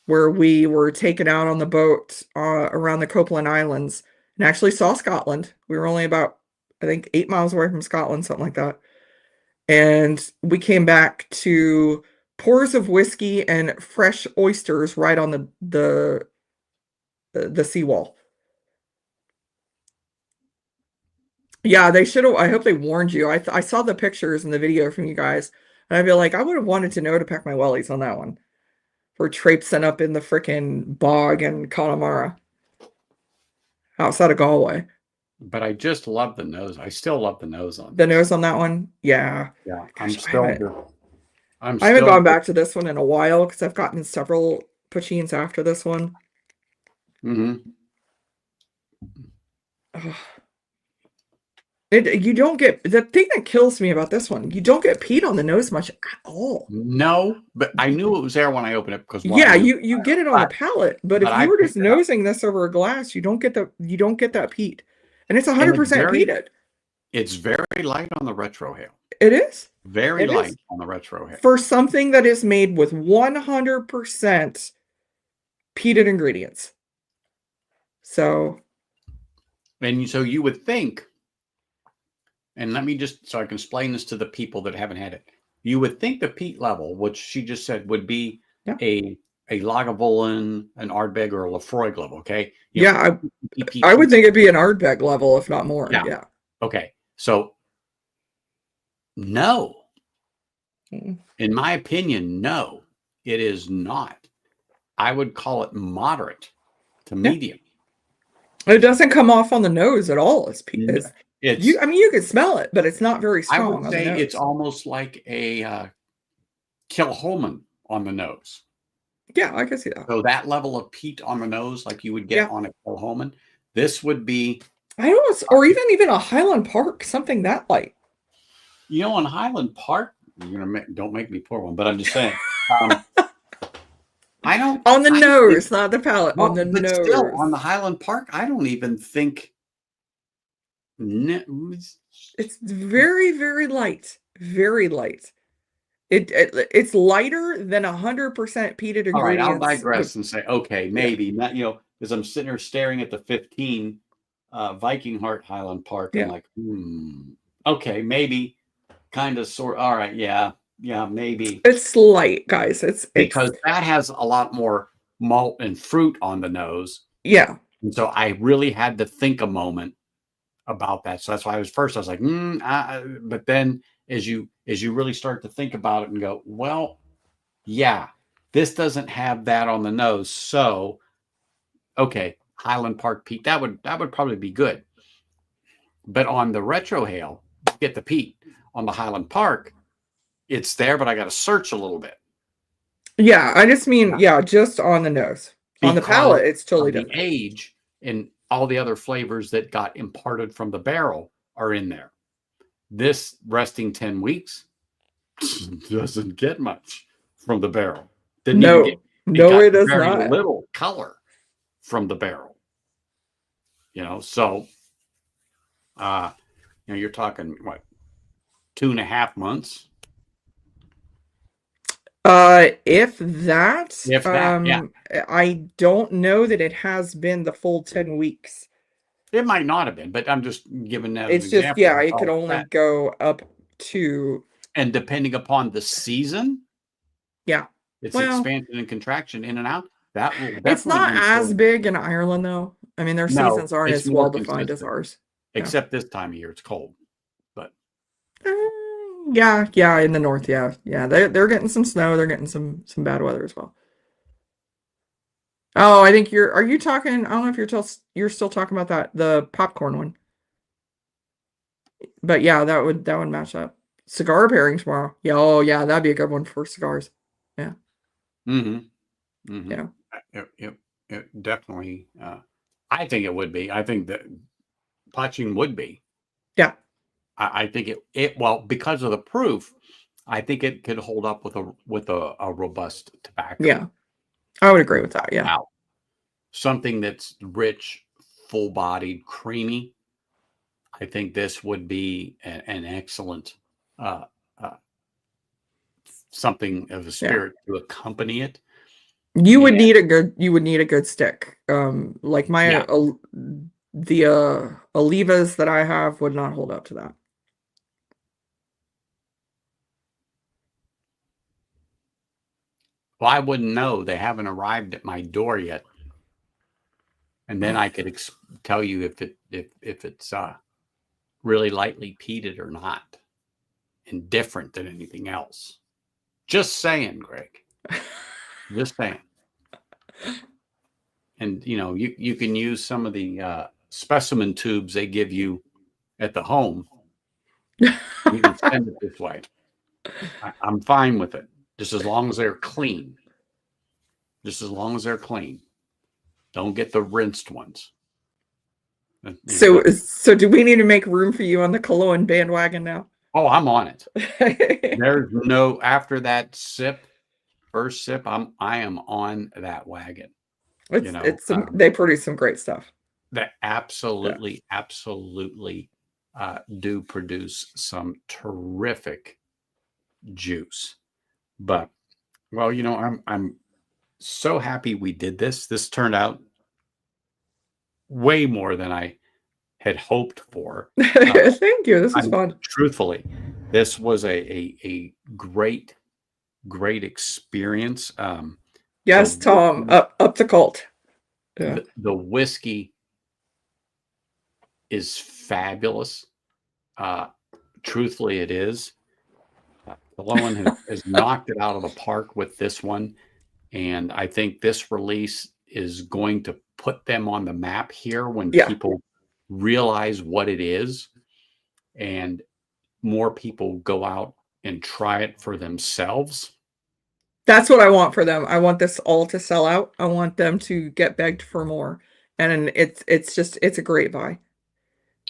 [SPEAKER 2] where we were taken out on the boat around the Copeland Islands and actually saw Scotland. We were only about, I think, 8 miles away from Scotland, something like that. And we came back to pours of whiskey and fresh oysters right on the seawall. Yeah, they should have. I hope they warned you. I saw the pictures and the video from you guys, and I feel like I would have wanted to know to pack my wellies on that one for traipsing up in the frickin' bog in Connemara outside of Galway.
[SPEAKER 1] But I just love the nose. I still love the nose on
[SPEAKER 2] the nose on that one. Yeah.
[SPEAKER 1] Yeah.
[SPEAKER 2] Gosh, I haven't gone back to this one in a while because I've gotten several poitíns after this one. You don't get the thing that kills me about this one. You don't get peat on the nose much at all.
[SPEAKER 1] No, but I knew it was there when I opened it because
[SPEAKER 2] you get it on the palate. But if you were just nosing this over a glass, you don't get that peat, and it's 100% peated.
[SPEAKER 1] It's very light on the retrohale.
[SPEAKER 2] It is.
[SPEAKER 1] Very
[SPEAKER 2] It
[SPEAKER 1] light
[SPEAKER 2] is.
[SPEAKER 1] on the retrohale.
[SPEAKER 2] For something that is made with 100% peated ingredients. So.
[SPEAKER 1] And so you would think, and let me just, so I can explain this to the people that haven't had it. You would think the peat level, which she just said would be a Lagavulin, an Ardbeg, or a Lafroig level, okay?
[SPEAKER 2] I would think it'd be an Ardbeg level, if not more. Yeah.
[SPEAKER 1] Okay. So, no. In my opinion, no, it is not. I would call it moderate to medium.
[SPEAKER 2] It doesn't come off on the nose at all. It's
[SPEAKER 1] I
[SPEAKER 2] mean, you can smell it, but it's not very strong.
[SPEAKER 1] I would say it's almost like a Killowen on the nose.
[SPEAKER 2] Yeah, I can see that.
[SPEAKER 1] So that level of peat on the nose, like you would get on a Killowen, this would be.
[SPEAKER 2] I don't know, or even a Highland Park, something that light.
[SPEAKER 1] You know, on Highland Park, don't make me pour one, but I'm just saying. I don't
[SPEAKER 2] on the nose, not the palate. On the nose,
[SPEAKER 1] still on the Highland Park. I don't even think.
[SPEAKER 2] It's very, very light. Very light. It's lighter than 100% peated ingredients.
[SPEAKER 1] All right, I'll digress and say, okay, maybe not. Because I'm sitting there staring at the 15 Viking Heart Highland Park. I'm like, okay, maybe, kind of, sort. All right, yeah, maybe.
[SPEAKER 2] It's light, guys.
[SPEAKER 1] Because that has a lot more malt and fruit on the nose.
[SPEAKER 2] Yeah.
[SPEAKER 1] And so I really had to think a moment about that. So that's why I was like, but then as you really start to think about it and go, well, yeah, this doesn't have that on the nose. So, okay, Highland Park peat, that would probably be good. But on the retrohale, get the peat. On the Highland Park, it's there, but I got to search a little bit.
[SPEAKER 2] Yeah, I just mean, just on the nose. On the palate, it's totally different.
[SPEAKER 1] The age and all the other flavors that got imparted from the barrel are in there. This resting 10 weeks doesn't get much from the barrel. It does not. Little color from the barrel. So you're talking what, 2.5 months?
[SPEAKER 2] If that, I don't know that it has been the full 10 weeks.
[SPEAKER 1] It might not have been, but I'm just giving that.
[SPEAKER 2] It's just, it could only go up to.
[SPEAKER 1] And depending upon the season, it's expansion and contraction in and out. That will definitely.
[SPEAKER 2] It's not as big in Ireland, though. I mean, their seasons aren't as well defined as ours.
[SPEAKER 1] Except this time of year, it's cold. But
[SPEAKER 2] yeah, in the north, they're getting some snow. They're getting some bad weather as well. Oh, I think are you talking? I don't know if you're still talking about the popcorn one. But yeah, that would match up. Cigar pairing tomorrow. Yeah, oh yeah, that'd be a good one for cigars. Yeah.
[SPEAKER 1] Yeah. It definitely. I think it would be. I think that potching would be.
[SPEAKER 2] Yeah.
[SPEAKER 1] I think well, because of the proof, I think it could hold up with a robust tobacco.
[SPEAKER 2] Yeah, I would agree with that. Yeah.
[SPEAKER 1] Wow. Something that's rich, full-bodied, creamy. I think this would be an excellent something of a spirit to accompany it.
[SPEAKER 2] You would need a good stick. Like the Olivas that I have would not hold up to that.
[SPEAKER 1] Well, I wouldn't know. They haven't arrived at my door yet, and then I could tell you if it's really lightly peated or not, and different than anything else. Just saying, Greg. Just saying. And you can use some of the specimen tubes they give you at the home. You can send it this way. I'm fine with it. Just as long as they're clean. Don't get the rinsed ones.
[SPEAKER 2] So do we need to make room for you on the Killowen bandwagon now?
[SPEAKER 1] Oh, I'm on it. There's no, after that first sip, I am on that wagon.
[SPEAKER 2] They produce some great stuff.
[SPEAKER 1] That absolutely do produce some terrific juice. But well, I'm so happy we did this. This turned out way more than I had hoped for.
[SPEAKER 2] Thank you. This was fun.
[SPEAKER 1] Truthfully, this was a great experience.
[SPEAKER 2] Yes, Tom, up the cult.
[SPEAKER 1] Yeah. The whiskey is fabulous. Truthfully, it is. Killowen has knocked it out of the park with this one. And I think this release is going to put them on the map here when people realize what it is and more people go out and try it for themselves.
[SPEAKER 2] That's what I want for them. I want this all to sell out. I want them to get begged for more. And it's a great buy.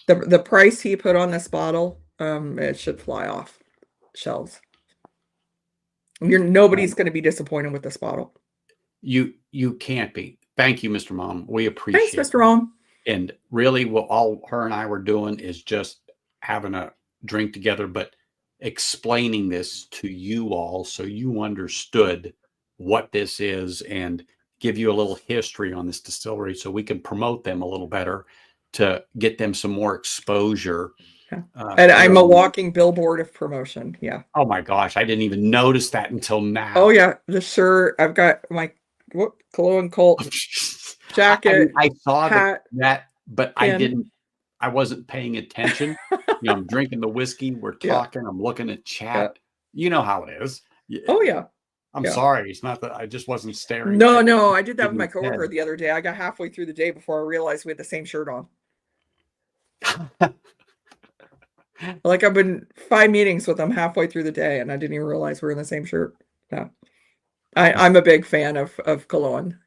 [SPEAKER 2] The price he put on this bottle, it should fly off shelves. Nobody's going to be disappointed with this bottle.
[SPEAKER 1] You can't be. Thank you, Mr. Mom. We appreciate it.
[SPEAKER 2] Thanks, Mr. Mom.
[SPEAKER 1] And really what all her and I were doing is just having a drink together, but explaining this to you all so you understood what this is and give you a little history on this distillery so we can promote them a little better to get them some more exposure.
[SPEAKER 2] Yeah. And I'm a walking billboard of promotion. Yeah.
[SPEAKER 1] Oh my gosh. I didn't even notice that until now.
[SPEAKER 2] Oh yeah. The shirt. I've got my Killowen Cult jacket.
[SPEAKER 1] I saw that, but I wasn't paying attention. I'm drinking the whiskey. We're talking. I'm looking at chat. Yeah. You know how it is.
[SPEAKER 2] Oh yeah.
[SPEAKER 1] I'm sorry. It's not that I just wasn't staring.
[SPEAKER 2] No. I did that with my coworker the other day. I got halfway through the day before I realized we had the same shirt on. Like I've been 5 meetings with them halfway through the day, and I didn't even realize we're in the same shirt. Yeah. I'm a big fan of Killowen.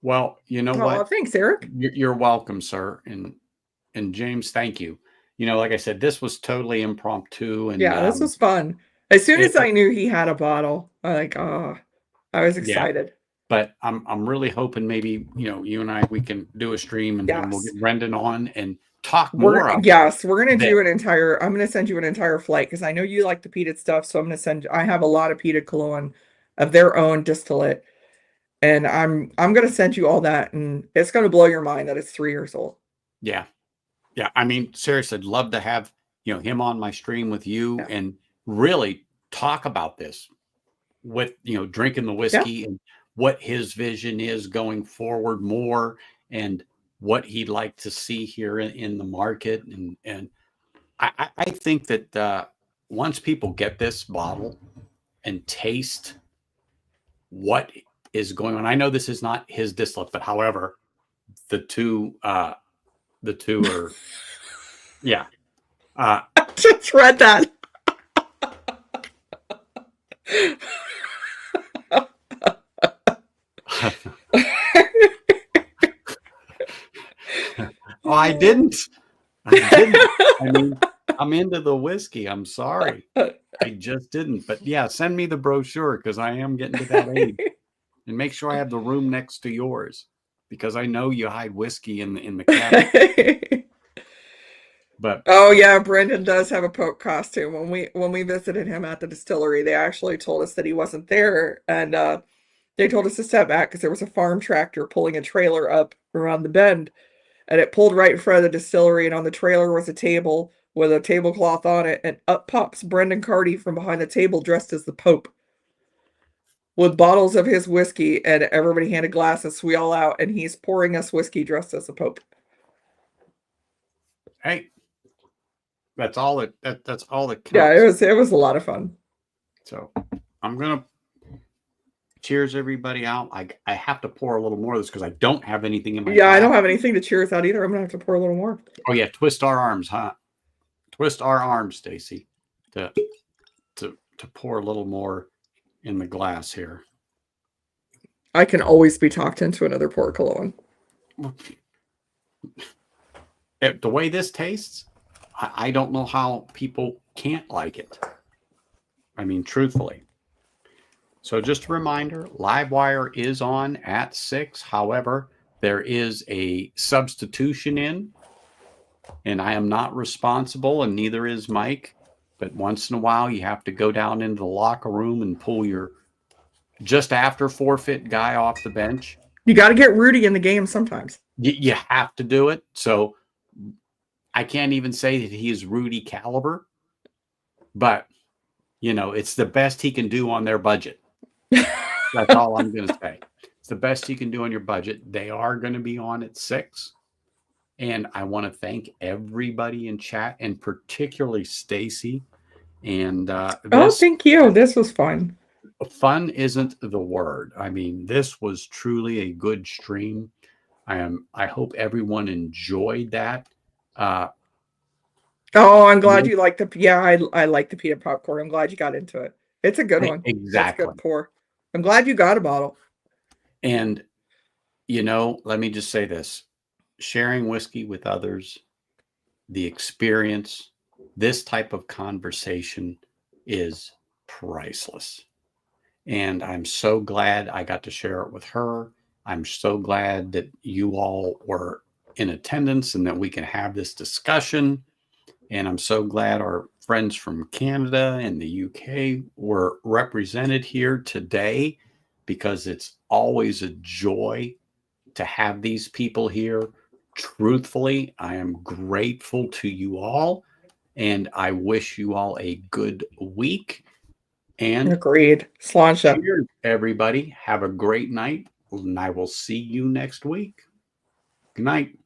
[SPEAKER 1] Well, you know what?
[SPEAKER 2] Thanks, Eric.
[SPEAKER 1] You're welcome, sir. And James, thank you. Like I said, this was totally impromptu. And
[SPEAKER 2] this was fun. As soon as I knew he had a bottle, I was excited.
[SPEAKER 1] Yeah, but I'm really hoping maybe, you and I, we can do a stream and we'll get Brendan on and talk more.
[SPEAKER 2] We're going to do I'm going to send you an entire flight because I know you like the peated stuff. So I'm going to I have a lot of peated Killowen of their own distillate. And I'm going to send you all that. And it's going to blow your mind that it's 3 years old.
[SPEAKER 1] Yeah. Yeah. I mean, seriously, I'd love to have, him on my stream with you and really talk about this with, drinking the whiskey and what his vision is going forward more and what he'd like to see here in the market. And I think that once people get this bottle and taste what is going on, I know this is not his distillate, but however, the two are,
[SPEAKER 2] I just read that.
[SPEAKER 1] Oh, I didn't. I mean, I'm into the whiskey. I'm sorry. I just didn't. But yeah, send me the brochure because I am getting to that age. And make sure I have the room next to yours because I know you hide whiskey in the cabinet. But
[SPEAKER 2] oh yeah, Brendan does have a Pope costume. When we visited him at the distillery, they actually told us that he wasn't there, and they told us to step back because there was a farm tractor pulling a trailer up around the bend, and it pulled right in front of the distillery. And on the trailer was a table with a tablecloth on it, and up pops Brendan Carty from behind the table dressed as the Pope, with bottles of his whiskey, and everybody handed glasses. So we all out, and he's pouring us whiskey dressed as the Pope.
[SPEAKER 1] Hey. That's all that counts.
[SPEAKER 2] Yeah, it was a lot of fun.
[SPEAKER 1] So I'm gonna cheers everybody out. I have to pour a little more of this because I don't have anything in my
[SPEAKER 2] I don't have anything to cheers out either. I'm gonna have to pour a little more.
[SPEAKER 1] Oh yeah, twist our arms, huh? Twist our arms, Stacy, to pour a little more in the glass here.
[SPEAKER 2] I can always be talked into another pour Killowen.
[SPEAKER 1] The way this tastes, I don't know how people can't like it. I mean, truthfully. So just a reminder, Livewire is on at 6. However, there is a substitution in and I am not responsible, and neither is Mike. But once in a while, you have to go down into the locker room and pull your just after forfeit guy off the bench.
[SPEAKER 2] You got to get Rudy in the game sometimes.
[SPEAKER 1] You have to do it. So I can't even say that he is Rudy caliber, but it's the best he can do on their budget. That's all I'm going to say. It's the best he can do on your budget. They are going to be on at 6. And I want to thank everybody in chat, and particularly Stacy. And
[SPEAKER 2] thank you. This was fun.
[SPEAKER 1] Fun isn't the word. I mean, this was truly a good stream. I hope everyone enjoyed that.
[SPEAKER 2] I'm glad you liked I like the peanut popcorn. I'm glad you got into it. It's a good one.
[SPEAKER 1] Exactly.
[SPEAKER 2] It's a good pour. I'm glad you got a bottle.
[SPEAKER 1] And, let me just say this. Sharing whiskey with others, the experience, this type of conversation is priceless. And I'm so glad I got to share it with her. I'm so glad that you all were in attendance and that we can have this discussion. And I'm so glad our friends from Canada and the UK were represented here today, because it's always a joy to have these people here. Truthfully, I am grateful to you all, and I wish you all a good week. And
[SPEAKER 2] agreed. Sláinte.
[SPEAKER 1] Cheers, everybody. Have a great night, and I will see you next week. Good night.